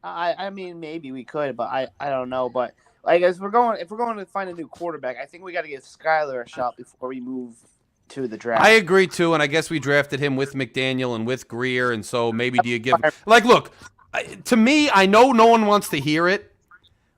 I mean, maybe we could, but I don't know. But like, if we're going to find a new quarterback, I think we got to give Skyler a shot before we move to the draft. I agree too, and I guess we drafted him with McDaniel and with Greer, and so maybe do you give look, to me, I know no one wants to hear it,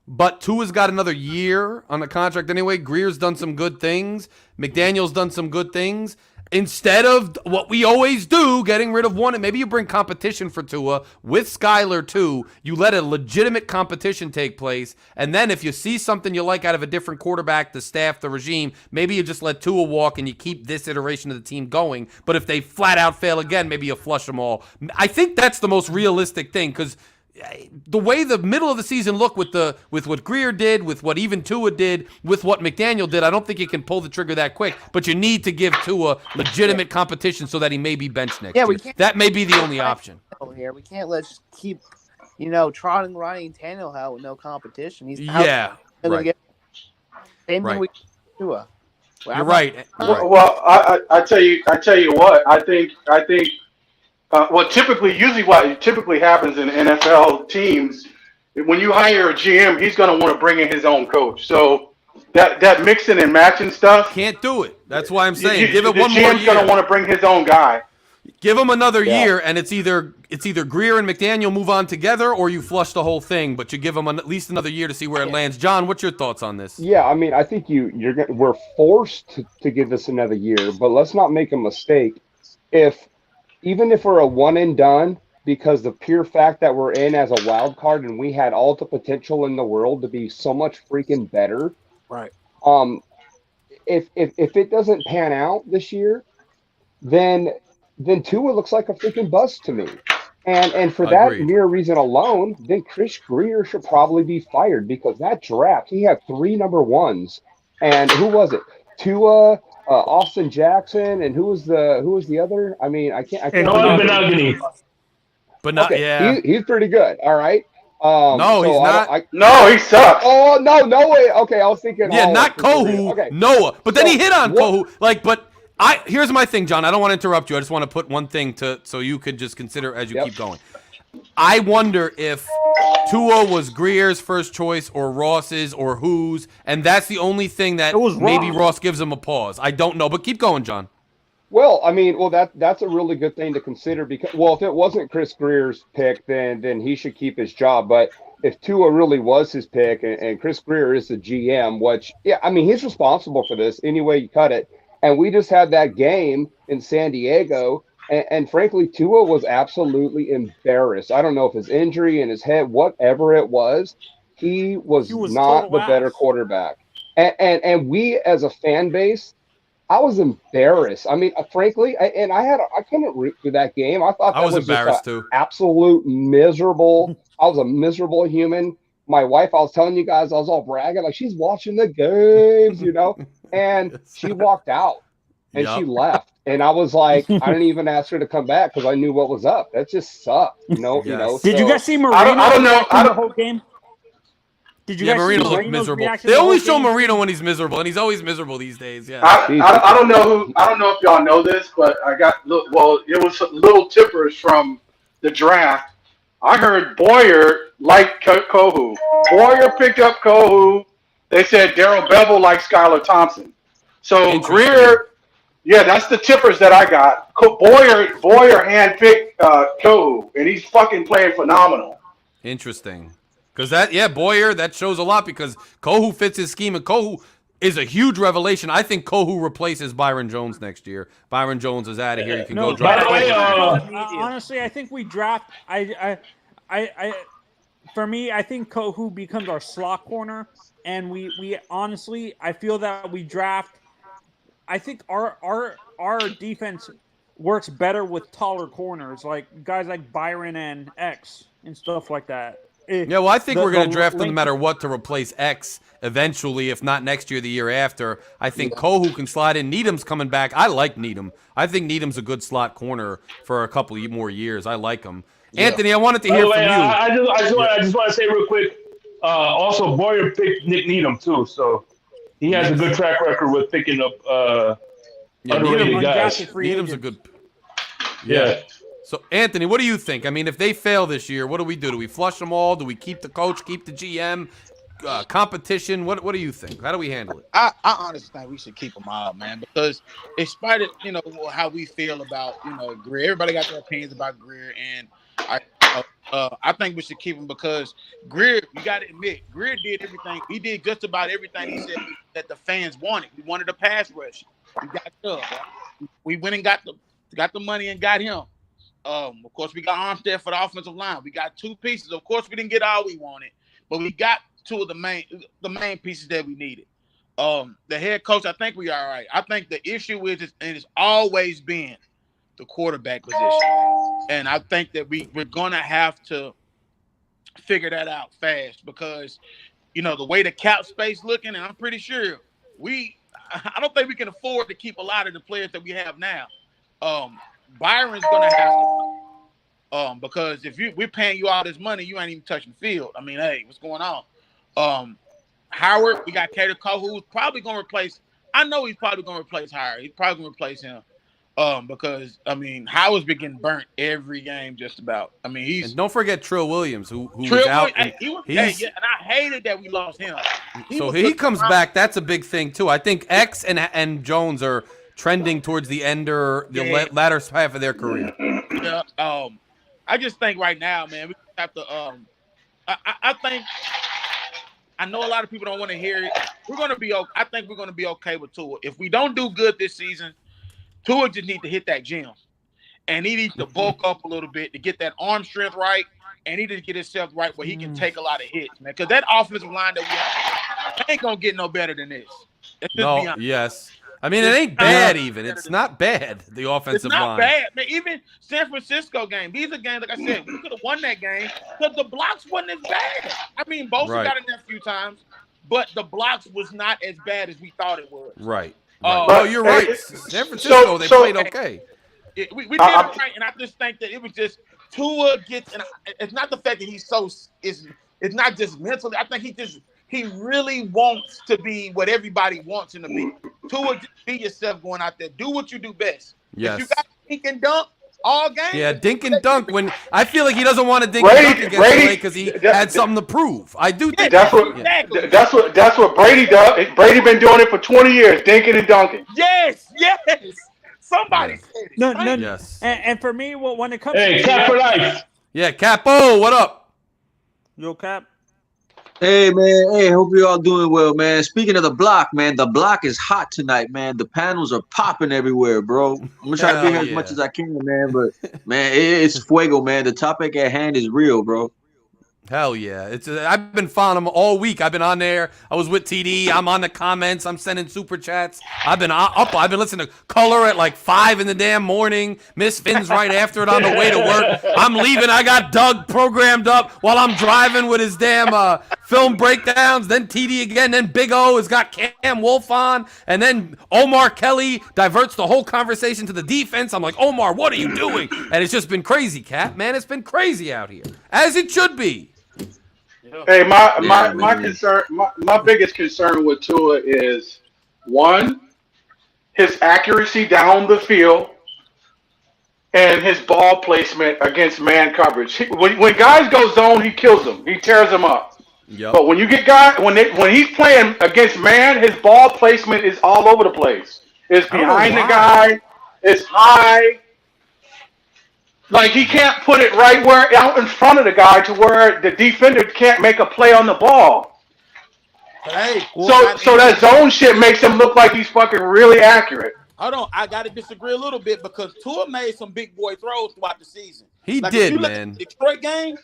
but Tua's got another year on the contract anyway. Greer's done some good things. McDaniel's done some good things. Instead of what we always do, getting rid of one, and maybe you bring competition for Tua with Skyler too. You let a legitimate competition take place, and then if you see something you like out of a different quarterback, the staff, the regime, maybe you just let Tua walk and you keep this iteration of the team going. But if they flat out fail again, maybe you flush them all. I think that's the most realistic thing, because the way the middle of the season looked with what Greer did, with what even Tua did, with what McDaniel did, I don't think you can pull the trigger that quick. But you need to give Tua legitimate competition so that he may be benched next year. That may be the only option. Here, we can't let's keep, trotting Ryan Tannehill out with no competition. He's right. Same thing we Tua. You're right. Well, I tell you what. I think what typically happens in NFL teams, when you hire a GM, he's going to want to bring in his own coach. So that mixing and matching stuff, can't do it. That's why I'm saying give it one more year. The GM's going to want to bring his own guy. Give him another year, and it's either Greer and McDaniel move on together, or you flush the whole thing. But you give him at least another year to see where it lands. John, what's your thoughts on this? Yeah, I mean, I think we're forced to give this another year, but let's not make a mistake. Even if we're a one and done, because the pure fact that we're in as a wild card and we had all the potential in the world to be so much freaking better. Right. If it doesn't pan out this year, then Tua looks like a freaking bust to me. And for that mere reason alone, then Chris Greer should probably be fired, because that draft, he had 3 number ones. And who was it? Tua, Austin Jackson, and who was the other? I mean, I can't. Benogany. But not, yeah. He's pretty good. All right. No, he's not. No, he sucks. Oh, no way. Okay, I was thinking. Yeah, not Kohu. Okay. Noah. But then he hit on Kohu. Here's my thing, John. I don't want to interrupt you. I just want to put one thing so you could just consider as you keep going. I wonder if Tua was Greer's first choice or Ross's or whose, and that's the only thing that maybe Ross gives him a pause. I don't know, but keep going, John. Well, I mean, that's a really good thing to consider, because if it wasn't Chris Greer's pick, then he should keep his job. But if Tua really was his pick and Chris Greer is the GM, he's responsible for this any way you cut it. And we just had that game in San Diego, and frankly, Tua was absolutely embarrassed. I don't know if his injury in his head, whatever it was, he was not the better quarterback. And we as a fan base, I was embarrassed. I mean, frankly, I couldn't root for that game. I thought that was embarrassed too. Absolute miserable. I was a miserable human. My wife, I was telling you guys, I was all bragging, like she's watching the games, and she walked out and she left. And I was like, I didn't even ask her to come back because I knew what was up. That just sucked, Did you guys see Marino? I don't know. The whole game? Did you guys Marino see looked miserable. They only show Marino when he's miserable, and he's always miserable these days. Yeah. I don't know if y'all know this, but it was little tippers from the draft. I heard Boyer liked Kohu. Boyer picked up Kohu. They said Darrell Bevel liked Skylar Thompson. So Greer, that's the tippers that I got. Boyer handpicked Kohu, and he's fucking playing phenomenal. Interesting. Because Boyer, that shows a lot, because Kohu fits his scheme, and Kohu is a huge revelation. I think Kohu replaces Byron Jones next year. Byron Jones is out of here. You can go draft. Honestly, I think we draft. For me, I think Kohu becomes our slot corner, and we honestly, I feel that we draft. I think our defense works better with taller corners, like guys like Byron and X and stuff like that. Yeah, well, I think we're going to draft them no matter what to replace X eventually, if not next year, the year after. I think Kohu can slide in. Needham's coming back. I like Needham. I think Needham's a good slot corner for a couple more years. I like him. Yeah. Anthony, I wanted to hear from you. I just want to say real quick, also, Boyer picked Nick Needham, too, so he has a good track record with picking up underrated guys. Needham's a good – yeah. So, Anthony, what do you think? I mean, if they fail this year, what do we do? Do we flush them all? Do we keep the coach, keep the GM, competition? What do you think? How do we handle it? I honestly think we should keep them out, man, because in spite of, how we feel about, Greer, everybody got their opinions about Greer, and I think we should keep him because Greer, you got to admit, Greer did everything. He did just about everything he said that the fans wanted. We wanted a pass rush. We got Chubb. Right? We went and got the money and got him. Of course, we got Armstead for the offensive line. We got 2 pieces. Of course, we didn't get all we wanted, but we got 2 of the main pieces that we needed. The head coach, I think we are all right. I think the issue is, and it's always been, the quarterback position. And I think that we're going to have to figure that out fast because the way the cap space looking, and I'm pretty sure I don't think we can afford to keep a lot of the players that we have now. Byron's gonna have to, because if we're paying you all this money, you ain't even touching the field. I mean, hey, what's going on? Howard, we got Cater Cole, who's probably gonna replace. I know he's probably gonna replace Howard. He's probably gonna replace him. Because I mean, Howard's been getting burnt every game, just about. I mean, and don't forget Trill Williams, who was out. And I hated that we lost him. He comes back. That's a big thing too. I think X and Jones are trending towards the end or the latter half of their career. Yeah. I just think right now, man, we have to. I think. I know a lot of people don't want to hear it. We're gonna be. I think we're gonna be okay with Tua. If we don't do good this season, Tua just need to hit that gym, and he needs to bulk up a little bit to get that arm strength right, and he needs to get himself right where he can take a lot of hits, man. Because that offensive line that we have ain't gonna get no better than this. No, yes. I mean, it ain't bad even. It's not bad, the offensive line. It's not bad, man. Even San Francisco game, these are games, like I said, we could have won that game because the blocks wasn't as bad. I mean, Bosa got in there a few times, but the blocks was not as bad as we thought it was. Right. Oh, you're right. San Francisco, they played okay. We did right, and I just think that it was just Tua gets, and it's not the fact that he's it's not just mentally. I think he really wants to be what everybody wants him to be. Tua, just be yourself going out there. Do what you do best. Yes. If you got dink and dunk all game. Yeah, dink and dunk. When I feel like he doesn't want to dink and dunk against LA because he had something to prove. I do think that's what Brady does. Brady been doing it for 20 years, dinking and dunking. Yes. Somebody said it. No, yes. And for me, when it comes to Cap for life. Yeah, Capo, what up? Yo, Cap. Hey, man. Hey, hope you all doing well, man. Speaking of the block, man, the block is hot tonight, man. The panels are popping everywhere, bro. I'm going to try to be here as much as I can, man. But, man, it's fuego, man. The topic at hand is real, bro. Hell yeah. I've been following them all week. I've been on there. I was with TD. I'm on the comments. I'm sending super chats. I've been up. I've been listening to Color at like 5 in the damn morning. Miss Finn's right after it on the way to work. I'm leaving. I got Doug programmed up while I'm driving with his damn film breakdowns. Then TD again. Then Big O has got Cam Wolf on. And then Omar Kelly diverts the whole conversation to the defense. I'm like, Omar, what are you doing? And it's just been crazy, Cap. Man, it's been crazy out here. As it should be. Hey, my concern, my biggest concern with Tua is, one, his accuracy down the field and his ball placement against man coverage. When guys go zone, he kills them. He tears them up. Yep. But when you get guys, when he's playing against man, his ball placement is all over the place. It's behind the guy. It's high. Like, he can't put it right where out in front of the guy to where the defender can't make a play on the ball. Hey, so that zone shit makes him look like he's fucking really accurate. Hold on, I got to disagree a little bit because Tua made some big boy throws throughout the season. He did, man. At the Detroit game,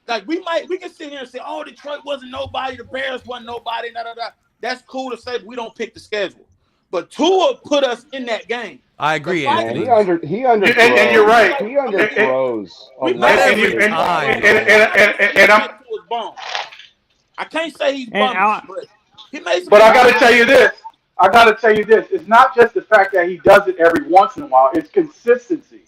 like we can sit here and say, "Oh, Detroit wasn't nobody, the Bears wasn't nobody." That's cool to say, but we don't pick the schedule. But Tua put us in that game. I agree, Anthony. He underthrows. And you're right. He underthrows. I can't say he's bummed, but he made some. But I got to tell you this. It's not just the fact that he does it every once in a while. It's consistency.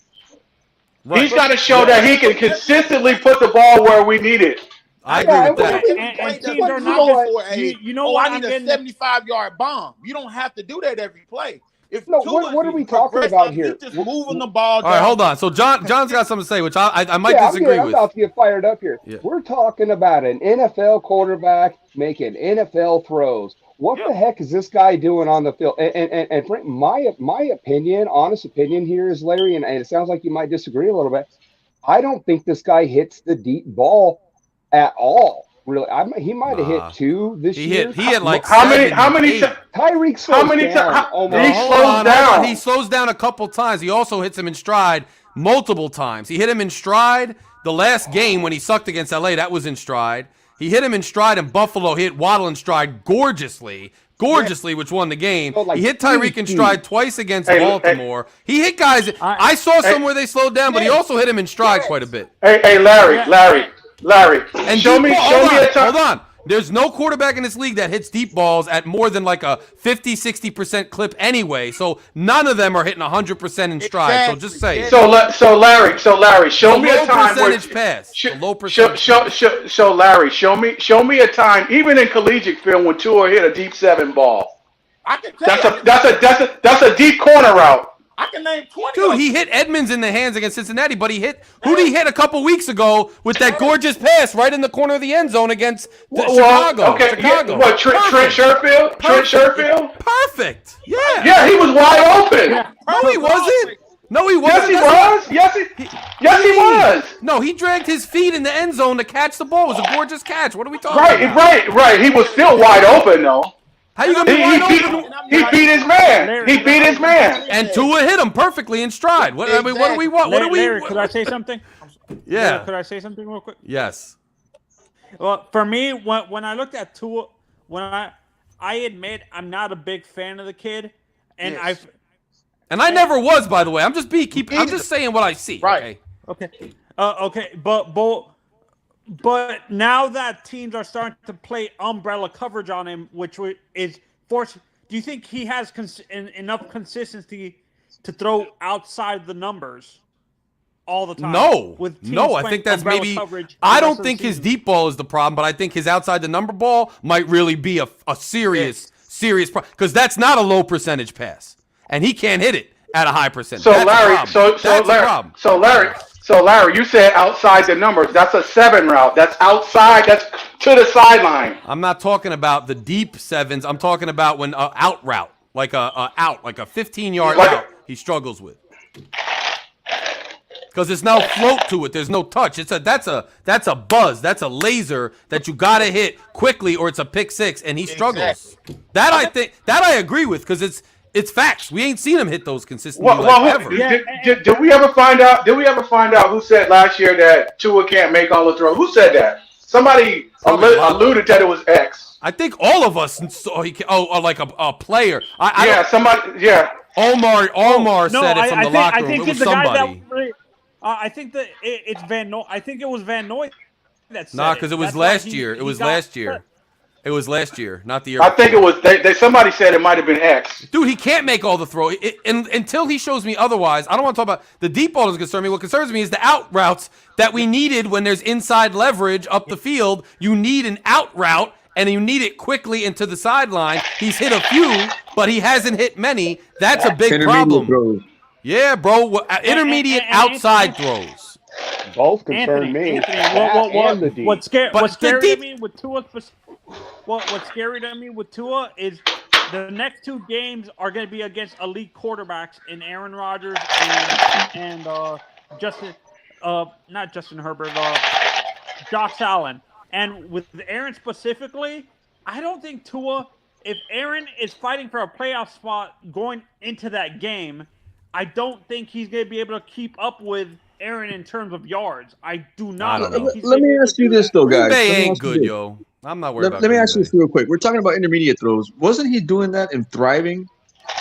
Right. He's got to show that he can consistently put the ball where we need it. I agree with that. And teams are not I need a 75-yard bomb. You don't have to do that every play. What are we talking about here? Just moving the ball down. All right, hold on. So John's got something to say, which I might disagree with. I'm about to get fired up here. Yeah. We're talking about an NFL quarterback making NFL throws. What the heck is this guy doing on the field? And Frank, my opinion, honest opinion here is, Larry, and it sounds like you might disagree a little bit. I don't think this guy hits the deep ball at all. Really, he might have hit 2 this year. He hit like how many Tyreek slows down. He slows down a couple times. He also hits him in stride multiple times. He hit him in stride the last game when he sucked against LA. That was in stride. He hit him in stride, and Buffalo hit Waddle in stride gorgeously, which won the game. He hit Tyreek in stride twice against Baltimore. He hit guys. I saw some where they slowed down, but he also hit him in stride quite a bit. Hey, Larry. Larry, And show me a time. hold on. There's no quarterback in this league that hits deep balls at more than like a 50-60% clip anyway. So none of them are hitting 100% in stride. So just say it. So Larry, show me a time where percentage pass. Low percentage. Larry, show me a time, even in collegiate film, when Tua hit a deep 7 ball. I can tell That's a deep corner route. I can name 20. Dude, he hit Edmonds in the hands against Cincinnati, but who did he hit a couple weeks ago with that gorgeous pass right in the corner of the end zone against Chicago? Okay, Chicago. What, Trent Sherfield? Trent Sherfield? Perfect. Yeah. Yeah, he was wide open. No, he wasn't. No, he wasn't. Yes, he was. No, he dragged his feet in the end zone to catch the ball. It was a gorgeous catch. What are we talking about? Right. He was still wide open, though. How you gonna be wide open? He beat his man. He beat his man. And Tua hit him perfectly in stride. What do we want? Larry, could I say something? Yeah. Larry, could I say something real quick? Yes. Well, for me, when I looked at Tua, I admit I'm not a big fan of the kid, and I never was, by the way. I'm just saying what I see. Right. Okay. But now that teams are starting to play umbrella coverage on him, which is forced, do you think he has enough consistency to throw outside the numbers all the time? No. With teams I think that's umbrella maybe. coverage I the don't rest of the think his season? deep ball is the problem, but I think his outside the number ball might really be a serious problem because that's not a low percentage pass, and he can't hit it at a high percentage. So Larry, you said outside the numbers. That's a 7 route. That's outside. That's to the sideline. I'm not talking about the deep sevens. I'm talking about when out route, like a 15-yard out, he struggles with. Because there's no float to it. There's no touch. That's a buzz. That's a laser that you gotta hit quickly, or it's a pick six, and he struggles. That I agree with because it's facts. We ain't seen him hit those consistently ever. Did we ever find out? Did we ever find out who said last year that Tua can't make all the throws? Who said that? Somebody alluded that it was X. I think all of us saw like a player. Omar said it from the locker room. It was somebody. I think that it's Van Noy. I think it was Van Noy that said because it was last year. It was last year. It was last year, not the year. I think it was. Somebody said it might have been X. Dude, he can't make all the throws. Until he shows me otherwise, I don't want to talk about the deep ball. Doesn't concern me. What concerns me is the out routes that we needed when there's inside leverage up the field. You need an out route, and you need it quickly into the sideline. He's hit a few, but he hasn't hit many. That's a big problem. Throws. Yeah, bro. Intermediate outside throws. Both concern me. What's scary to me with Tua? What's scary to me with Tua is the next 2 games are going to be against elite quarterbacks in Aaron Rodgers and Justin, not Justin Herbert, Josh Allen. And with Aaron specifically, I don't think Tua. If Aaron is fighting for a playoff spot going into that game, I don't think he's going to be able to keep up with Aaron in terms of yards. I do not. Let me ask you this though, guys. Green Bay ain't good, yo. I'm not worried about Let me ask you this real quick. We're talking about intermediate throws. Wasn't he doing that and thriving?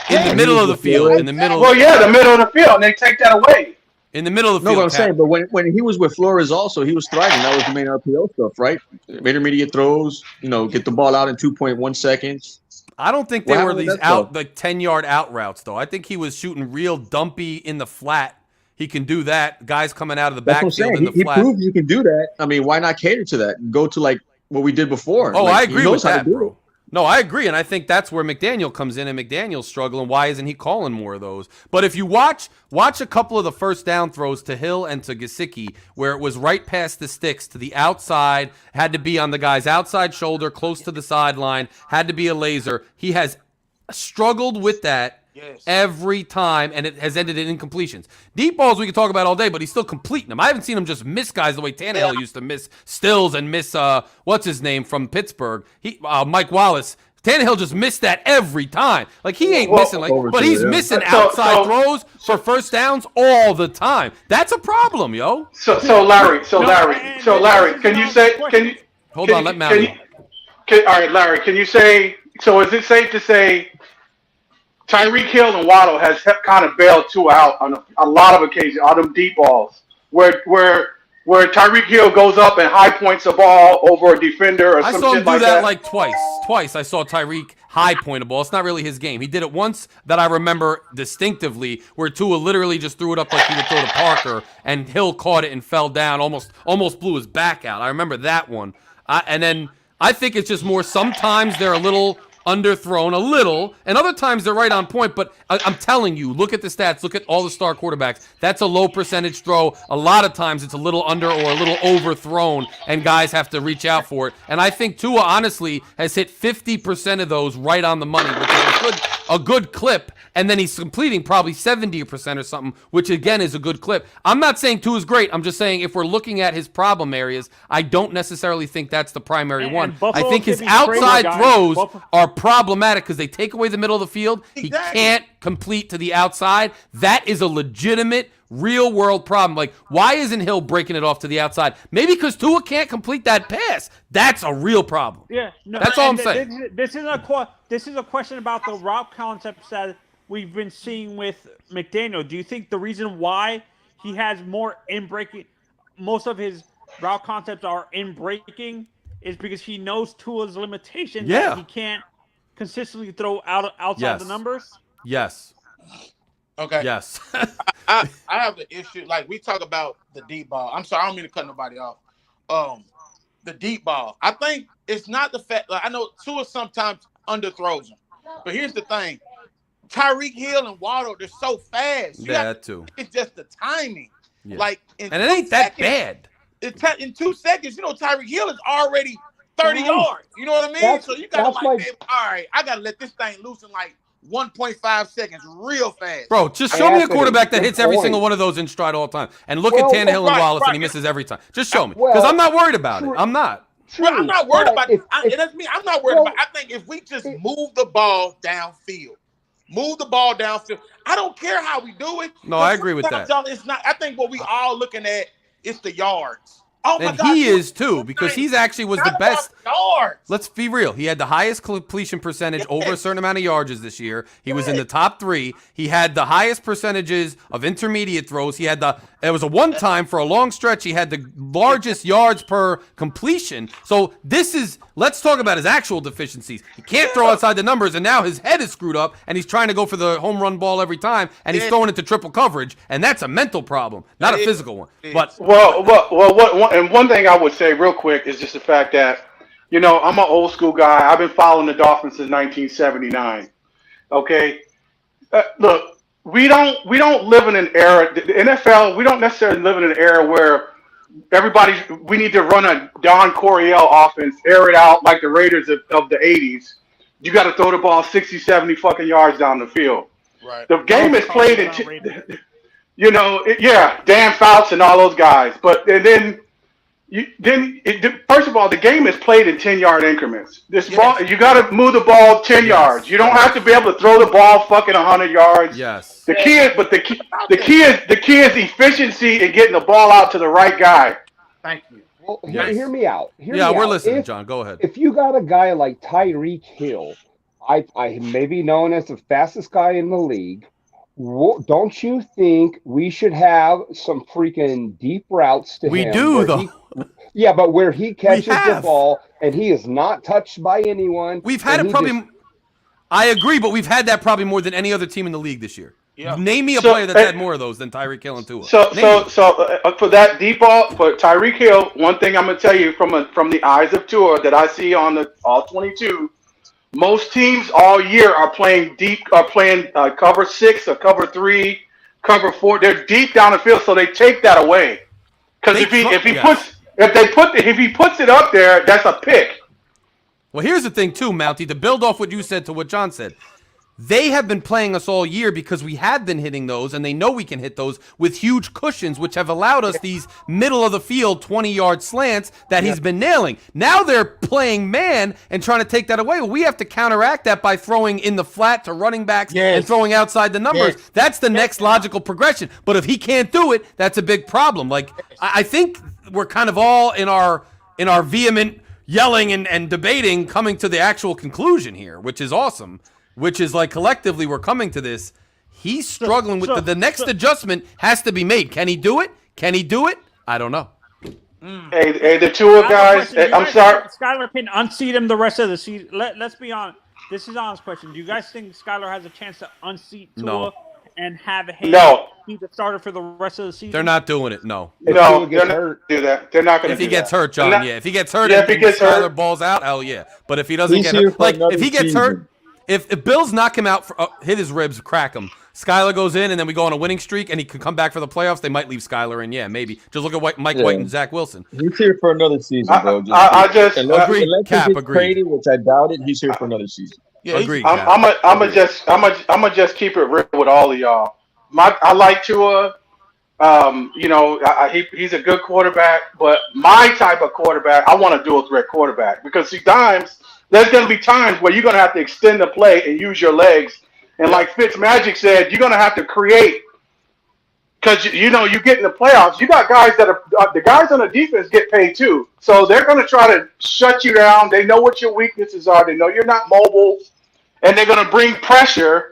In the middle of the field. In the middle. Well, yeah, the middle of the field. And they take that away. In the middle of the field. No, what I'm saying, but when he was with Flores also, he was thriving. That was the main RPO stuff, right? Intermediate throws, get the ball out in 2.1 seconds. I don't think they were these like 10-yard out routes, though. I think he was shooting real dumpy in the flat. He can do that. Guys coming out of the backfield in the flat. He proved you can do that. I mean, why not cater to that and go to like what we did before? Oh, like, I agree with that, bro. No, I agree, and I think that's where McDaniel comes in, and McDaniel's struggling. Why isn't he calling more of those? But if you watch a couple of the first down throws to Hill and to Gesicki, where it was right past the sticks to the outside, had to be on the guy's outside shoulder, close to the sideline, had to be a laser. He has struggled with that every time, and it has ended in incompletions. Deep balls we can talk about all day, but he's still completing them. I haven't seen him just miss guys the way Tannehill used to miss Stills and miss what's his name from Pittsburgh. Mike Wallace. Tannehill just missed that every time. Like he ain't missing, but he's missing outside throws for first downs all the time. That's a problem, yo. So Larry, can you say? Hold on, let Matt. All right, Larry, can you say? So is it safe to say Tyreek Hill and Waddle has kind of bailed Tua out on a lot of occasions on them deep balls where where Tyreek Hill goes up and high points a ball over a defender or I some saw him shit do like that that? like twice. Twice I saw Tyreek high point a ball. It's not really his game. He did it once that I remember distinctively, where Tua literally just threw it up like he would throw to Parker, and Hill caught it and fell down, almost blew his back out. I remember that one. And then I think it's just more sometimes they're a little underthrown, a little, and other times they're right on point. But I'm telling you, look at the stats, look at all the star quarterbacks. That's a low percentage throw. A lot of times it's a little under or a little overthrown, and guys have to reach out for it. And I think Tua honestly has hit 50% of those right on the money, which is a good clip. And then he's completing probably 70% or something, which again is a good clip. I'm not saying Tua's great. I'm just saying if we're looking at his problem areas, I don't necessarily think that's the primary one. I think his outside throws are problematic because they take away the middle of the field. He can't complete to the outside. That is a legitimate, real-world problem. Like, why isn't Hill breaking it off to the outside? Maybe because Tua can't complete that pass. That's a real problem. Yeah, no, that's all I'm saying. This is a question about the route concepts that we've been seeing with McDaniel. Do you think the reason why he has more in breaking, most of his route concepts are in breaking, is because he knows Tua's limitations? Yeah. That he can't consistently throw outside the numbers. Yes. Okay. Yes. I have the issue. Like, we talk about the deep ball. I'm sorry, I don't mean to cut nobody off. The deep ball. I think it's not the fact. Like, I know Tua sometimes underthrows him, but here's the thing: Tyreek Hill and Waddle, they're so fast. Yeah, that too. It's just the timing. Yeah. Like, and it ain't that bad. In 2 seconds, Tyreek Hill is already 30 yards. You know what I mean? So you gotta all right, I gotta let this thing loose in like 1.5 seconds real fast. Bro, just show me a quarterback that hits every single one of those in stride all the time. And look at Tannehill and Wallace, and he misses every time. Just show me. Because I'm not worried about it. I'm not. Well, I'm not worried about it. That's me. I'm not worried about it. I think if we just move the ball downfield, I don't care how we do it. No, I agree with that. It's not. I think what we all looking at is the yards. Oh my And God, he is too, because he's actually was the best. Yards. Let's be real. He had the highest completion percentage over a certain amount of yardages this year. He was in the top 3. He had the highest percentages of intermediate throws. There was a one time for a long stretch. He had the largest yards per completion. So let's talk about his actual deficiencies. He can't throw outside the numbers, and now his head is screwed up, and he's trying to go for the home run ball every time, and he's throwing into triple coverage, and that's a mental problem, not a physical one. But one thing I would say real quick is just the fact that, I'm an old school guy. I've been following the Dolphins since 1979. Okay, look, we don't live in an era. The NFL, we don't necessarily live in an era where we need to run a Don Coryell offense, air it out like the Raiders of the 80s. You got to throw the ball 60, 70 fucking yards down the field. Right. The game is played in, Dan Fouts and all those guys. But first of all, the game is played in 10-yard increments. Ball, you got to move the ball 10 yards. You don't have to be able to throw the ball fucking 100 yards. Yes. The key is efficiency and getting the ball out to the right guy. Thank you. Well, hear me out. We're listening, John. Go ahead. If you got a guy like Tyreek Hill, I may be known as the fastest guy in the league. Don't you think we should have some freaking deep routes to him? We do, though. Yeah, but where he catches the ball and he is not touched by anyone. We've had it probably. I agree, but we've had that probably more than any other team in the league this year. Yeah. Name me a player that's had more of those than Tyreek Hill and Tua. For that deep ball for Tyreek Hill, one thing I'm gonna tell you from the eyes of Tua that I see on all 22. Most teams all year are playing deep, cover 6 or cover 3, cover 4. They're deep down the field, so they take that away. Because if he puts it up there, that's a pick. Well, here's the thing too, Mountie. To build off what you said to what John said, they have been playing us all year because we have been hitting those, and they know we can hit those with huge cushions, which have allowed us these middle of the field 20-yard slants that he's been nailing. Now they're playing man and trying to take that away. Well, we have to counteract that by throwing in the flat to running backs and throwing outside the numbers. That's the next logical progression. But if he can't do it, that's a big problem. Like, I think we're kind of all in our vehement yelling and debating coming to the actual conclusion here, which is awesome. Which is like collectively we're coming to this. He's struggling with the next adjustment has to be made. Can he do it? I don't know. Hey, the Tua guys. I'm sorry. Skylar can unseat him the rest of the season. Let's be honest. This is an honest question. Do you guys think Skylar has a chance to unseat Tua No. and have him No. be the starter for the rest of the season? They're not doing it. No. If No, Tua gets they're not hurt, gonna do that. They're not going to If do he gets that. hurt, John, Not- yeah. If he gets hurt, Yeah, and if he gets Skylar hurt- balls out, hell yeah. But if he doesn't He's get here hurt, for like another if he gets season. hurt, if Bills knock him out, hit his ribs, crack him. Skylar goes in, and then we go on a winning streak, and he could come back for the playoffs. They might leave Skylar in, yeah, maybe. Just look at Mike White and Zach Wilson. He's here for another season, bro. Unless Agreed. Unless he Cap, gets agreed. traded, which I doubt it, he's here for another season. Yeah, Agreed. I'm Cap. gonna just keep it real with all of y'all. I like Tua. He's a good quarterback, but my type of quarterback, I want a dual threat quarterback because there's going to be times where you're going to have to extend the play and use your legs, and like Fitzmagic said, you're going to have to create because you get in the playoffs. You got guys that are the guys on the defense get paid too, so they're going to try to shut you down. They know what your weaknesses are. They know you're not mobile, and they're going to bring pressure.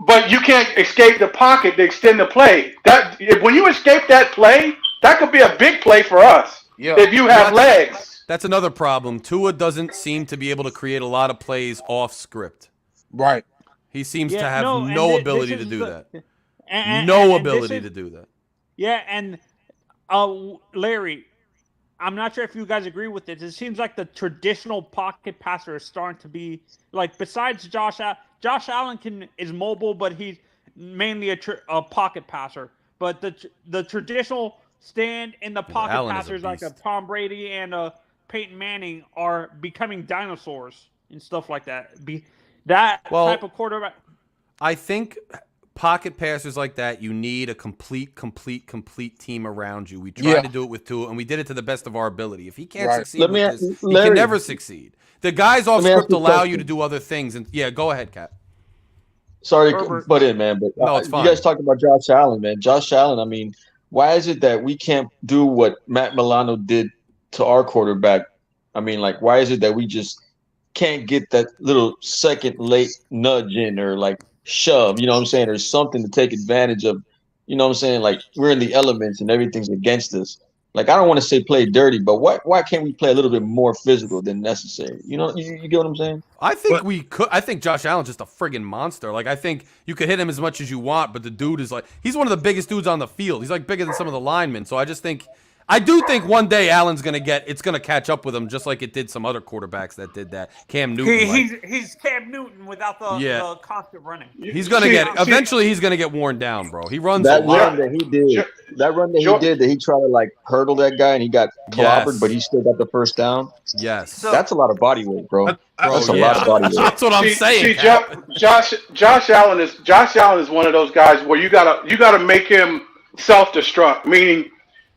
But you can't escape the pocket to extend the play. When you escape that play, that could be a big play for us if you have legs. That's another problem. Tua doesn't seem to be able to create a lot of plays off script. Right. He seems Yeah, to have no, no and ability this to is do the- that. And No this ability is- to do that. Yeah, and Larry, I'm not sure if you guys agree with this. It seems like the traditional pocket passer is starting to be like, besides Josh Allen is mobile, but he's mainly a pocket passer. But the traditional stand in the pocket Allen is a passers like a beast. Tom Brady and a Peyton Manning are becoming dinosaurs and stuff like that. Well, Type of quarterback. I think pocket passers like that, you need a complete team around you. We tried to do it with Tua, and we did it to the best of our ability. If he can't succeed Let me with ask this, he Larry- can never succeed. The guys off Let me ask script you a allow question. you to do other things. And yeah, go ahead, Cap. Sorry to Herbert. butt in, man, but No, it's fine. you guys talked about Josh Allen, man. Josh Allen, I mean, why is it that we can't do what Matt Milano did to our quarterback? I mean, like, why is it that we just can't get that little second late nudge in or like shove, you know what I'm saying, or something to take advantage of, you know what I'm saying? Like, we're in the elements and everything's against us. Like, I don't want to say play dirty, but why can't we play a little bit more physical than necessary? You know, you get what I'm saying? I think we could. I think Josh Allen's just a friggin' monster. Like, I think you could hit him as much as you want, but the dude is like, he's one of the biggest dudes on the field. He's like bigger than some of the linemen. So I do think one day Allen's it's gonna catch up with him, just like it did some other quarterbacks that did that. Cam Newton. He's Cam Newton without the constant running. He's gonna eventually he's gonna get worn down, bro. He runs That a lot. run that he did, that he tried to like hurdle that guy and he got clobbered, but he still got the first down. Yes, that's a lot of body weight, bro. That's a yeah. lot of body weight. That's what I'm saying. Josh Allen is one of those guys where you gotta make him self-destruct. Meaning,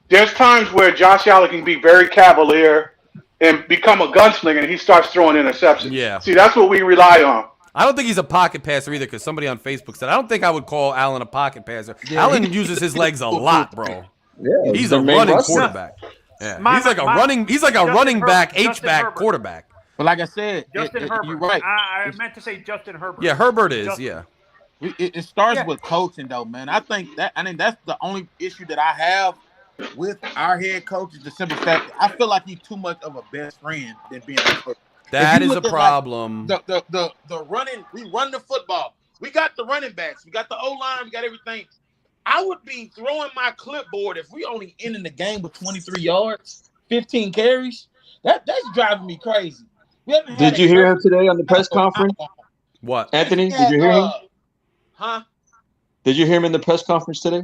there's times where Josh Allen can be very cavalier and become a gunslinger, and he starts throwing interceptions. Yeah. See, that's what we rely on. I don't think he's a pocket passer either, because somebody on Facebook said I don't think I would call Allen a pocket passer. Allen uses his legs a lot, bro. Yeah, he's a running quarterback. Yeah, he's like a running back, H-back quarterback. But like I said, Justin Herbert. you're right. I meant to say Justin Herbert. Yeah, Herbert is. Justin. Yeah. It starts with coaching, though, man. I think that's the only issue that I have with our head coach is the simple fact that I feel like he's too much of a best friend than being a coach. That is a problem. Like the running, we run the football. We got the running backs. We got the O-line. We got everything. I would be throwing my clipboard if we only ending the game with 23 yards, 15 carries. That's driving me crazy. Did you hear him today on the press conference? What? Anthony, did you hear him? Huh? Did you hear him in the press conference today?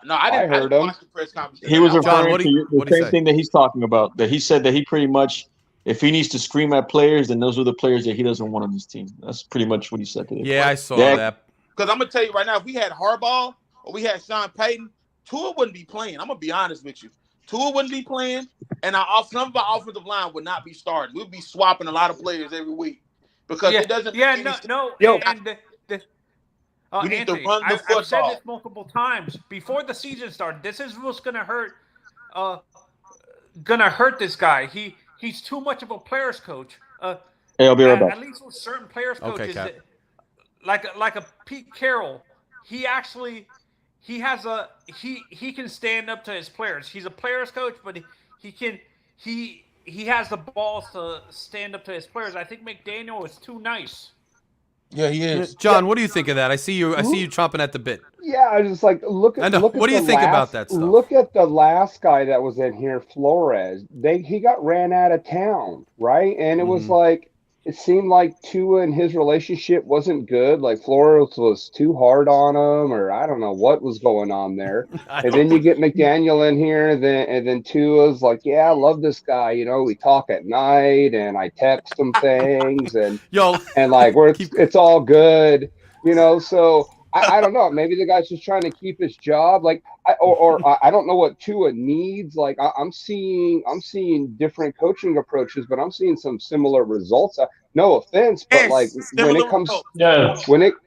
No, I didn't watch the press conference. He was John, referring to the same thing that he's talking about. That he said that he pretty much, if he needs to scream at players, then those are the players that he doesn't want on his team. That's pretty much what he said today. Yeah, I saw that. Because I'm gonna tell you right now, if we had Harbaugh or we had Sean Payton, Tua wouldn't be playing. I'm gonna be honest with you. Tua wouldn't be playing, and some of our offensive line would not be starting. We'd be swapping a lot of players every week because it doesn't. Yeah, no. Yo, we need Anthony, to run the football. I've said this multiple times before the season started. This is what's gonna hurt. Gonna hurt this guy. He's too much of a players coach. Hey, I'll be right back. At least with certain players coaches, Okay, like a Pete Carroll, he he has he can stand up to his players. He's a players coach, but he has the balls to stand up to his players. I think McDaniel is too nice. Yeah, he is. John, what do you think of that? I see you chomping at the bit. Yeah, I just like look at. What do you think about that stuff? Look at the last guy that was in here, Flores. He got ran out of town, right? And it was like it seemed like Tua and his relationship wasn't good. Like Flores was too hard on him, or I don't know what was going on there. And then you get McDaniel in here, and then Tua's like, "Yeah, I love this guy. You know, we talk at night, and I text him things, and like it's all good. You know, so." I don't know. Maybe the guy's just trying to keep his job. Like, I don't know what Tua needs. Like, I'm seeing different coaching approaches, but I'm seeing some similar results. No offense, but like when it comes,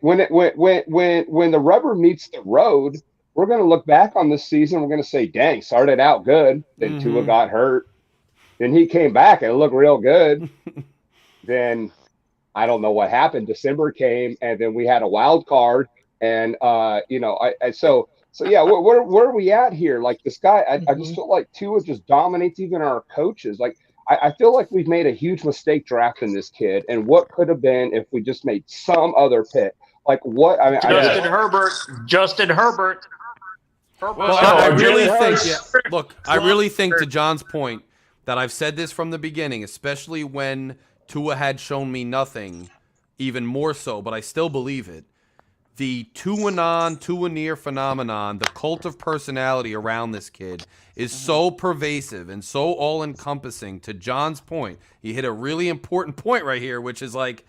when the rubber meets the road, we're gonna look back on this season. We're gonna say, "Dang, started out good." Then Tua got hurt. Then he came back and it looked real good. Then I don't know what happened. December came, and then we had a wild card. And so yeah, where are we at here? Like this guy, I just feel like Tua just dominates even our coaches. Like I feel like we've made a huge mistake drafting this kid. And what could have been if we just made some other pick? Like what? I mean, Justin Herbert. Well, I really think. Yeah, look, I really think to John's point that I've said this from the beginning, especially when Tua had shown me nothing, even more so, but I still believe it. The Tua-non, Tua-near phenomenon, the cult of personality around this kid is so pervasive and so all-encompassing. To John's point, he hit a really important point right here, which is like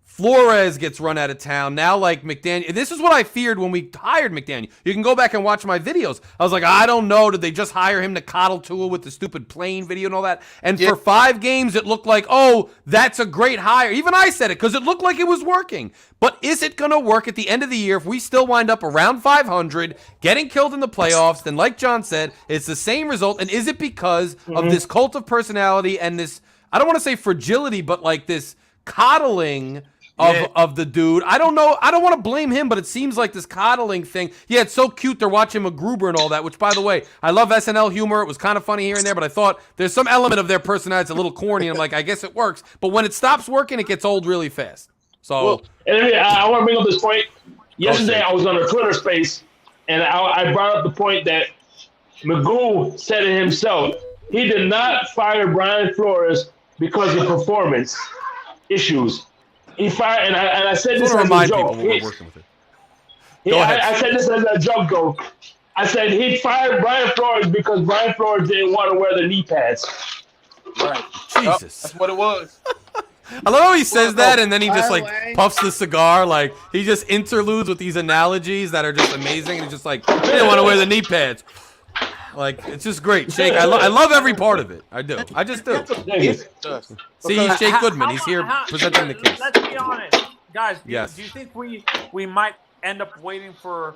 Flores gets run out of town. Now, like McDaniel, this is what I feared when we hired McDaniel. You can go back and watch my videos. I was like, I don't know. Did they just hire him to coddle Tua with the stupid plane video and all that? And for 5 games, it looked like, oh, that's a great hire. Even I said it because it looked like it was working. But is it going to work at the end of the year if we still wind up around 500, getting killed in the playoffs? Then, like John said, it's the same result. And is it because of this cult of personality and this, I don't want to say fragility, but like this coddling of the dude? I don't know. I don't want to blame him, but it seems like this coddling thing. Yeah, it's so cute. They're watching MacGruber and all that, which, by the way, I love SNL humor. It was kind of funny here and there, but I thought there's some element of their personality that's a little corny. And I'm like, I guess it works. But when it stops working, it gets old really fast. So, I want to bring up this point. Yesterday, I was on a Twitter space, and I brought up the point that Magoo said it himself. He did not fire Brian Flores because of performance issues. He fired, and I said this as a joke. I said this as a joke, though. I said he fired Brian Flores because Brian Flores didn't want to wear the knee pads. Right. Jesus. That's what it was. I love how he says that, and then he just like puffs the cigar. Like he just interludes with these analogies that are just amazing. And he's just like, they didn't want to wear the knee pads. Like it's just great. Shake. I love every part of it. I do. I just do. See, he's Shake Goodman. He's here presenting the case. Let's be honest, guys. Do Yes. you think we might end up waiting for,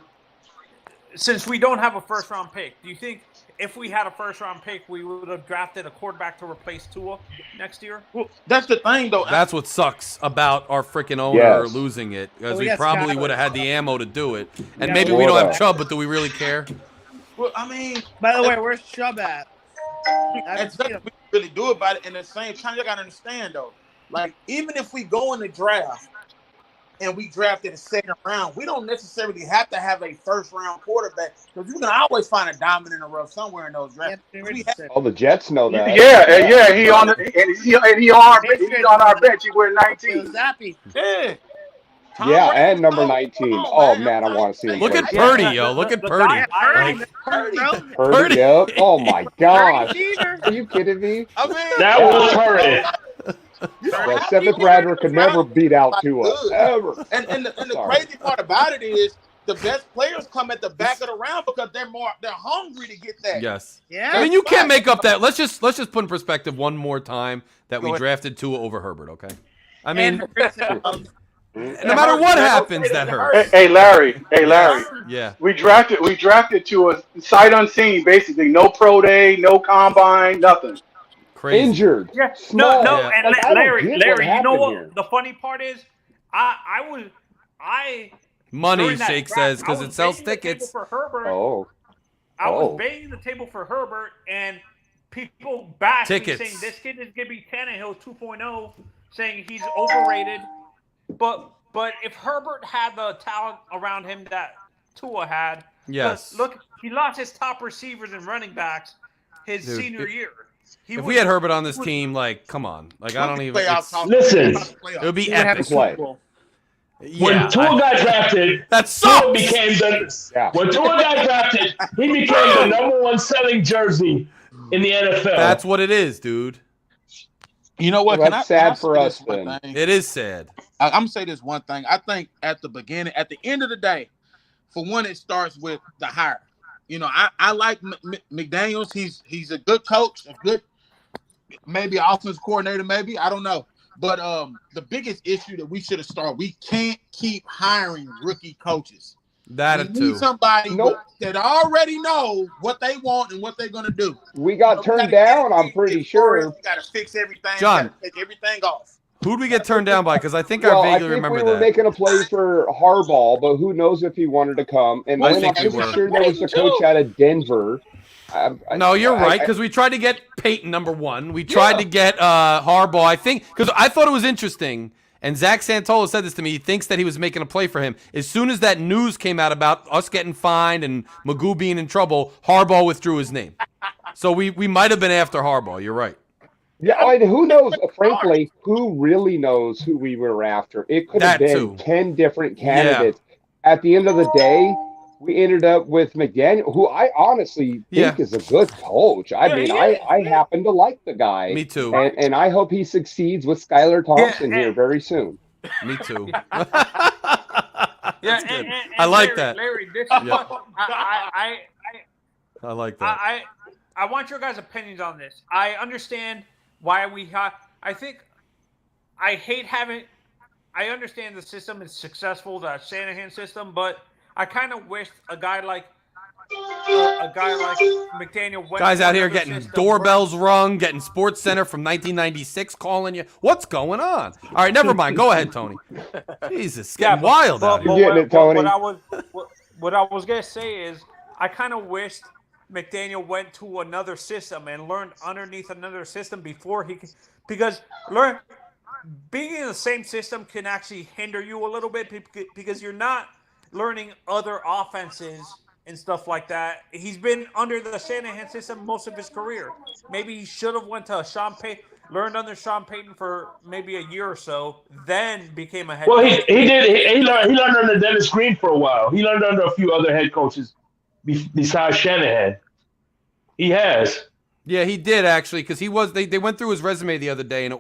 since we don't have a first round pick? Do you think if we had a first round pick, we would have drafted a quarterback to replace Tua next year? Well, that's the thing, though. That's what sucks about our freaking owner losing it, because we probably would have had the ammo to do it. And maybe we don't have Chubb, but do we really care? Well, I mean, by the way, where's Chubb at? That's nothing we can really do about it. And at the same time, you got to understand, though, like, even if we go in the draft and we drafted a second round, we don't necessarily have to have a first round quarterback, because you can always find a diamond in the rough somewhere in those drafts. the Jets know that. Yeah, he on our bench. He wear 19. Zappy. Yeah. Yeah, and number 19. Oh, man, I want to see him. Look at Purdy, yo. Look at Purdy. Purdy, yep. Oh, my gosh. Are you kidding me? I mean, that was Purdy. The 7th rounder could never beat out Tua, ever. And the crazy part about it is the best players come at the back of the round because they're hungry to get that. Yes. Yeah. I mean, you can't make up that. Let's just put in perspective one more time that we drafted Tua over Herbert, okay? I mean, no matter what happens, that hurts. Hey, Larry. Yeah. We drafted Tua sight unseen, basically. No pro day, no combine, nothing. Crazy. Injured. Yeah. Small. No. Yeah. And Larry, you know what? Here. The funny part is, Money, during that Shake draft, says, because I it was sells banging the table tickets. for Herbert. Oh. I was Oh. banging the table for Herbert, and people back me Tickets. saying this kid is going to be Tannehill 2.0, saying he's overrated. But if Herbert had the talent around him that Tua had, Yes. look, he lost his top receivers and running backs his Dude, senior year. If we had Herbert on this team, like, come on. Like, I don't even. Listen, It would be He would have a epic. Super Bowl. Yeah, when Tua got drafted, that Tua sucks. became the Yeah. when Tua got drafted, he became the number one selling jersey in the NFL. That's what it is, dude. You know what? Well, Can that's I sad say for this us one then. thing? It is sad. I'm gonna say this one thing. I think at the end of the day, for one, it starts with the hire. You know, I like McDaniels. He's a good coach, a good maybe offensive coordinator, maybe I don't know. But the biggest issue that we should have started, we can't keep hiring rookie coaches. That We too. need somebody Nope. that already know what they want and what they're gonna do. We got turned down, I'm pretty sure. We gotta fix everything. John. We gotta take everything off. Who'd we get turned down by? Because I think Well, I I vaguely think remember we were that. making a play for Harbaugh, but who knows if he wanted to come. And I then think I'm we pretty were. sure there was a coach out of Denver. No, you're right, because we tried to get Peyton #1. We tried to get Harbaugh, I think, because I thought it was interesting, and Zach Santola said this to me. He thinks that he was making a play for him. As soon as that news came out about us getting fined and Magoo being in trouble, Harbaugh withdrew his name. So we might have been after Harbaugh. You're right. Yeah, and who knows? Frankly, who really knows who we were after? It could have That been too. 10 different candidates. At the end of the day, we ended up with McDaniel, who I honestly think is a good coach. I mean, I happen to like the guy. Me too. And I hope he succeeds with Skylar Thompson here very soon. Me too. Yeah, good. and I like Larry, that. Larry, this is Yeah. what I like that. I want your guys' opinions on this. I understand why we have. I think I hate having. I understand the system is successful, the Shanahan system, but I kind of wish a guy like McDaniel went Guys to out here another getting system. doorbells rung, getting Sports Center from 1996 calling you. What's going on? All right, never mind. Go ahead, Tony. Jesus, it's getting wild out here. You're getting it, Tony. What I was gonna say is I kind of wished McDaniel went to another system and learned underneath another system before he could, because being in the same system can actually hinder you a little bit because you're not learning other offenses and stuff like that. He's been under the Shanahan system most of his career. Maybe he should have went to Sean Payton, learned under Sean Payton for maybe a year or so, then became a head Well, coach. he did. He learned under Dennis Green for a while. He learned under a few other head coaches besides Shanahan. He has. Yeah, he did actually, because they went through his resume the other day, and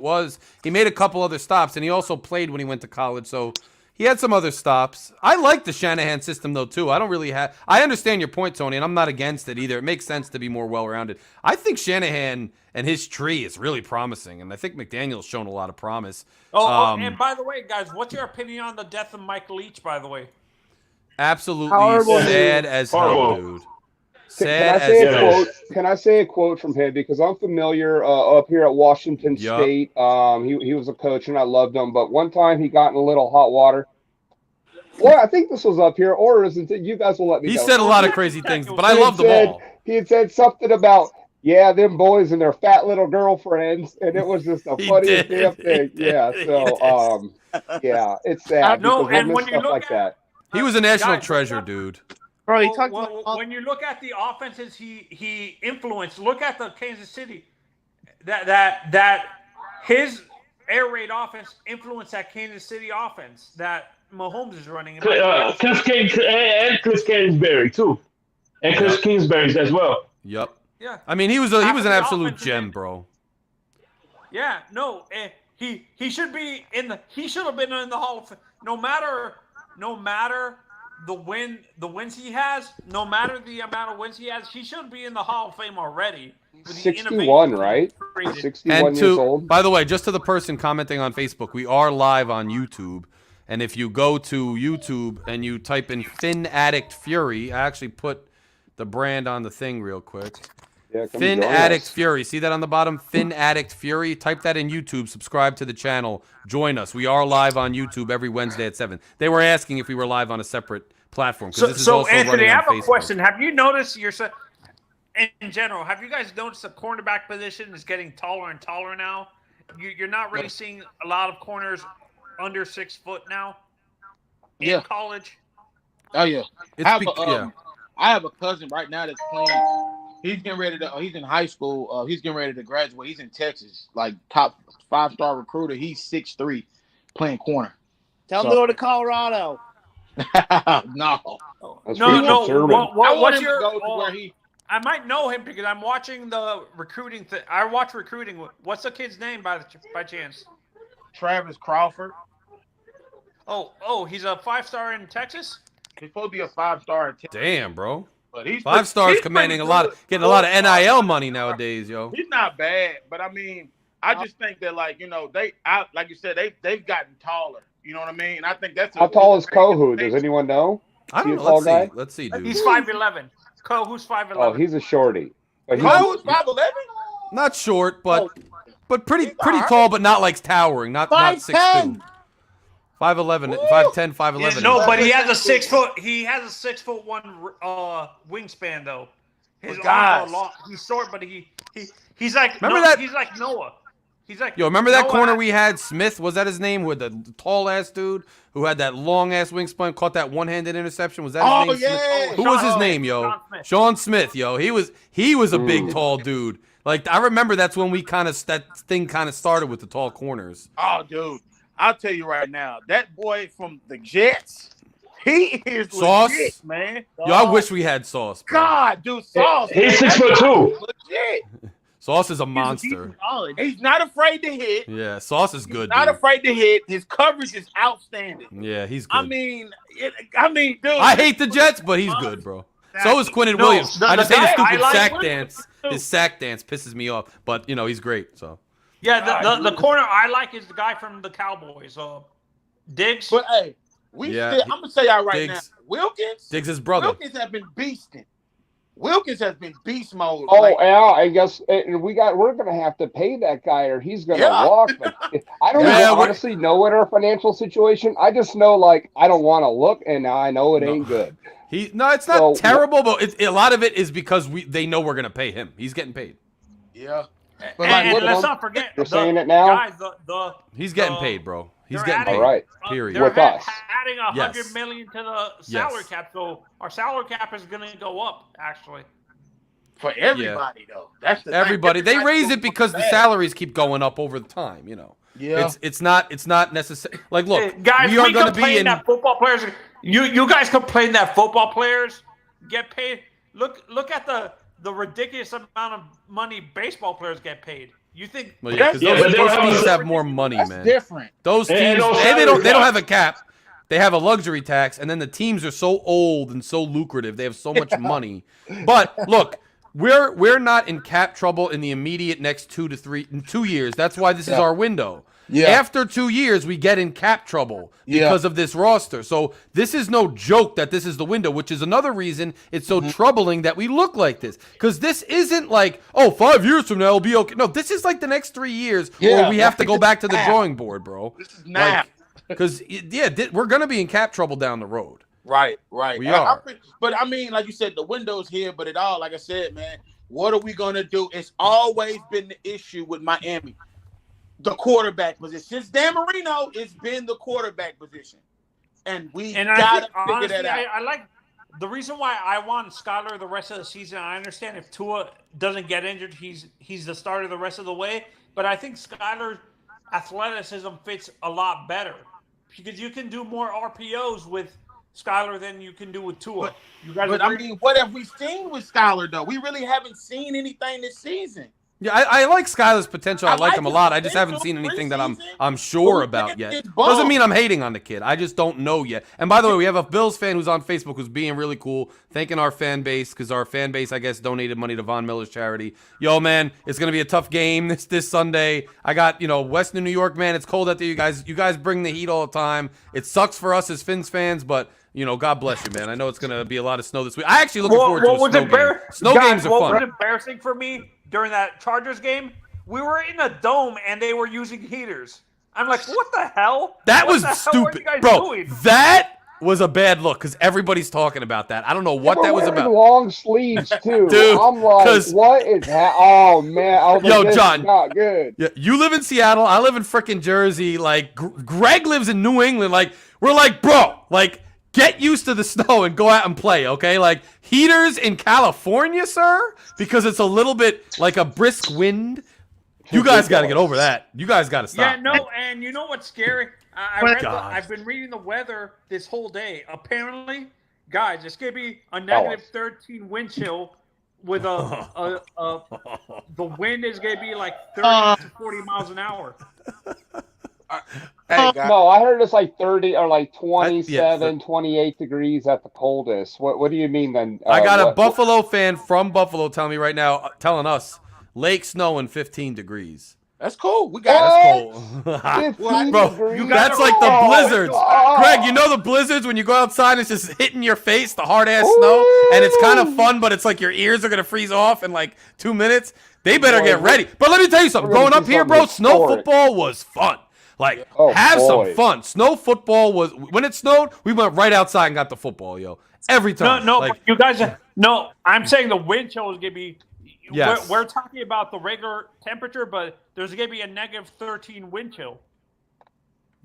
he made a couple other stops, and he also played when he went to college, so he had some other stops. I like the Shanahan system though too. I understand your point, Tony, and I'm not against it either. It makes sense to be more well-rounded. I think Shanahan and his tree is really promising, and I think McDaniel's shown a lot of promise. And by the way, guys, what's your opinion on the death of Mike Leach? By the way, Absolutely Horrible sad news. as hell, Horrible. dude. Can I say a quote from him, because I'm familiar up here at Washington Yup. State. He was a coach and I loved him, but one time he got in a little hot water. Well, I think this was up here, or isn't it? You guys will let me He know. said a lot of crazy things, but I He love them said- all. He had said something about, yeah, them boys and their fat little girlfriends, and it was just the He funniest did. damn thing. He Yeah, did. so yeah, it's sad No, because and we'll when miss you stuff look like at- that. He was a national Guys, treasure, dude. Bro, he talked about when you look at the offenses he influenced, look at the Kansas City. That his air raid offense influenced that Kansas City offense that Mahomes is running. Cliff Kingsbury too, and Cliff Kingsbury's as well. Yep. Yeah. I mean, he was an the absolute offensive gem, end. bro. Yeah, no, he should be he should have been in the Hall of Fame. No matter the wins he has, no matter the amount of wins he has, he should be in the Hall of Fame already. with the 61, innovation right? created. 61 And years old. by the way, just to the person commenting on Facebook, we are live on YouTube. And if you go to YouTube and you type in Phin-Addict Fury, I actually put the brand on the thing real quick. Yeah, come join Phin-Addict us. Fury. See that on the bottom? Phin-Addict Fury. Type that in YouTube. Subscribe to the channel. Join us. We are live on YouTube every Wednesday at 7. They were asking if we were live on a separate platform because this is also Anthony, running I on have a Facebook. question. Have you noticed in general, have you guys noticed the cornerback position is getting taller and taller now? You're not really seeing a lot of corners under 6 foot now in college. Oh yeah. It's I have a cousin right now that's playing. He's getting ready to. He's in high school. He's getting ready to graduate. He's in Texas, like top 5-star recruiter. He's 6'3", playing corner. Tell him to go to Colorado. No. No. What's your? Go to where he. I might know him because I'm watching the recruiting. I watch recruiting. What's the kid's name by chance? Travis Crawford. Oh, he's a 5-star in Texas. He's supposed to be a 5-star in Texas. Damn, bro. But he's 5 stars he's commanding pretty a lot, good. getting a lot of NIL money nowadays, yo. He's not bad, but I mean, I just think that like like you said, they've gotten taller. You know what I mean? And I think that's How tall is Kohu? Does anyone know? I don't Is he know. a tall guy? Let's see, dude. He's 5'11". Who's 5'11"? Oh, he's a shorty. But he's, Kohu's 5'11". Not short, but pretty alright. tall, but not like towering. Not 6'2". 5'11", 5'10", 5'11". No, but he has a 6 foot. He has a 6'1" wingspan though. His arms are long. He's short, but he's like he's like Noah. He's like remember that Noah corner we had? Smith, was that his name? Who had the tall ass dude who had that long ass wingspan, caught that one-handed interception. Was that his name? Yeah. Smith? Who was his name, yo? Sean Smith, yo. He was a big tall dude. Like I remember that's when that thing kind of started with the tall corners. Oh, dude. I'll tell you right now, that boy from the Jets, he is Sauce, legit, man. Yo, I wish we had Sauce. Bro. God, dude, Sauce. He's 6'2". Legit. Sauce is a monster. He's not afraid to hit. Yeah, Sauce is good. Not dude. afraid to hit. His coverage is outstanding. Yeah, he's good. I mean, dude. I hate the Jets, but he's good, bro. So is Quinnen Williams. I just hate his stupid sack dance. His sack dance pisses me off, but he's great. So. Yeah, the corner I like is the guy from the Cowboys, Diggs. But hey, I'm gonna say y'all right now, Wilkins. Diggs' brother. Wilkins has been beasting. Wilkins has been beast mode. Oh, yeah, I guess we're gonna have to pay that guy, or he's gonna walk. But I don't even honestly know what our financial situation. I just know I don't want to look, and now I know it ain't good. It's not terrible, but a lot of it is because they know we're gonna pay him. He's getting paid. Yeah. But let's not forget. You're saying it now? Guys, he's getting paid, bro. He's getting paid. All right. Period. With us. Adding $100 million to the salary cap, so our salary cap is going to go up. Actually, for everybody though. That's the everybody. thing. They raise it because the salaries keep going up over the time. Yeah. It's not necessary. Like, look, guys, we are going to be in. That football players. You guys complain that football players get paid. Look at the ridiculous amount of money baseball players get paid. You think? Well, yeah, because those teams have more money, man. Different. Those teams, they don't have a cap. They have a luxury tax, and then the teams are so old and so lucrative. They have so much money. But look, we're not in cap trouble in the immediate next 2 years. That's why this is our window. Yeah. After 2 years, we get in cap trouble because of this roster. So this is no joke that this is the window, which is another reason it's so troubling that we look like this. Because this isn't like, 5 years from now it'll be okay. No, this is like the next 3 years where we have to go back to the drawing board, bro. This is now. Because, we're going to be in cap trouble down the road. Right. We are. But I mean, like you said, the window's here, but it all, like I said, man, what are we going to do? It's always been the issue with Miami. The quarterback position. Since Dan Marino, it's been the quarterback position. And we got to figure that out. I like the reason why I want Skyler the rest of the season. I understand if Tua doesn't get injured, he's the starter the rest of the way. But I think Skyler's athleticism fits a lot better because you can do more RPOs with Skyler than you can do with Tua. But I mean, what have we seen with Skyler, though? We really haven't seen anything this season. Yeah, I like Skyler's potential. I like him a his lot. I just haven't seen potential anything that I'm preseason, sure but about yet. it's bum. Doesn't mean I'm hating on the kid. I just don't know yet. And by the way, we have a Bills fan who's on Facebook who's being really cool, thanking our fan base because our fan base, I guess, donated money to Von Miller's charity. Yo, man, it's gonna be a tough game this Sunday. I got Western New York, man. It's cold out there. You guys bring the heat all the time. It sucks for us as Fins fans, but. God bless you, man. I know it's going to be a lot of snow this week. I actually looking forward to a snow game. Snow games are fun. What was embarrassing for me during that Chargers game? We were in a dome and they were using heaters. I'm like, what the hell? That was stupid, bro. That was a bad look because everybody's talking about that. I don't know what that was about. Long sleeves too. Dude, I'm like, what is that? Oh man, I was like, this John, is not good. Yeah, you live in Seattle. I live in frickin' Jersey. Like Greg lives in New England. Like we're like, bro, like. Get used to the snow and go out and play, okay? Like, heaters in California, sir? Because it's a little bit like a brisk wind. You guys got to get over that. You guys got to stop. Yeah, no, and you know what's scary? I've been reading the weather this whole day. Apparently, guys, it's going to be a negative 13 wind chill with the wind is going to be like 30 to 40 miles an hour. Hey, no, I heard it's like 30 or like 27, 28 degrees at the coldest. What do you mean then? I got a Buffalo fan from Buffalo telling me right now, telling us, lake snow and 15 degrees. That's cool. We got That's cool. Bro, that's like the blizzards. Greg, you know the blizzards when you go outside, it's just hitting your face, the hard-ass snow, and it's kind of fun, but it's like your ears are going to freeze off in like 2 minutes. They better get ready. But let me tell you something. Growing up here, bro, snow football was fun. Like, some fun. Snow football was, when it snowed, we went right outside and got the football, yo. Every time. No, but you guys, I'm saying the wind chill is going to be, yes. we're talking about the regular temperature, but there's going to be a negative 13 wind chill.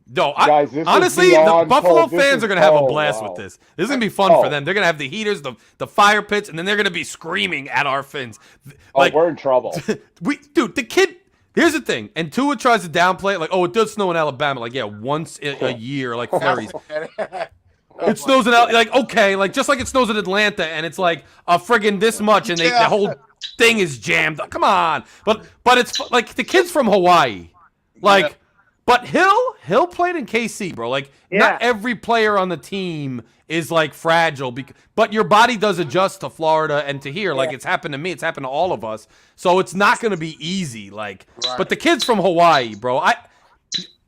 No, guys, honestly, the Buffalo fans are going to have a blast with this. This is going to be fun for them. They're going to have the heaters, the fire pits, and then they're going to be screaming at our Fins. Like, we're in trouble. Dude, the kid... Here's the thing, and Tua tries to downplay it, like, oh, it does snow in Alabama, like, yeah, once a year, like fairies. It snows in Alabama, like, okay, like, just like it snows in Atlanta, and it's like a friggin' this much, and the whole thing is jammed. Come on, but it's like the kid's from Hawaii, like, but Hill played in KC, bro. Like, not every player on the team is like fragile, but your body does adjust to Florida and to here. Like, it's happened to me, it's happened to all of us. So it's not going to be easy. Like, but the kid's from Hawaii, bro.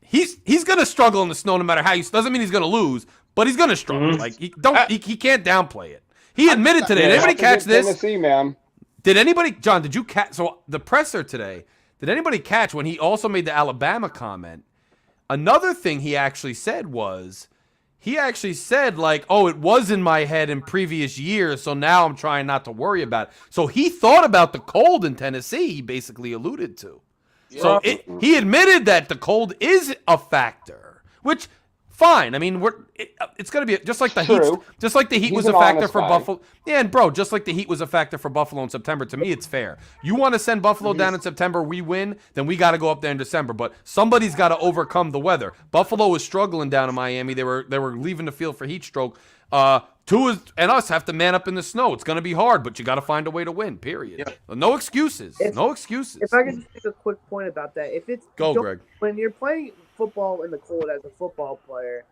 He's going to struggle in the snow no matter how. Doesn't mean he's going to lose, but he's going to struggle. Like, he can't downplay it. He admitted today. Did anybody catch this? Tennessee, man. Did anybody, John? Did you catch? So the presser today. Did anybody catch when he also made the Alabama comment? Another thing he actually said was. He actually said, like, oh, it was in my head in previous years, so now I'm trying not to worry about it. So he thought about the cold in Tennessee, he basically alluded to. Yeah. So he admitted that the cold is a factor, which, fine. I mean, it's going to be just like the heat was a factor for Buffalo. Yeah, and bro, just like the heat was a factor for Buffalo in September, to me, it's fair. You want to send Buffalo down in September, we win, then we got to go up there in December. But somebody's got to overcome the weather. Buffalo was struggling down in Miami. They were leaving the field for heat stroke. Tua and us have to man up in the snow. It's going to be hard, but you got to find a way to win, period. Yep. No excuses. No excuses. If I could just make a quick point about that. Greg. When you're playing football in the cold as a football player,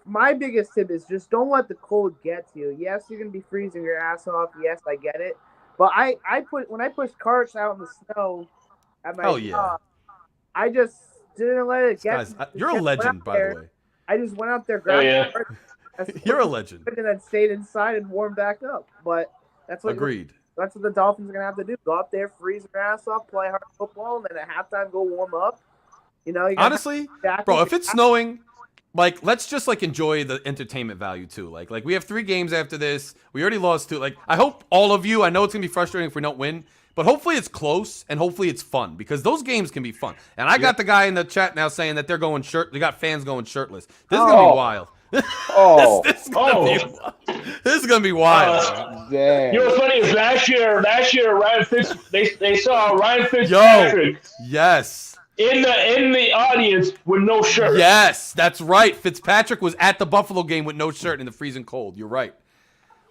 my biggest tip is just don't let the cold get to you. Yes, you're going to be freezing your ass off. Yes, I get it. But when I pushed carts out in the snow at my job, I just didn't let it get me. You're a legend, by the way. I just went out there, grabbed You're a legend. And then stayed inside and warmed back up. But that's what that's what the Dolphins are gonna have to do. Go out there, freeze their ass off, play hard football, and then at halftime go warm up. Honestly, bro, if it's snowing, like, let's just like enjoy the entertainment value too. Like we have 3 games after this. We already lost 2. Like, I hope all of you. I know it's gonna be frustrating if we don't win. But hopefully it's close and hopefully it's fun because those games can be fun. And I got the guy in the chat now saying that they got fans going shirtless. This is gonna be wild. This is gonna be wild. You know what's funny is last year Ryan they saw Ryan Fitzpatrick. Yes. In the audience with no shirt. Yes, that's right. Fitzpatrick was at the Buffalo game with no shirt in the freezing cold. You're right.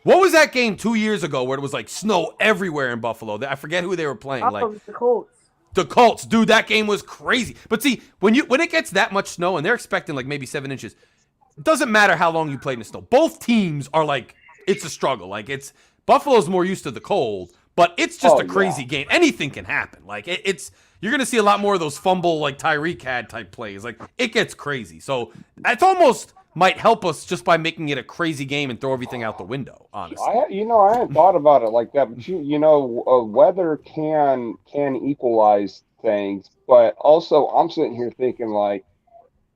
What was that game 2 years ago where it was like snow everywhere in Buffalo? I forget who they were playing. Oh, Like it was the Colts. the Colts, dude, that game was crazy. But see, when it gets that much snow and they're expecting like maybe 7 inches, it doesn't matter how long you played in the snow. Both teams are like, it's a struggle. Like Buffalo's more used to the cold, but it's just a crazy game. Anything can happen. Like you're gonna see a lot more of those fumble like Tyreek had type plays. Like it gets crazy. So it's almost might help us just by making it a crazy game and throw everything out the window. Honestly, I hadn't thought about it like that, but weather can equalize things, but also I'm sitting here thinking like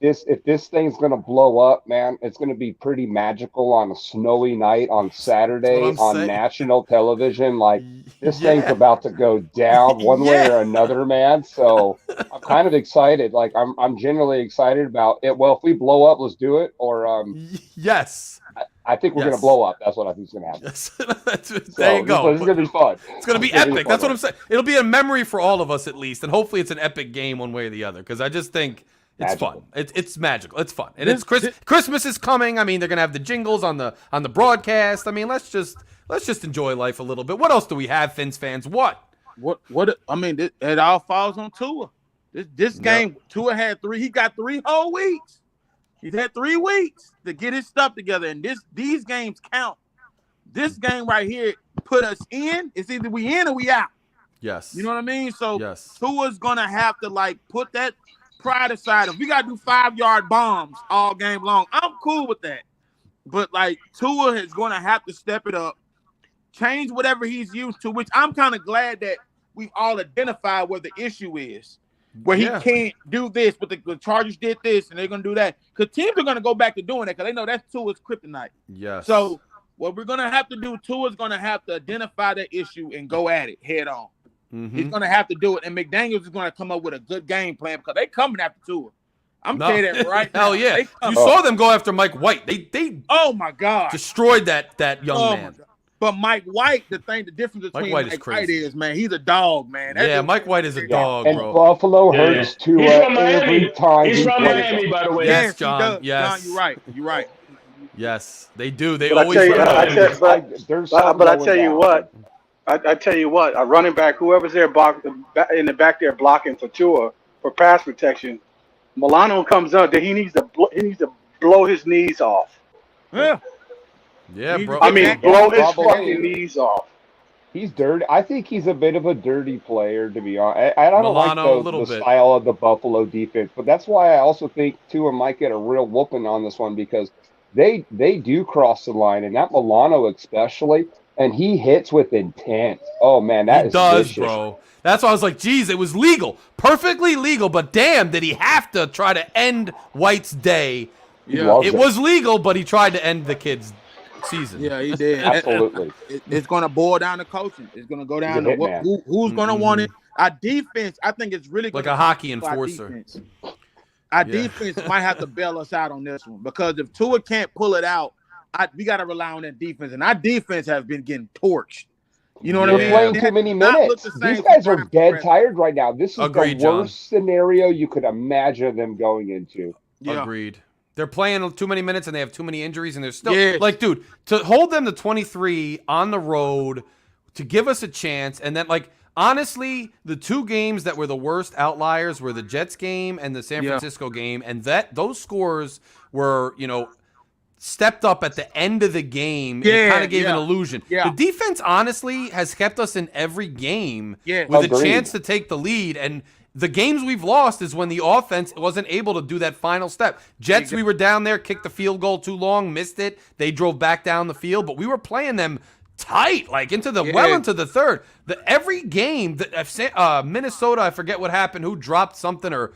if this thing's gonna blow up, man, it's gonna be pretty magical on a snowy night on Saturday on national television. Like this thing's about to go down one way or another, man. So I'm kind of excited. Like I'm genuinely excited about it. Well, if we blow up, let's do it. Or yes. I think we're gonna blow up. That's what I think is gonna happen. Yes. There you go. This is gonna be fun. It's gonna be epic. That's what I'm saying. It'll be a memory for all of us at least, and hopefully it's an epic game one way or the other. Because I just think it's fun. It's magical. It's fun, and Christmas is coming. I mean, they're gonna have the jingles on the broadcast. I mean, let's just enjoy life a little bit. What else do we have, Fins fans? What? I mean, it all falls on Tua. This game, Tua had 3. He got 3 whole weeks. He's had 3 weeks to get his stuff together, and these games count. This game right here put us in. It's either we in or we out. Yes. You know what I mean? So yes. Tua's gonna have to like put that pride aside. If we gotta do 5-yard bombs all game long, I'm cool with that. But like Tua is gonna have to step it up, change whatever he's used to. Which I'm kind of glad that we've all identified where the issue is. Where he can't do this, but the Chargers did this, and they're going to do that. Because teams are going to go back to doing that because they know that's Tua's kryptonite. Yes. So what we're going to have to do, Tua's going to have to identify the issue and go at it head on. Mm-hmm. He's going to have to do it. And McDaniels is going to come up with a good game plan because they're coming after Tua. I'm telling you that right now. Hell yeah. You saw them go after Mike White. They oh, my God. Destroyed that young man. But Mike White, the difference between Mike White is, man, he's a dog, man. Mike White is a dog, and bro. Buffalo hurts Tua every time. He's from Miami, by the way. Yes, John. Yes. John, you're right. You're right. Yes, they do. They But always. I tell you what, I tell you what, a running back, whoever's there in the back there blocking for Tua for pass protection, Milano comes up, then he needs to blow his knees off. Yeah. Yeah, bro. I mean, blow his fucking knees off. He's dirty. I think he's a bit of a dirty player, to be honest. I don't Milano, like the style of the Buffalo defense, but that's why I also think Tua might get a real whooping on this one because they do cross the line, and that Milano especially, and he hits with intent. Oh man, that is vicious. Bro. That's why I was like, geez, it was legal, perfectly legal, but damn, did he have to try to end White's day? Yeah, it was legal, but he tried to end the kid's season. Yeah, he did. Absolutely. It's going to boil down to coaching. It's going to go down to who's going to want it. Our defense, I think it's really like a hockey enforcer. Our defense might have to bail us out on this one because if Tua can't pull it out, we got to rely on that defense. And our defense has been getting torched. You know what I mean? They're playing too many minutes. These guys are dead tired right now. This is the worst scenario you could imagine them going into. Yeah. Agreed. They're playing too many minutes and they have too many injuries and they're still like, dude, to hold them to 23 on the road to give us a chance. And then like, honestly, the 2 games that were the worst outliers were the Jets game and the San Francisco game. And those scores were, stepped up at the end of the game. It kind of gave an illusion. Yeah. The defense honestly has kept us in every game with a chance to take the lead. And the games we've lost is when the offense wasn't able to do that final step. Jets, we were down there, kicked the field goal too long, missed it. They drove back down the field, but we were playing them tight, like into the third. Every game, Minnesota, I forget what happened, who dropped something or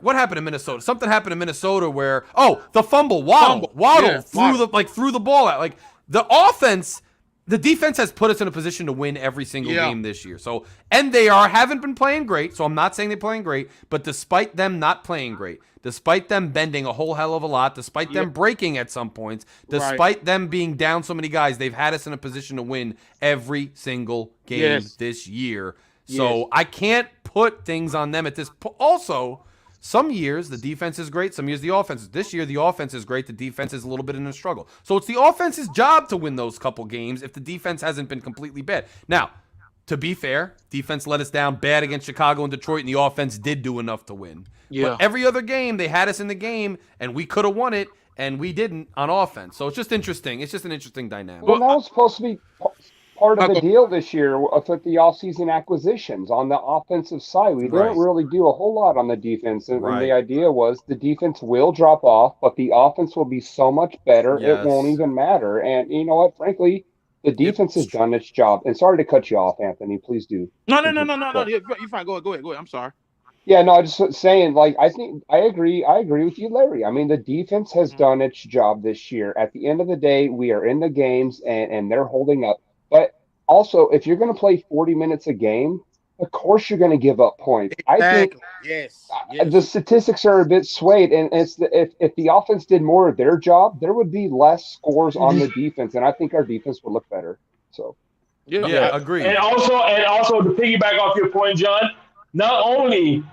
what happened in Minnesota? Something happened in Minnesota where the fumble, Waddle threw the ball out. Like the offense. The defense has put us in a position to win every single game this year. So, and they haven't been playing great. So I'm not saying they're playing great, but despite them not playing great, despite them bending a whole hell of a lot, despite them breaking at some points, despite them being down so many guys, they've had us in a position to win every single game this year. So I can't put things on them at this. Also, Some years the defense is great, some years the offense. This year the offense is great, the defense is a little bit in a struggle. So it's the offense's job to win those couple games if the defense hasn't been completely bad. Now, to be fair, defense let us down bad against Chicago and Detroit, and the offense did do enough to win. Yeah. But every other game, they had us in the game, and we could have won it, and we didn't on offense. So it's just interesting. It's just an interesting dynamic. Well, that was supposed to be part of the deal this year with the offseason acquisitions on the offensive side. We didn't really do a whole lot on the defense, and the idea was the defense will drop off, but the offense will be so much better, it won't even matter. And you know what? Frankly, the defense has done its job. And sorry to cut you off, Anthony. Please do. No. You're fine. Go ahead. I'm sorry. Yeah, no, I just saying, like, I think I agree with you, Larry. I mean, the defense has done its job this year. At the end of the day, we are in the games and they're holding up. But also, if you're going to play 40 minutes a game, of course you're going to give up points. Exactly. I think yes. the statistics are a bit swayed, and it's if the offense did more of their job, there would be less scores on the defense, and I think our defense would look better. So, yeah, agreed. And also to piggyback off your point, John, not only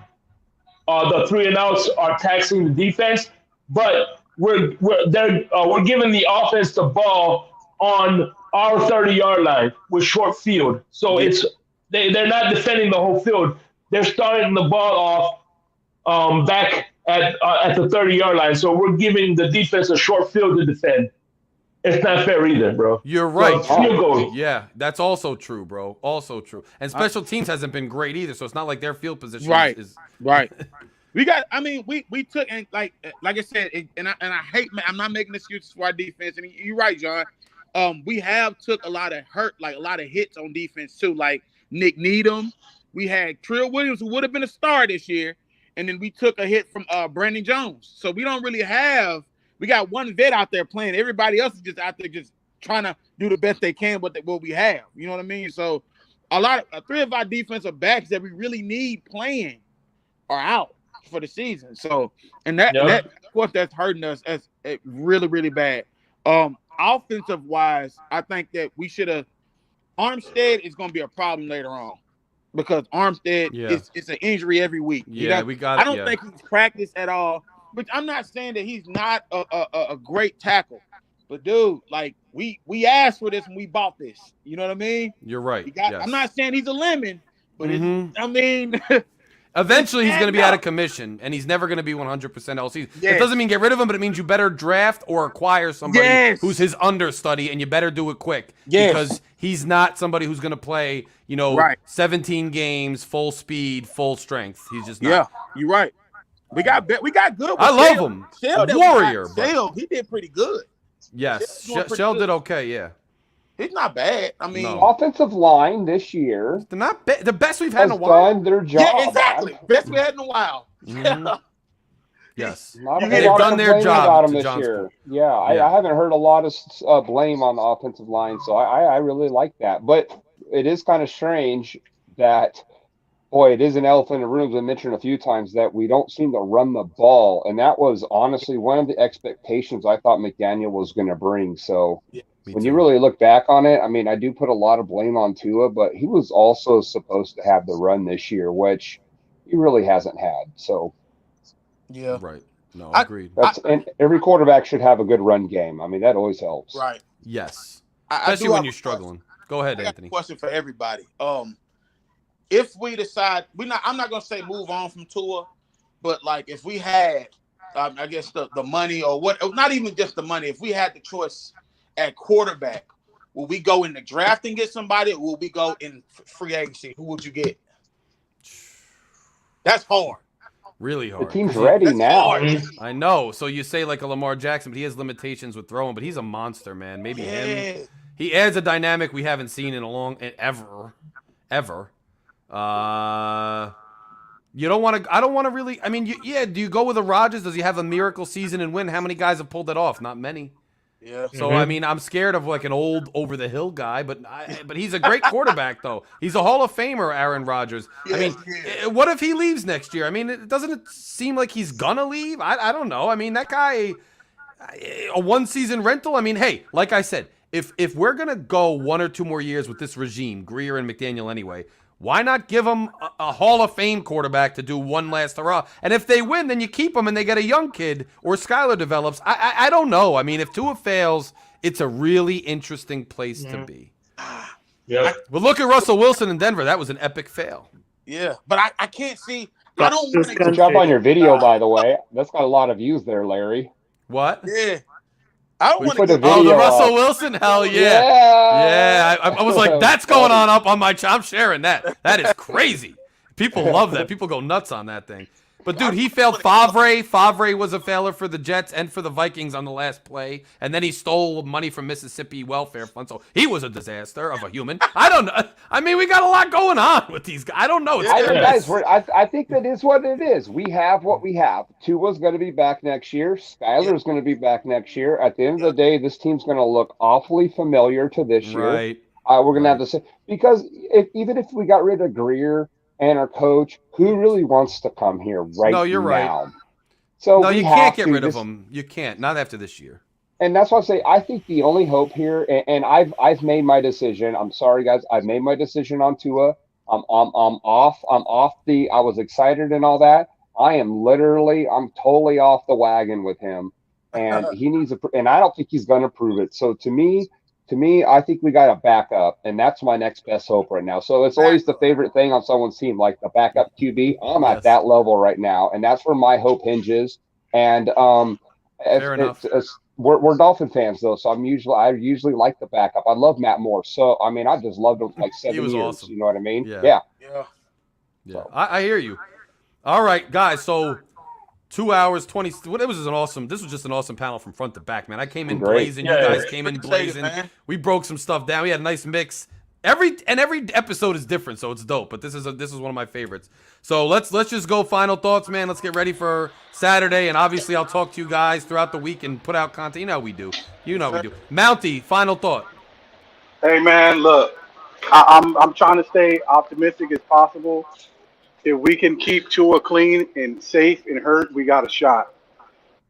the 3 and outs are taxing the defense, but we're giving the offense the ball on our 30-yard line with short field. So they're not defending the whole field. They're starting the ball off back at the 30-yard line. So we're giving the defense a short field to defend. It's not fair either, bro. You're right. So field goal. Yeah, that's also true, bro. Also true. And special teams hasn't been great either, so it's not like their field position is right. We got. I mean, we took, and like I said, and I hate. I'm not making excuses for our defense. And you're right, John. We have took a lot of hits on defense too. Like Nick Needham, we had Trill Williams, who would have been a star this year, and then we took a hit from Brandon Jones. So we don't really have. We got one vet out there playing. Everybody else is just out there just trying to do the best they can with what we have. You know what I mean? So three of our defensive backs that we really need playing are out for the season. So and that of course that's hurting us as really, really bad. Offensive wise, I think that we should have Armstead is gonna be a problem later on because Armstead is an injury every week. Yeah, I don't think he's practiced at all. But I'm not saying that he's not a great tackle. But dude, like we asked for this and we bought this. You know what I mean? You're right. I'm not saying he's a lemon, but I mean eventually he's going to be out of commission and he's never going to be 100% all season. It doesn't mean get rid of him, but it means you better draft or acquire somebody who's his understudy, and you better do it quick because he's not somebody who's going to play, 17 games, full speed, full strength. He's just not. Yeah, you're right. We got good. I love him. Warrior. Shell, he did pretty good. Yes, Shell did okay. Yeah, he's not bad. I mean, offensive line this year, they're not the best we've had in a while. Done their job. Yeah, exactly. Best we had in a while. Yes, they've done their job this year. Yeah, I haven't heard a lot of blame on the offensive line, so I really like that. But it is kind of strange that. Boy, it is an elephant in the room, as I mentioned a few times, that we don't seem to run the ball. And that was honestly one of the expectations I thought McDaniel was going to bring. So when you really look back on it, I mean, I do put a lot of blame on Tua, but he was also supposed to have the run this year, which he really hasn't had. So, yeah. Right. No, agreed. And every quarterback should have a good run game. I mean, that always helps. Right. Yes. Especially when you're struggling. Go ahead, Anthony. Question for everybody. If we decide I'm not gonna say move on from Tua, but like if we had, I guess the money or what, not even just the money. If we had the choice at quarterback, will we go in the draft and get somebody, or will we go in free agency? Who would you get? That's hard. Really hard. The team's ready now. Hard. I know. So you say like a Lamar Jackson, but he has limitations with throwing. But he's a monster, man. Maybe him. He adds a dynamic we haven't seen in ever. You don't want to. I don't want to really. I mean, do you go with a Rodgers? Does he have a miracle season and win? How many guys have pulled that off? Not many. Yeah. So I mean, I'm scared of like an old over the hill guy, but he's a great quarterback though. He's a Hall of Famer, Aaron Rodgers. I mean, what if he leaves next year? I mean, doesn't it seem like he's gonna leave? I don't know. I mean, that guy, a 1-season rental. I mean, hey, like I said, if we're gonna go 1 or 2 more years with this regime, Greer and McDaniel anyway. Why not give them a Hall of Fame quarterback to do one last hurrah? And if they win, then you keep them and they get a young kid, or Skylar develops. I don't know. I mean, if Tua fails, it's a really interesting place to be. Yeah. But look at Russell Wilson in Denver. That was an epic fail. Yeah, but I can't see. I don't Just want Good to. job on your video, by the way. That's got a lot of views there, Larry. What? Yeah, I don't We want put to a get. Oh, the video Russell up. Wilson? Hell yeah. Yeah. Yeah. I was like, that's going on up on my I'm sharing that. That is crazy. People love that. People go nuts on that thing. But, dude, he failed Favre. Favre was a failure for the Jets and for the Vikings on the last play. And then he stole money from Mississippi welfare fund. So he was a disaster of a human. I don't know. I mean, we got a lot going on with these guys. I don't know. It's I hit or think, miss. guys, I think that is what it is. We have what we have. Tua's going to be back next year. Skylar's going to be back next year. At the end of the day, this team's going to look awfully familiar to this year. Right. We're going to have to say, because even if we got rid of Greer and our coach, who really wants to come here right now? No, you're right. So No, we you have can't get to. rid of them. You can't. Not after this year. And that's why I say I think the only hope here, and I've made my decision. I'm sorry, guys. I've made my decision on Tua. I'm off. I was excited and all that. I'm totally off the wagon with him, and he needs and I don't think he's going to prove it. So to me, I think we got a backup, and that's my next best hope right now. So it's always the favorite thing on someone's team, like the backup QB. I'm at that level right now, and that's where my hope hinges. And Fair enough. We're Dolphin fans though, so I usually like the backup. I love Matt Moore, so I mean I just loved him for like 7 was years. awesome. You know what I mean? Yeah. Yeah. So. I hear you. All right, guys. So 2 hours 20. Well, this was just an awesome panel from front to back, man. I came in Great. blazing. You guys came in blazing. We broke some stuff down. We had a nice mix. Every episode is different, so it's dope. But this is one of my favorites. So let's just go final thoughts, man. Let's get ready for Saturday, and obviously I'll talk to you guys throughout the week and put out content. You know how we do. Mountie, final thought. Hey man, look, I'm trying to stay optimistic as possible. If we can keep Tua clean and safe and hurt, we got a shot.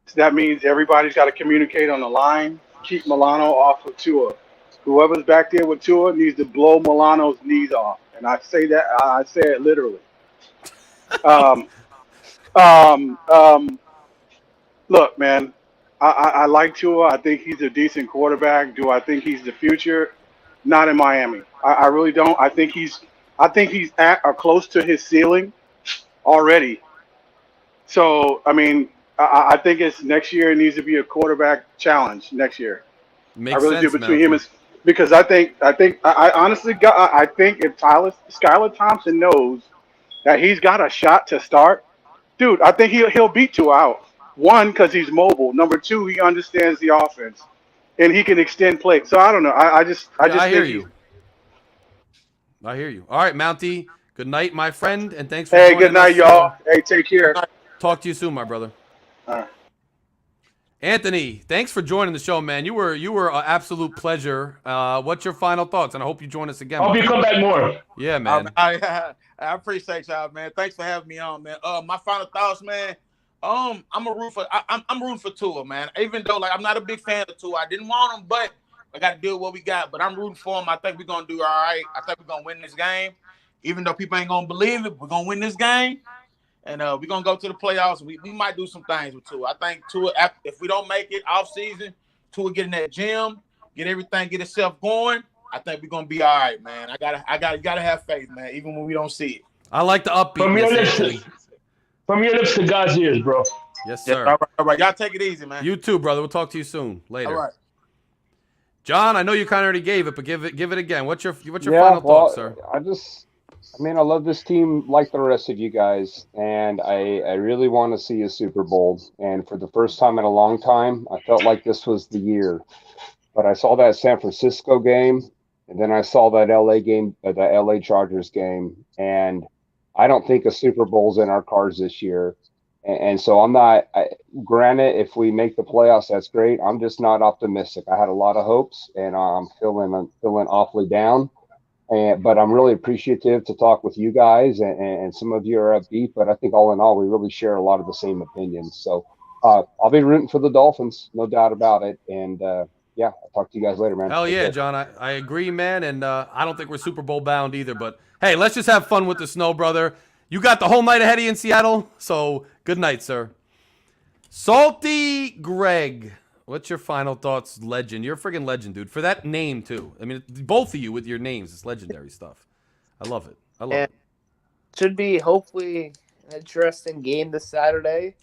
So that means everybody's got to communicate on the line. Keep Milano off of Tua. Whoever's back there with Tua needs to blow Milano's knees off, and I say it literally. Look, man, I like Tua. I think he's a decent quarterback. Do I think he's the future? Not in Miami. I really don't. I think he's at or close to his ceiling already. So, I mean, I think it's next year. It needs to be a quarterback challenge next year. Makes I really sense, do between him Mountie. and because I honestly think if Skylar Thompson knows that he's got a shot to start, dude, I think he'll beat Tua out. One, because he's mobile. Number two, he understands the offense, and he can extend play. So I don't know. I hear think you. I hear you. All right, Mountie. Good night, my friend, and thanks for Hey, joining good night, us. y'all. Hey, take care. Talk to you soon, my brother. All right. Anthony, thanks for joining the show, man. You were an absolute pleasure. What's your final thoughts? And I hope you join us again. Hope you come back more. Yeah, man. I appreciate y'all, man. Thanks for having me on, man. My final thoughts, man. I'm rooting for Tua, man. Even though I'm not a big fan of Tua, I didn't want him, but I got to do what we got. But I'm rooting for him. I think we're gonna do all right. I think we're gonna win this game, even though people ain't gonna believe it. We're gonna win this game, and we're gonna go to the playoffs. We might do some things with Tua. I think Tua, if we don't make it off season, Tua get in that gym, get itself going. I think we're gonna be all right, man. I gotta have faith, man, even when we don't see it. I like the upbeat. From your lips to God's ears, bro. Yes, sir. All right. Y'all take it easy, man. You too, brother. We'll talk to you soon. Later. All right. John, I know you kind of already gave it, but give it again. What's your final thoughts, sir? I love this team like the rest of you guys, and I really want to see a Super Bowl. And for the first time in a long time, I felt like this was the year. But I saw that San Francisco game, and then I saw that LA game, the LA Chargers game, and I don't think a Super Bowl's in our cards this year. And so I'm not, granted, if we make the playoffs, that's great. I'm just not optimistic. I had a lot of hopes, and I'm feeling awfully down. But I'm really appreciative to talk with you guys, and some of you are upbeat, but I think all in all, we really share a lot of the same opinions. So I'll be rooting for the Dolphins, no doubt about it. And yeah, I'll talk to you guys later, man. Hell Take yeah, care. John. I agree, man. And I don't think we're Super Bowl bound either. But hey, let's just have fun with the snow, brother. You got the whole night ahead of you in Seattle. So good night, sir. Salty Greg. What's your final thoughts, legend? You're a friggin' legend, dude. For that name, too. I mean, both of you with your names. It's legendary stuff. I love it. I love it. Should be hopefully an interesting game this Saturday.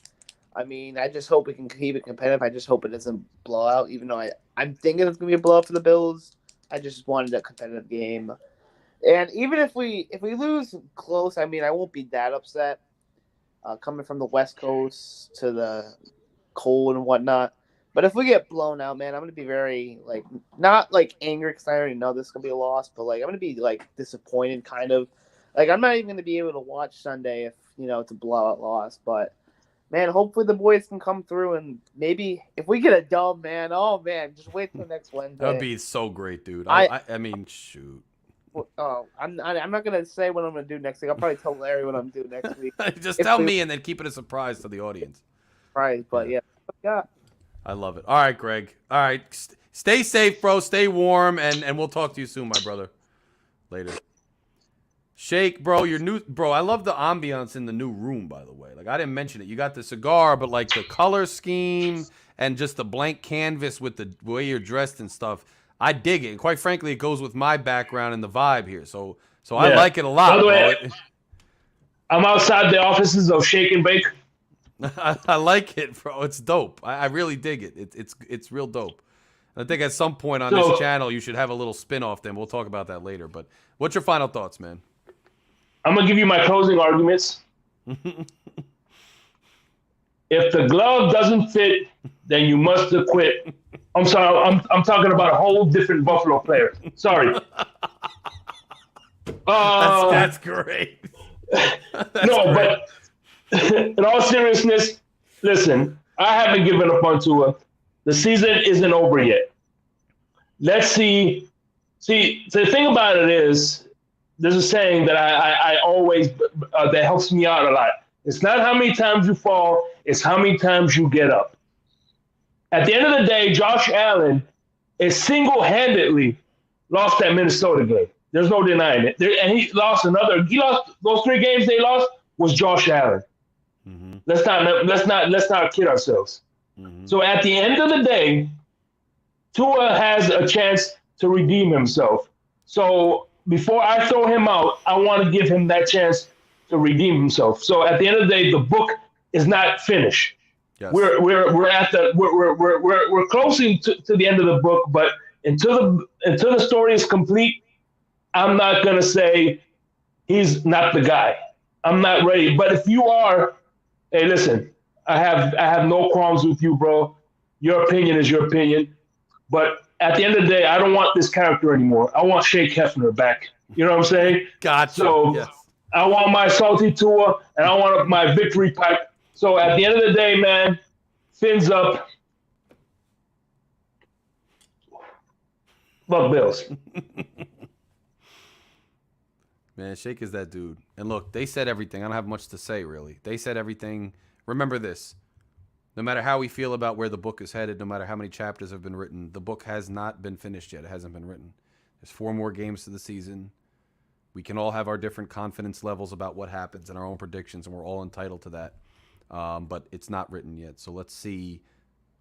I mean, I just hope we can keep it competitive. I just hope it doesn't blow out, even though I'm thinking it's going to be a blowout for the Bills. I just wanted a competitive game. And even if we lose close, I mean, I won't be that upset. Coming from the West Coast to the cold and whatnot. But if we get blown out, man, I'm going to be very, not, angry because I already know this is going to be a loss, but, I'm going to be, disappointed, kind of. I'm not even going to be able to watch Sunday if, it's a blowout loss. But, man, hopefully the boys can come through and maybe if we get a dub, man, just wait till next Wednesday. That would be so great, dude. I mean, shoot. Oh, I'm not going to say what I'm going to do next week. I'll probably tell Larry what I'm doing next week. Just tell me and then keep it a surprise to the audience. Right, but yeah. I love it. All right, Greg. All right. Stay safe, bro. Stay warm, and we'll talk to you soon, my brother. Later. Shake, bro. I love the ambiance in the new room, by the way. I didn't mention it. You got the cigar, but the color scheme and just the blank canvas with the way you're dressed and stuff. I dig it. And quite frankly, it goes with my background and the vibe here. So Yeah. I like it a lot. By the way, bro. I'm outside the offices of Shake and Bake. I like it, bro. It's dope. I really dig it. It's real dope. I think at some point on this channel you should have a little spin-off then. We'll talk about that later. But what's your final thoughts, man? I'm going to give you my closing arguments. If the glove doesn't fit, then you must acquit. I'm sorry. I'm talking about a whole different Buffalo player. Sorry. That's great. But in all seriousness, listen, I haven't given up on Tua. The season isn't over yet. Let's see. See, the thing about it is, there's a saying that I always that helps me out a lot. It's not how many times you fall, it's how many times you get up. At the end of the day, Josh Allen is single-handedly lost that Minnesota game. There's no denying it. And he lost those 3 games they lost was Josh Allen. Mm-hmm. Let's not kid ourselves. Mm-hmm. So at the end of the day, Tua has a chance to redeem himself. So before I throw him out, I want to give him that chance to redeem himself. So at the end of the day, the book is not finished. Yes. We're closing to the end of the book, but until the story is complete, I'm not gonna say he's not the guy. I'm not ready. But if you are, hey, listen, I have no qualms with you, bro. Your opinion is your opinion. But at the end of the day, I don't want this character anymore. I want Shake Hefner back. You know what I'm saying? Gotcha. So yes. I want my salty Tua, and I want my victory pipe. So at the end of the day, man, fins up. Love Bills. Man, Shake is that dude. And look, they said everything. I don't have much to say, really. They said everything. Remember this. No matter how we feel about where the book is headed, no matter how many chapters have been written, the book has not been finished yet. It hasn't been written. There's 4 more games to the season. We can all have our different confidence levels about what happens and our own predictions, and we're all entitled to that. But it's not written yet. So let's see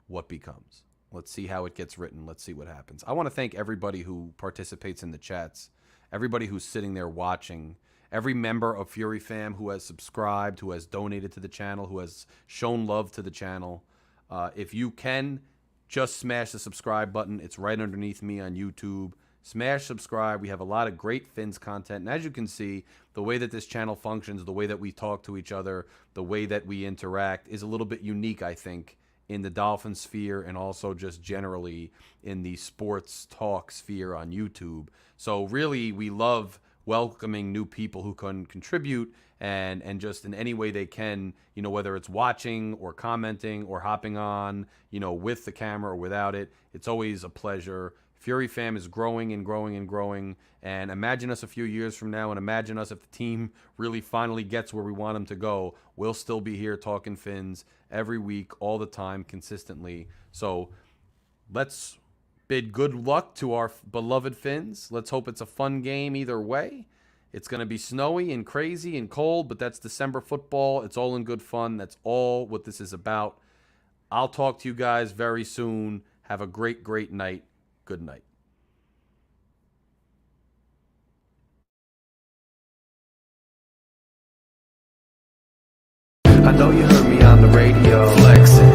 what becomes. Let's see how it gets written. Let's see what happens. I want to thank everybody who participates in the chats, everybody who's sitting there watching, every member of Fury Fam who has subscribed, who has donated to the channel, who has shown love to the channel. If you can, just smash the subscribe button. It's right underneath me on YouTube. Smash subscribe. We have a lot of great Fins content. And as you can see, the way that this channel functions, the way that we talk to each other, the way that we interact is a little bit unique, I think, in the Dolphin sphere and also just generally in the sports talk sphere on YouTube. So really, we love welcoming new people who can contribute and just in any way they can, whether it's watching or commenting or hopping on, with the camera or without it. It's always a pleasure. Fury Fam is growing and growing and growing. And imagine us a few years from now, and imagine us if the team really finally gets where we want them to go. We'll still be here talking Fins every week, all the time, consistently. So let's bid good luck to our beloved Finns. Let's hope it's a fun game either way. It's going to be snowy and crazy and cold, but that's December football. It's all in good fun. That's all what this is about. I'll talk to you guys very soon. Have a great, great night. Good night. I know you heard me on the radio flexing.